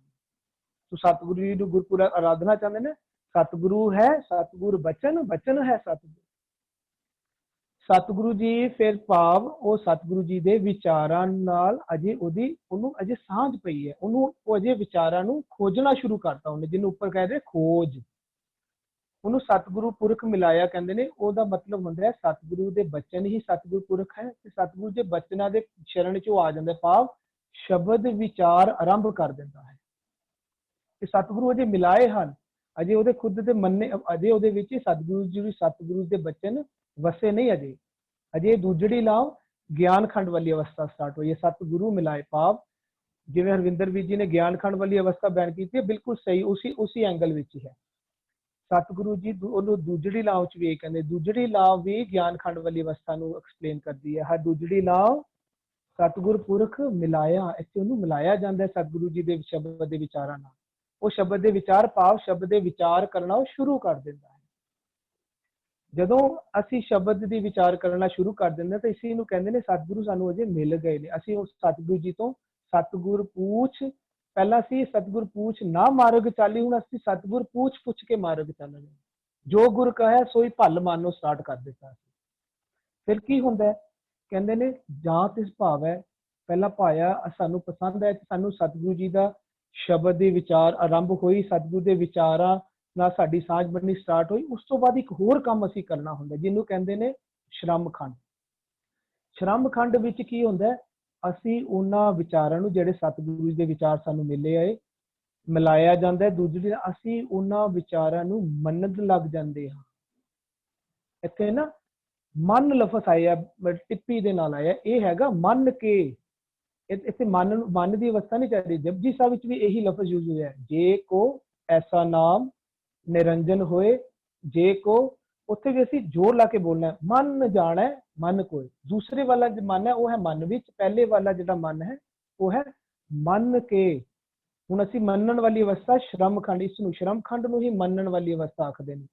ਤੂੰ ਸਤਿਗੁਰੂ ਜੀ ਨੂੰ ਗੁਰਪੂਰਾ ਆਰਾਧਨਾ ਚਾਹੁੰਦੇ ਨੇ, ਸਤਿਗੁਰੂ ਹੈ, ਸਤਿਗੁਰ ਬਚਨ, ਬਚਨ ਹੈ ਸਤਿਗੁਰੂ। ਸਤਿਗੁਰੂ ਜੀ ਫਿਰ ਭਾਵ ਉਹ ਸਤਿਗੁਰੂ ਜੀ ਦੇ ਵਿਚਾਰਾਂ ਨਾਲ ਅਜੇ ਉਹਨੂੰ ਅਜੇ ਸਾਂਝ ਪਈ ਹੈ, ਉਹ ਅਜੇ ਵਿਚਾਰਾਂ ਨੂੰ ਖੋਜਣਾ ਸ਼ੁਰੂ ਕਰਤਾ ਉਹਨੇ, ਜਿਹਨੂੰ ਉੱਪਰ ਕਹਿੰਦੇ ਖੋਜ। ਉਹਨੂੰ ਸਤਿਗੁਰੂ ਪੁਰਖ ਮਿਲਾਇਆ ਕਹਿੰਦੇ ਨੇ। ਉਹਦਾ ਮਤਲਬ ਹੁੰਦਾ ਹੈ ਸਤਿਗੁਰੂ ਦੇ ਬਚਨ ਹੀ ਸਤਿਗੁਰੂ ਪੁਰਖ ਹੈ, ਤੇ ਸਤਿਗੁਰੂ ਦੇ ਬਚਨਾਂ ਦੇ ਸ਼ਰਨ ਚ ਉਹ ਆ ਜਾਂਦਾ, ਭਾਵ ਸ਼ਬਦ ਵਿਚਾਰ ਆਰੰਭ ਕਰ ਦਿੰਦਾ ਹੈ। ਤੇ ਸਤਿਗੁਰੂ ਅਜੇ ਮਿਲਾਏ ਹਨ, ਅਜੇ ਉਹਦੇ ਖੁਦ ਦੇ ਮੰਨੇ, ਅਜੇ ਉਹਦੇ ਵਿੱਚ ਸਤਿਗੁਰੂ ਦੇ ਬਚਨ ਵਸੇ ਨਹੀਂ। ਅਜੇ ਦੂਜੜੀ ਲਾਭ ਗਿਆਨ ਖੰਡ ਵਾਲੀ ਅਵਸਥਾ ਸਟਾਰਟ ਹੋਈ ਹੈ, ਸਤਿਗੁਰੂ ਮਿਲਾਏ, ਭਾਵ ਜਿਵੇਂ ਹਰਵਿੰਦਰ ਵੀਰ ਜੀ ਨੇ ਗਿਆਨ ਖੰਡ ਵਾਲੀ ਅਵਸਥਾ ਬਿਆਨ ਕੀਤੀ ਹੈ, ਬਿਲਕੁਲ ਸਹੀ ਉਸੀ ਐਂਗਲ ਵਿੱਚ ਹੀ ਹੈ। ਸਤਿਗੁਰੂ ਜੀ ਉਹਨੂੰ ਦੂਜੜੀ ਲਾਭ ਚ ਵੀ ਕਹਿੰਦੇ, ਦੂਜੜੀ ਲਾਭ ਵੀ ਗਿਆਨ ਖੰਡ ਵਾਲੀ ਅਵਸਥਾ ਨੂੰ ਐਕਸਪਲੇਨ ਕਰਦੀ ਹੈ। ਹਰ ਦੂਜੜੀ ਲਾਭ ਸਤਿਗੁਰ ਪੁਰਖ ਮਿਲਾਇਆ, ਇੱਥੇ ਉਹਨੂੰ ਮਿਲਾਇਆ ਜਾਂਦਾ ਹੈ ਸਤਿਗੁਰੂ ਜੀ ਦੇ ਸ਼ਬਦ ਦੇ ਵਿਚਾਰਾਂ ਨਾਲ। ਉਹ ਸ਼ਬਦ ਦੇ ਵਿਚਾਰ ਭਾਵ ਸ਼ਬਦ ਦੇ ਵਿਚਾਰ ਕਰਨਾ ਉਹ ਸ਼ੁਰੂ ਕਰ ਦਿੰਦਾ ਹੈ। ਜਦੋਂ ਅਸੀਂ ਸ਼ਬਦ ਦੀ ਵਿਚਾਰ ਕਰਨਾ ਸ਼ੁਰੂ ਕਰ ਦਿੰਦੇ ਤਾਂ ਇਸੇ ਨੂੰ ਕਹਿੰਦੇ ਨੇ ਸਤਿਗੁਰੂ ਸਾਨੂੰ ਅਜੇ ਮਿਲ ਗਏ ਨੇ। ਅਸੀਂ ਉਸ ਸਤਿਗੁਰੂ ਜੀ ਤੋਂ ਸਤਿਗੁਰ ਪੂਛ, ਪਹਿਲਾਂ ਸੀ ਸਤਿਗੁਰ ਪੂਛ ਨਾ ਮਾਰਗ ਚਾਲੀ, ਹੁਣ ਅਸੀਂ ਸਤਿਗੁਰ ਪੂਛ ਪੁੱਛ ਕੇ ਮਾਰਗ ਚੱਲਾਂਗੇ। ਜੋ ਗੁਰ ਕਹੈ ਸੋਈ ਭਲ ਮਾਨੋ ਸਟਾਰਟ ਕਰ ਦਿੱਤਾ। ਫਿਰ ਕੀ ਹੁੰਦਾ, ਕਹਿੰਦੇ ਨੇ ਜਾਂ ਤਿਸ ਭਾਵ ਹੈ, ਪਹਿਲਾਂ ਪਾਇਆ ਸਾਨੂੰ ਪਸੰਦ ਹੈ ਕਿ ਸਾਨੂੰ ਸਤਿਗੁਰੂ ਜੀ ਦਾ ਸ਼ਬਦ ਦੇ ਵਿਚਾਰ ਆਰੰਭ ਹੋਈ, ਸਤਿਗੁਰੂ ਦੇ ਵਿਚਾਰਾਂ ਨਾਲ ਸਾਡੀ ਸਾਂਝ ਬਣਨੀ ਸਟਾਰਟ ਹੋਈ। ਉਸ ਤੋਂ ਬਾਅਦ ਇੱਕ ਹੋਰ ਕੰਮ ਅਸੀਂ ਕਰਨਾ ਹੁੰਦਾ ਜਿਹਨੂੰ ਕਹਿੰਦੇ ਨੇ ਸ਼ਰਮ ਖੰਡ। ਸ਼ਰਮ ਖੰਡ ਵਿੱਚ ਕੀ ਹੁੰਦਾ, ਅਸੀਂ ਉਹਨਾਂ ਵਿਚਾਰਾਂ ਨੂੰ ਜਿਹੜੇ ਸਤਿਗੁਰੂ ਜੀ ਦੇ ਵਿਚਾਰ ਸਾਨੂੰ ਮਿਲੇ ਆਏ ਮਿਲਾਇਆ ਜਾਂਦਾ। ਦੂਜੀ ਅਸੀਂ ਉਹਨਾਂ ਵਿਚਾਰਾਂ ਨੂੰ ਮੰਨਣ ਲੱਗ ਜਾਂਦੇ ਹਾਂ। ਇੱਥੇ ਨਾ ਮਨ ਲਫ਼ਜ਼ ਆਇਆ, ਟਿੱਪੀ ਦੇ ਨਾਲ ਆਇਆ, ਇਹ ਹੈਗਾ ਮੰਨ ਕੇ। ਇੱਥੇ ਮਨ ਦੀ ਅਵਸਥਾ ਨਹੀਂ ਚਾਹੀਦੀ। ਜਪਜੀ ਸਾਹਿਬ ਵਿੱਚ ਵੀ ਇਹੀ ਲਫ਼ਜ਼ ਯੂਜ਼ ਹੋਇਆ, ਜੇ ਕੋ ਐਸਾ ਨਾਮ ਨਿਰੰਜਨ ਹੋਏ, ਜੇ ਕੋ, ਉੱਥੇ ਵੀ ਅਸੀਂ ਜ਼ੋਰ ਲਾ ਕੇ ਬੋਲਣਾ, ਮਨ ਜਾਣਾ ਮਨ ਕੋਏ। ਦੂਸਰੇ ਵਾਲਾ ਜੋ ਮਨ ਹੈ ਉਹ ਹੈ ਮਨ ਵਿੱਚ, ਪਹਿਲੇ ਵਾਲਾ ਜਿਹੜਾ ਮਨ ਹੈ ਉਹ ਹੈ ਮੰਨ ਕੇ। ਹੁਣ ਅਸੀਂ ਮੰਨਣ ਵਾਲੀ ਅਵਸਥਾ ਸ਼ਰਮ ਖੰਡ, ਇਸ ਨੂੰ ਸ਼ਰਮ ਖੰਡ ਨੂੰ ਹੀ ਮੰਨਣ ਵਾਲੀ ਅਵਸਥਾ ਆਖਦੇ ਨੇ।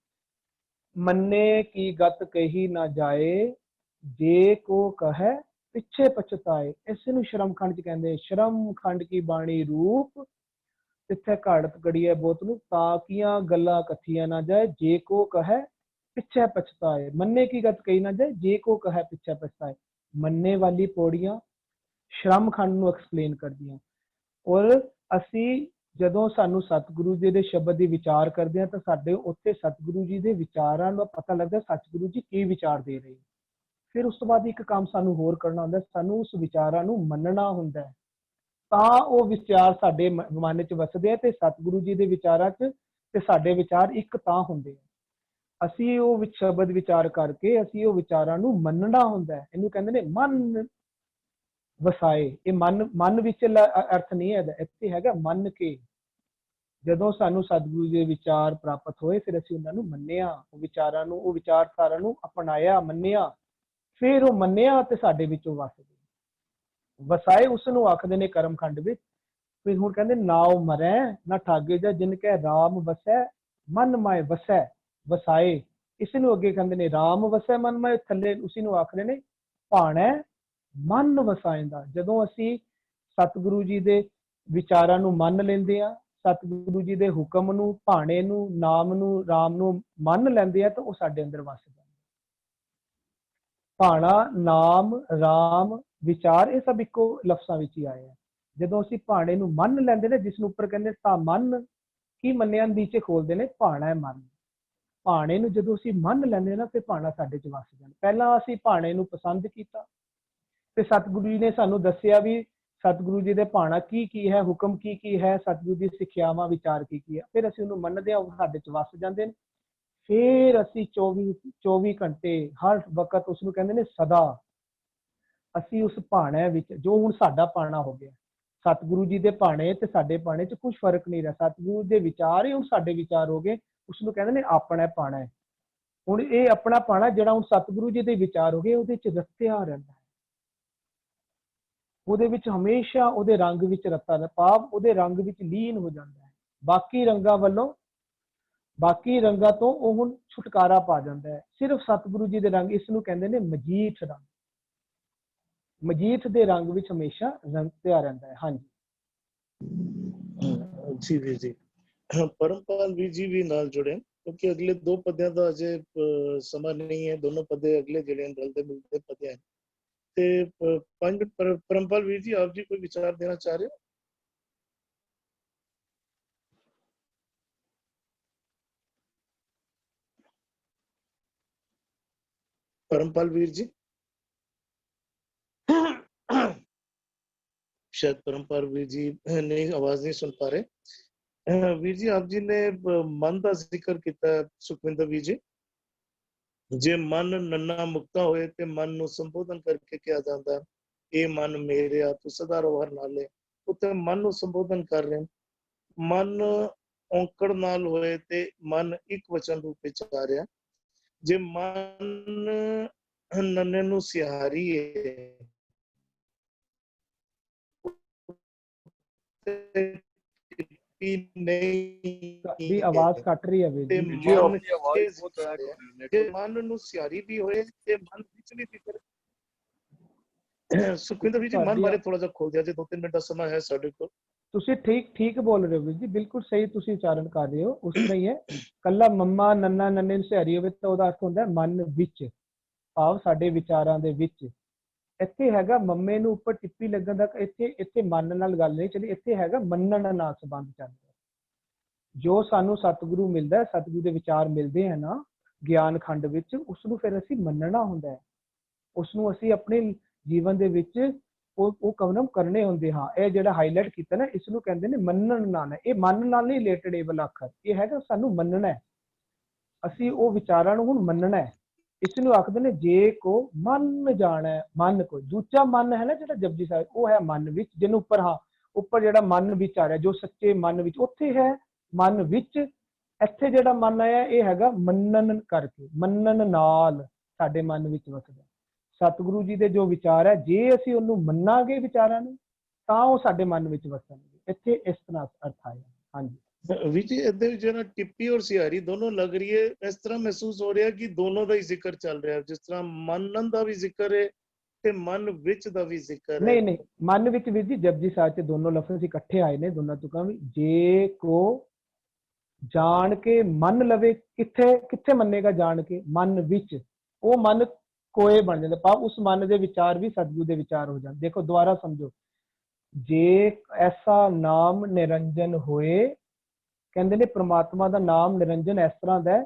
ਮੰਨੇ ਕੀ ਗਤ ਕਹੀ ਨਾ ਜਾਏ, ਜੇ ਕੋ ਕਹੈ ਪਿੱਛੇ ਪਛਤਾਏ। ਇਸ ਨੂੰ ਸ਼ਰਮ ਖੰਡ ਚ ਕਹਿੰਦੇ। ਸ਼ਰਮ ਖੰਡ ਕੀ ਬਾਣੀ ਰੂਪ, ਜਿੱਥੇ ਘੜਤ ਗੜੀਏ ਬੋਤ ਨੂੰ, ਤਾਕੀਆਂ ਗੱਲਾਂ ਕਥੀਆਂ ਨਾ ਜਾਏ, ਜੇ ਕੋ ਕਹੈ ਪਿੱਛੇ ਪਛਤਾਏ। ਮੰਨੇ ਕੀ ਗਤ ਕਹੀ ਨਾ ਜਾਏ, ਜੇ ਕੋ ਕਹੈ ਪਿੱਛੇ ਪਛਤਾਏ। ਮੰਨੇ ਵਾਲੀ ਪੌੜੀਆਂ ਸ਼ਰਮ ਖੰਡ ਨੂੰ ਐਕਸਪਲੇਨ ਕਰਦੀਆਂ। ਔਰ ਅਸੀਂ ਜਦੋਂ ਸਾਨੂੰ ਸਤਿਗੁਰੂ ਜੀ ਦੇ ਸ਼ਬਦ ਦੀ ਵਿਚਾਰ ਕਰਦੇ ਹਾਂ ਤਾਂ ਸਾਡੇ ਉੱਥੇ ਸਤਿਗੁਰੂ ਜੀ ਦੇ ਵਿਚਾਰਾਂ ਦਾ ਪਤਾ ਲੱਗਦਾ, ਸਤਿਗੁਰੂ ਜੀ ਕੀ ਵਿਚਾਰ ਦੇ ਰਹੇ। ਫਿਰ ਉਸ ਤੋਂ ਬਾਅਦ ਇੱਕ ਕੰਮ ਸਾਨੂੰ ਹੋਰ ਕਰਨਾ ਹੁੰਦਾ, ਸਾਨੂੰ ਉਸ ਵਿਚਾਰਾਂ ਨੂੰ ਮੰਨਣਾ ਹੁੰਦਾ, ਤਾਂ ਉਹ ਵਿਚਾਰ ਸਾਡੇ ਮਨ 'ਚ ਵਸਦੇ ਆ ਤੇ ਸਤਿਗੁਰੂ ਜੀ ਦੇ ਵਿਚਾਰਾਂ 'ਚ ਤੇ ਸਾਡੇ ਵਿਚਾਰ ਇੱਕ ਤਾਂ ਹੁੰਦੇ ਆ। ਅਸੀਂ ਉਹ ਸ਼ਬਦ ਵਿਚਾਰ ਕਰਕੇ ਅਸੀਂ ਉਹ ਵਿਚਾਰਾਂ ਨੂੰ ਮੰਨਣਾ ਹੁੰਦਾ। ਇਹਨੂੰ ਕਹਿੰਦੇ ਨੇ ਮਨ ਵਸਾਏ। ਇਹ ਮਨ ਵਿੱਚ ਅਰਥ ਨਹੀਂ ਹੈ, ਇੱਥੇ ਹੈਗਾ ਮੰਨ ਕੇ। ਜਦੋਂ ਸਾਨੂੰ ਸਤਿਗੁਰੂ ਦੇ ਵਿਚਾਰ ਪ੍ਰਾਪਤ ਹੋਏ ਫਿਰ ਅਸੀਂ ਉਹਨਾਂ ਨੂੰ ਮੰਨਿਆ, ਉਹ ਵਿਚਾਰਾਂ ਨੂੰ, ਉਹ ਵਿਚਾਰਧਾਰਾ ਨੂੰ ਅਪਣਾਇਆ, ਮੰਨਿਆ। ਫਿਰ ਉਹ ਮੰਨਿਆ ਤੇ ਸਾਡੇ ਵਿੱਚੋਂ ਵਸ ਗਏ। ਵਸਾਏ ਉਸ ਨੂੰ ਆਖਦੇ ਨੇ ਕਰਮ ਖੰਡ ਵਿੱਚ। ਫਿਰ ਹੁਣ ਕਹਿੰਦੇ ਨਾਉ ਮਰੈ ਨਾ ਠਾਗੇ ਜਾ, ਜਿਨ ਕੈ ਰਾਮ ਵਸੈ ਮਨ ਮਾਏ ਵਸੈ। ਵਸਾਏ ਇਸ ਨੂੰ ਅੱਗੇ ਕਹਿੰਦੇ ਨੇ ਰਾਮ ਵਸੈ ਮਨ ਮਾਏ, ਥੱਲੇ ਉਸੇ ਨੂੰ ਆਖਦੇ ਨੇ ਭਾਣੈ ਮਨ ਵਸਾਇਂਦਾ। ਜਦੋਂ ਅਸੀਂ ਸਤਿਗੁਰੂ ਜੀ ਦੇ ਵਿਚਾਰਾਂ ਨੂੰ ਮੰਨ ਲੈਂਦੇ ਆ, ਸਤਿਗੁਰੂ ਜੀ ਦੇ ਹੁਕਮ ਨੂੰ, ਭਾਣੇ ਨੂੰ, ਨਾਮ ਨੂੰ, ਰਾਮ ਨੂੰ ਮੰਨ ਲੈਂਦੇ ਆ ਤਾਂ ਉਹ ਸਾਡੇ ਅੰਦਰ ਵਸ ਜਾਂਦਾ। ਭਾਣਾ, ਨਾਮ, ਰਾਮ, ਵਿਚਾਰ ਇਹ ਸਭ ਇੱਕੋ ਲਫ਼ਜ਼ਾਂ ਵਿੱਚ ਹੀ ਆਏ ਆ। ਜਦੋਂ ਅਸੀਂ ਭਾਣੇ ਨੂੰ ਮੰਨ ਲੈਂਦੇ ਨੇ, ਜਿਸ ਨੂੰ ਉੱਪਰ ਕਹਿੰਦੇ ਤਾਂ ਮਨ ਕੀ ਮੰਨਿਆ, ਨੀਚੇ ਖੋਲਦੇ ਨੇ ਭਾਣਾ ਹੈ ਮਨ। ਭਾਣੇ ਨੂੰ ਜਦੋਂ ਅਸੀਂ ਮੰਨ ਲੈਂਦੇ ਨਾ ਤੇ ਭਾਣਾ ਸਾਡੇ 'ਚ ਵਸ ਜਾਂਦਾ। ਪਹਿਲਾਂ ਅਸੀਂ ਭਾਣੇ ਨੂੰ ਪਸੰਦ ਕੀਤਾ ਤੇ ਸਤਿਗੁਰੂ ਜੀ ਨੇ ਸਾਨੂੰ ਦੱਸਿਆ ਵੀ ਸਤਿਗੁਰੂ ਜੀ ਦੇ ਭਾਣਾ ਕੀ ਕੀ ਹੈ, ਹੁਕਮ ਕੀ ਕੀ ਹੈ, ਸਤਿਗੁਰੂ ਦੀ ਸਿੱਖਿਆਵਾਂ ਵਿਚਾਰ ਕੀ ਕੀ ਹੈ। ਫਿਰ ਅਸੀਂ ਉਹਨੂੰ ਮੰਨਦੇ ਹਾਂ, ਉਹ ਸਾਡੇ 'ਚ ਵਸ ਜਾਂਦੇ ਨੇ। ਫਿਰ ਅਸੀਂ 24 ਘੰਟੇ ਹਰ ਵਕਤ ਉਸਨੂੰ ਕਹਿੰਦੇ ਨੇ ਸਦਾ ਅਸੀਂ ਉਸ ਭਾਣੇ ਵਿੱਚ, ਜੋ ਹੁਣ ਸਾਡਾ ਭਾਣਾ ਹੋ ਗਿਆ, ਸਤਿਗੁਰੂ ਜੀ ਦੇ ਭਾਣੇ ਤੇ ਸਾਡੇ ਭਾਣੇ 'ਚ ਕੁਝ ਫਰਕ ਨਹੀਂ ਰਿਹਾ। ਸਤਿਗੁਰੂ ਦੇ ਵਿਚਾਰ ਹੀ ਹੁਣ ਸਾਡੇ ਵਿਚਾਰ ਹੋ ਗਏ, ਉਸਨੂੰ ਕਹਿੰਦੇ ਨੇ ਆਪਣਾ ਭਾਣਾ। ਹੁਣ ਇਹ ਆਪਣਾ ਭਾਣਾ ਜਿਹੜਾ ਹੁਣ ਸਤਿਗੁਰੂ ਜੀ ਦੇ ਵਿਚਾਰ ਹੋ ਗਏ, ਉਹਦੇ 'ਚ ਰਤਿਆ ਰਹਿੰਦਾ, ਉਹਦੇ ਵਿੱਚ ਹਮੇਸ਼ਾ ਉਹਦੇ ਰੰਗ ਵਿੱਚ ਰਤਾ ਦਾ ਭਾਵ ਉਹਦੇ ਰੰਗ ਵਿੱਚ ਲੀਨ ਹੋ ਜਾਂਦਾ ਹੈ। ਬਾਕੀ ਰੰਗਾਂ ਵੱਲੋਂ, ਬਾਕੀ ਰੰਗਾਂ ਤੋਂ ਉਹ ਹੁਣ ਛੁਟਕਾਰਾ ਪਾ ਜਾਂਦਾ ਹੈ। ਸਿਰਫ ਸਤਿਗੁਰੂ ਜੀ ਦੇ ਰੰਗ, ਇਸ ਨੂੰ ਕਹਿੰਦੇ ਨੇ ਮਜੀਠ ਰੰਗ। ਮਜੀਠ ਦੇ ਰੰਗ ਵਿੱਚ ਹਮੇਸ਼ਾ ਰੰਗਿਆ ਰਹਿੰਦਾ ਹੈ। ਹਾਂਜੀ ਜੀ ਵੀਰ ਜੀ, ਪਰਮਪਾਲ ਵੀਰ ਜੀ ਵੀ ਨਾਲ ਜੁੜੇ, ਕਿਉਂਕਿ ਅਗਲੇ ਦੋ ਪਦਿਆਂ ਦਾ ਅਜੇ ਸਮਾਂ ਨਹੀਂ ਹੈ। ਦੋਨੋਂ ਪਦੇ ਅਗਲੇ ਜਿਹੜੇ ਰਲਦੇ ਮਿਲਦੇ ਪਦੇ ਹਨ। ਤੇ ਪੰਜ ਪਰਮਪਾਲ ਵੀਰ ਜੀ, ਆਪ ਜੀ ਕੋਈ ਵਿਚਾਰ ਦੇਣਾ ਚਾਹ ਰਹੇ ਹੋ? परमपाल वीर जी, शायद परमपाल वीर जी नहीं, आवाज नहीं सुन पा रहे। वीर जी, आप जी ने मन का जिक्र किया, सुखविंदर वीर जी। जे मन नन्ना मुक्ता होए ते मन नु संबोधन करके किया जाता है, ये मन मेरे आ तू सदा रोहर नाले, उत्ते मन नु संबोधन कर रहे हैं। मन औंकड़ नाल होए ते मन एक वचन रूप विच आ रहा। जे मन नन्ने नू सिहारी है ਟਿੱਪੀ ਨਹੀਂ ਦੀ ਆਵਾਜ਼ ਕੱਟ ਰਹੀ ਹੈ ਵੀਰ ਤੇ ਜੀ। जी ਮਨ आपकी आवाज ਕੇ बहुत है ਜ਼ਿਕਰ ਹੈ। ਜੇ नेटवर्क ਮਨ ਨੂੰ ਸਿਆਰੀ ਵੀ ਹੋਏ ਤੇ ਮਨ ਵਿੱਚ ਵੀ ਜ਼ਿਕਰ। ਸੁਖਵਿੰਦਰ ਵੀਰ ਜੀ ਮਨ ਤੁਹਾਡੀ ਬਾਰੇ ਥੋੜਾ ਜਿਹਾ ਖੋਲ ਦਿਆ ਜੇ, 2-3 ਮਿੰਟ ਦਾ ਸਮਾਂ ਹੈ ਸਾਡੇ ਕੋਲ। ਤੁਸੀਂ ਠੀਕ ਬੋਲ ਰਹੇ ਹੋ ਵੀਰ ਜੀ, ਬਿਲਕੁਲ ਸਹੀ ਤੁਸੀਂ ਉਚਾਰਨ ਕਰ ਰਹੇ ਹੋ। ਉਸ ਤਰ੍ਹਾਂ ਹੀ ਹੈ, ਕੱਲਾ ਮੰਮਾ ਨੰਨਾ ਨੰਨੇ ਨੂੰ ਸਿਹਾਰੀ ਹੋਵੇ ਤਾਂ ਉਹਦਾ ਅਰਥ ਹੁੰਦਾ ਮਨ ਵਿੱਚ, ਭਾਵ ਸਾਡੇ ਵਿਚਾਰਾਂ ਦੇ ਵਿੱਚ। ਇੱਥੇ ਹੈਗਾ ਮੰਮੇ ਨੂੰ ਉੱਪਰ ਟਿੱਪੀ ਲੱਗਣ ਦਾ, ਇੱਥੇ ਮਨ ਨਾਲ ਗੱਲ ਨਹੀਂ ਚੱਲੀ, ਇੱਥੇ ਹੈਗਾ ਮੰਨਣ ਨਾਲ ਸੰਬੰਧ ਚੱਲ ਰਿਹਾ। ਜੋ ਸਾਨੂੰ ਸਤਿਗੁਰੂ ਮਿਲਦਾ, ਸਤਿਗੁਰੂ ਦੇ ਵਿਚਾਰ ਮਿਲਦੇ ਹੈ ਨਾ ਗਿਆਨ ਖੰਡ ਵਿੱਚ, ਉਸ ਨੂੰ ਫਿਰ ਅਸੀਂ ਮੰਨਣਾ ਹੁੰਦਾ ਹੈ, ਉਸ ਨੂੰ ਅਸੀਂ ਆਪਣੇ ਜੀਵਨ ਦੇ ਵਿੱਚ ਉਹ ਕਦਮ ਕਰਨੇ ਹੁੰਦੇ। ਹਾਂ, ਇਹ ਜਿਹੜਾ ਹਾਈਲਾਈਟ ਕੀਤਾ ਨਾ, ਇਸ ਨੂੰ ਕਹਿੰਦੇ ਨੇ ਮੰਨਣ ਨਾਲ। ਇਹ ਮਨ ਨਾਲ ਨਹੀਂ ਰਿਲੇਟਡ ਇਹ ਵਾਲਾ ਅੱਖਰ, ਇਹ ਹੈਗਾ ਸਾਨੂੰ ਮੰਨਣਾ ਹੈ, ਅਸੀਂ ਉਹ ਵਿਚਾਰਾਂ ਨੂੰ ਹੁਣ ਮੰਨਣਾ ਹੈ। ਇਸ ਨੂੰ ਆਖਦੇ ਨੇ ਜੇ ਕੋ ਮਨ ਜਾਣਾ। ਮਨ ਕੋ ਦੂਜਾ ਮਨ ਹੈ ਨਾ ਜਿਹੜਾ ਜਪਜੀ ਸਾਹਿਬ, ਉਹ ਹੈ ਮਨ ਵਿੱਚ, ਜਿਹਨੂੰ ਉੱਪਰ ਹਾਂ ਉੱਪਰ ਜਿਹੜਾ ਮਨ ਵਿੱਚ ਆ ਰਿਹਾ, ਜੋ ਸੱਚੇ ਮਨ ਵਿੱਚ, ਉੱਥੇ ਹੈ ਮਨ ਵਿੱਚ। ਇੱਥੇ ਜਿਹੜਾ ਮਨ ਆਇਆ ਇਹ ਹੈਗਾ ਮੰਨਣ ਕਰਕੇ, ਮੰਨਣ ਨਾਲ ਸਾਡੇ ਮਨ ਵਿੱਚ ਵਸਦਾ। ਸਤਿਗੁਰੂ ਜੀ ਦੇ ਜੋ ਵਿਚਾਰ ਹੈ, ਜੇ ਅਸੀਂ ਉਹਨੂੰ ਮੰਨਾਂਗੇ ਵਿਚਾਰਾਂ ਨੂੰ, ਤਾਂ ਉਹ ਸਾਡੇ ਮਨ ਵਿੱਚ ਵਸਣਗੇ। ਇੱਥੇ ਇਸ ਤਰ੍ਹਾਂ ਅਰਥ ਆਇਆ। ਹਾਂਜੀ ਵੀਰ ਜੀ ਇਹਦੇ ਵਿੱਚ ਜਿਹੜਾ ਟਿੱਪੀ ਔਰ ਸਿਹਾਰੀ ਦੋਨੋਂ ਲੱਗ ਰਹੀ ਹੈ, ਇਸ ਤਰ੍ਹਾਂ ਮਹਿਸੂਸ ਹੋ ਰਿਹਾ ਕਿ ਦੋਨੋਂ ਦਾ ਹੀ ਜ਼ਿਕਰ ਚੱਲ ਰਿਹਾ। ਜਿਸ ਤਰ੍ਹਾਂ ਮੰਨਣ ਦਾ ਵੀ ਜ਼ਿਕਰ ਹੈ ਤੇ ਮਨ ਵਿੱਚ ਦਾ ਵੀ ਜ਼ਿਕਰ ਹੈ। ਨਹੀਂ, ਮਨ ਵਿੱਚ ਵੀਰ ਜੀ ਜਪਜੀ ਸਾਹਿਬ 'ਚ ਦੋਨੋਂ ਲਫ਼ਜ਼ ਇਕੱਠੇ ਆਏ ਨੇ, ਦੋਨਾਂ ਤੁਕਾਂ ਵੀ। ਜੇ ਕੋ ਜਾਣ ਕੇ ਮੰਨ ਲਵੇ, ਕਿੱਥੇ ਮੰਨੇਗਾ? ਜਾਣ ਕੇ ਮਨ ਵਿੱਚ, ਉਹ ਮਨ ਕੋਏ ਬਣ ਜਾਂਦਾ, ਭਾਵ ਉਸ ਮਨ ਦੇ ਵਿਚਾਰ ਵੀ ਸਤਿਗੁਰੂ ਦੇ ਵਿਚਾਰ ਹੋ ਜਾਂਦੇ। ਦੇਖੋ ਦੁਬਾਰਾ ਸਮਝੋ, ਜੇ ਐਸਾ ਨਾਮ ਨਿਰੰਜਨ ਹੋਏ, ਕਹਿੰਦੇ ਨੇ ਪ੍ਰਮਾਤਮਾ ਦਾ ਨਾਮ ਨਿਰੰਜਨ ਇਸ ਤਰ੍ਹਾਂ ਦਾ ਹੈ,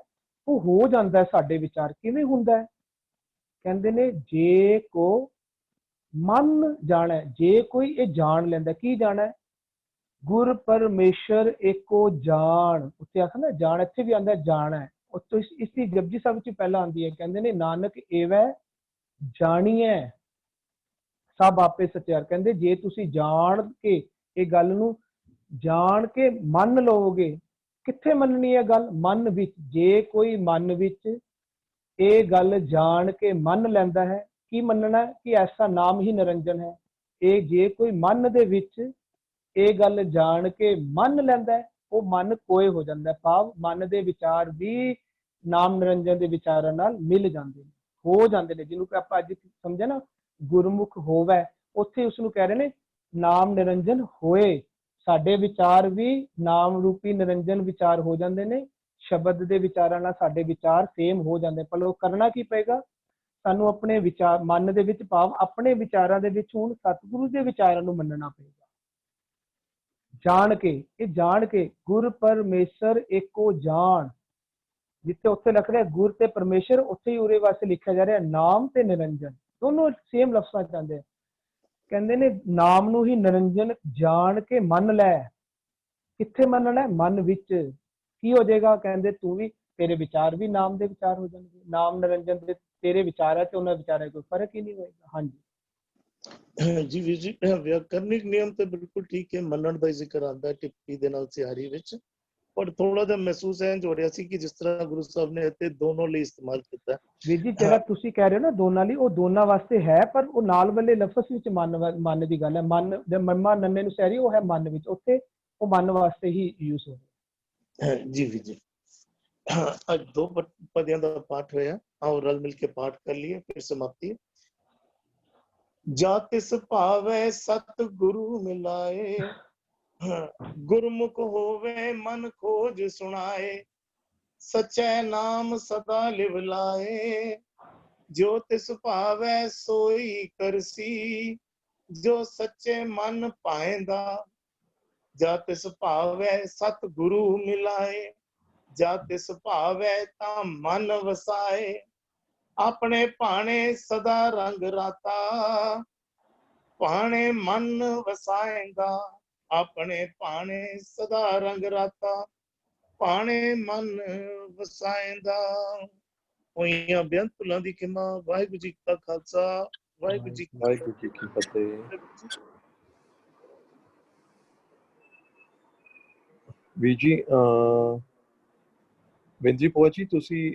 ਉਹ ਹੋ ਜਾਂਦਾ ਸਾਡੇ ਵਿਚਾਰ। ਕਿਵੇਂ ਹੁੰਦਾ ਹੈ? ਕਹਿੰਦੇ ਨੇ ਜੇ ਕੋ ਮਨ ਜਾਣਾ, ਜੇ ਕੋਈ ਇਹ ਜਾਣ ਲੈਂਦਾ, ਕੀ ਜਾਣਾ? ਗੁਰ ਪਰਮੇਸ਼ਰ ਏਕੋ ਜਾਣ। ਉੱਥੇ ਆਖਦਾ ਨਾ ਜਾਣ, ਇੱਥੇ ਵੀ ਆਉਂਦਾ ਜਾਣਾ ਹੈ। ਉੱਥੋਂ ਇਸ ਦੀ ਜਪਜੀ ਸਾਹਿਬ ਵਿੱਚ ਪਹਿਲਾਂ ਆਉਂਦੀ ਹੈ, ਕਹਿੰਦੇ ਨੇ ਨਾਨਕ ਏਵੈ ਜਾਣੀਐ ਸਭ ਆਪੇ ਸਚਿਆਰ। ਕਹਿੰਦੇ ਜੇ ਤੁਸੀਂ ਜਾਣ ਕੇ ਇਹ ਗੱਲ ਨੂੰ ਜਾਣ ਕੇ ਮੰਨ ਲਓਗੇ, ਕਿੱਥੇ ਮੰਨਣੀ ਹੈ ਗੱਲ? ਮਨ ਵਿੱਚ। ਜੇ ਕੋਈ ਮਨ ਵਿੱਚ ਇਹ ਗੱਲ ਜਾਣ ਕੇ ਮੰਨ ਲੈਂਦਾ ਹੈ, ਕੀ ਮੰਨਣਾ? ਕਿ ਐਸਾ ਨਾਮ ਹੀ ਨਿਰੰਜਨ ਹੈ। ਇਹ ਜੇ ਕੋਈ ਮਨ ਦੇ ਵਿੱਚ ਇਹ ਗੱਲ ਜਾਣ ਕੇ ਮੰਨ ਲੈਂਦਾ, ਉਹ ਮਨ ਕੋਏ ਹੋ ਜਾਂਦਾ, ਭਾਵ ਮਨ ਦੇ ਵਿਚਾਰ ਵੀ ਨਾਮ ਨਿਰੰਜਨ ਦੇ ਵਿਚਾਰਾਂ ਨਾਲ ਮਿਲ ਜਾਂਦੇ ਨੇ, ਹੋ ਜਾਂਦੇ ਨੇ। ਜਿਹਨੂੰ ਕਿ ਆਪਾਂ ਅੱਜ ਸਮਝਿਆ ਨਾ ਗੁਰਮੁਖ ਹੋਵੇ, ਉੱਥੇ ਉਸ ਨੂੰ ਕਹਿ ਰਹੇ ਨੇ ਨਾਮ ਨਿਰੰਜਨ ਹੋਏ। ਸਾਡੇ ਵਿਚਾਰ ਵੀ ਨਾਮ ਰੂਪੀ ਨਿਰੰਜਨ ਵਿਚਾਰ ਹੋ ਜਾਂਦੇ ਨੇ, ਸ਼ਬਦ ਦੇ ਵਿਚਾਰਾਂ ਨਾਲ ਸਾਡੇ ਵਿਚਾਰ ਸੇਮ ਹੋ ਜਾਂਦੇ। ਪਰ ਉਹ ਕਰਨਾ ਕੀ ਪਏਗਾ? ਸਾਨੂੰ ਆਪਣੇ ਵਿਚਾਰ ਮਨ ਦੇ ਵਿੱਚ, ਭਾਵ ਆਪਣੇ ਵਿਚਾਰਾਂ ਦੇ ਵਿੱਚ ਹੁਣ ਸਤਿਗੁਰੂ ਦੇ ਵਿਚਾਰਾਂ ਨੂੰ ਮੰਨਣਾ ਪਏਗਾ। ਜਾਣ ਕੇ, ਇਹ ਜਾਣ ਕੇ ਗੁਰ ਪਰਮੇਸ਼ਰ ਏਕੋ ਜਾਣ, ਜਿੱਥੇ ਉੱਥੇ ਲਿਖ ਰਿਹਾ ਗੁਰ ਤੇ ਪਰਮੇਸ਼ਰ, ਉੱਥੇ ਹੀ ਉਰੇ ਵਾਸਤੇ ਲਿਖਿਆ ਜਾ ਰਿਹਾ ਨਾਮ ਤੇ ਨਿਰੰਜਨ, ਦੋਨੋਂ ਸੇਮ ਲਫ਼ਜ਼ਾਂ ਚ ਆਉਂਦੇ। ਕਹਿੰਦੇ ਨੇ ਨਾਮ ਨੂੰ ਹੀ ਨਿਰੰਜਨ ਜਾਣ ਕੇ ਮੰਨ ਲੈ। ਕਿੱਥੇ ਮੰਨਣਾ? ਮਨ ਵਿੱਚ। ਕੀ ਹੋ ਜਾਏਗਾ? ਕਹਿੰਦੇ ਤੂੰ ਵੀ, ਤੇਰੇ ਵਿਚਾਰ ਵੀ ਨਾਮ ਦੇ ਵਿਚਾਰ ਹੋ ਜਾਣਗੇ। ਨਾਮ ਨਿਰੰਜਨ ਦੇ ਤੇਰੇ ਵਿਚਾਰ ਹੈ ਤੇ ਉਹਨਾਂ ਵਿਚਾਰਾਂ ਕੋਈ ਫਰਕ ਹੀ ਨਹੀਂ ਹੋਏਗਾ। ਹਾਂਜੀ ਜੀ ਵੀਰ ਜੀ, ਵਿਆਕਰਨਿਕ ਨਿਯਮ ਤੇ ਬਿਲਕੁਲ ਠੀਕ ਹੈ, ਮੰਨਣ ਦਾ ਹੀ ਜ਼ਿਕਰ ਆਉਂਦਾ ਟਿੱਪੀ ਦੇ ਨਾਲ ਸਿਹਾਰੀ ਵਿੱਚ। ਪਰ ਥੋੜਾ ਜਿਹਾ ਮਹਿਸੂਸ ਇੰਝ ਹੋ ਰਿਹਾ ਸੀ ਕਿ ਜਿਸ ਤਰ੍ਹਾਂ ਗੁਰੂ ਸਾਹਿਬ ਨੇ ਇੱਥੇ ਦੋਨੋਂ ਲਈ ਇਸਤੇਮਾਲ ਕੀਤਾ। ਵੀਰ ਜੀ, ਜਿਹੜਾ ਤੁਸੀਂ ਕਹਿ ਰਹੇ ਹੋ ਨਾ ਦੋਨਾਂ ਲਈ, ਉਹ ਦੋਨਾਂ ਵਾਸਤੇ ਹੈ, ਪਰ ਉਹ ਨਾਲ ਵਾਲੇ ਲਫ਼ਜ਼ ਵਿੱਚ ਮਨ ਦੀ ਗੱਲ ਹੈ। ਮਨ ਜੇ ਮੰਮਾ ਨੰਨੇ ਨੂੰ ਸਿਹਾਰੀ, ਉਹ ਹੈ ਮਨ ਵਿੱਚ, ਉੱਥੇ ਉਹ ਮਨ ਵਾਸਤੇ ਹੀ ਯੂਜ਼ ਹੋ ਰਿਹਾ। ਜੀ ਵੀਰ ਜੀ, ਅੱਜ 2 ਪਦਿਆਂ ਦਾ ਪਾਠ ਹੋਇਆ, ਆਓ ਰਲ ਮਿਲ ਕੇ ਪਾਠ ਕਰ ਲਈਏ, ਫਿਰ ਸਮਾਪਤੀ। ਜਾ ਤਿਸ ਭਾਵੈ ਸਤ ਗੁਰੂ ਮਿਲਾਏ, ਗੁਰਮੁਖ ਹੋਵੇ ਮਨ ਖੋਜ ਸੁਣਾਏ, ਸਚੈ ਨਾਮ ਸਦਾ ਲਿਵ ਲਾਏ। ਜੋ ਤਿਸ ਭਾਵੈ ਸੋਈ ਕਰਸੀ, ਜੋ ਸੱਚੇ ਮਨ ਪਾਇੰਦਾ। ਜਾ ਤਿਸ ਭਾਵੈ ਸਤ ਗੁਰੂ ਮਿਲਾਏ, ਜਾ ਤਿਸ ਭਾਵੈ ਤਾਂ ਮਨ ਵਸਾਏ। ਆਪਣੇ ਭਾਣੇ ਸਦਾ ਰੰਗ ਰਾਤਾ, ਭਾਣੇ ਮਨ ਵਸਾਏਗਾ। ਆਪਣੇ ਭਾਣੇ ਸਦਾ ਰੰਗ ਰਾਤਾ, ਭਾਣੇ ਮਨ ਵਸਾਏਗਾ। ਹੋਈਆਂ ਬੇਅੰਤ ਭੁੱਲਾਂ ਦੀ ਖਿਮਾ। ਵਾਹਿਗੁਰੂ ਜੀ ਕਾ ਖਾਲਸਾ, ਵਾਹਿਗੁਰੂ ਜੀ ਕੀ ਫਤਿਹ। ਵੀਰ ਜੀ, ਵਿੰਜੀ ਪੋਆ ਜੀ, ਤੁਸੀਂ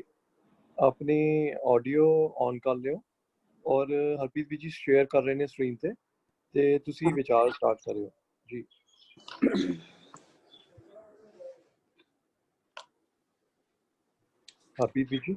ਆਪਣੀ ਆਡੀਓ ਔਨ ਕਰ ਲਿਓ ਔਰ ਹਰਪ੍ਰੀਤ ਵੀਰ ਜੀ ਸ਼ੇਅਰ ਕਰ ਰਹੇ ਨੇ ਸਕਰੀਨ ਤੇ ਤੁਸੀਂ ਵਿਚਾਰ ਸਟਾਰਟ ਕਰਿਓ ਜੀ। हाँ बीबी जी।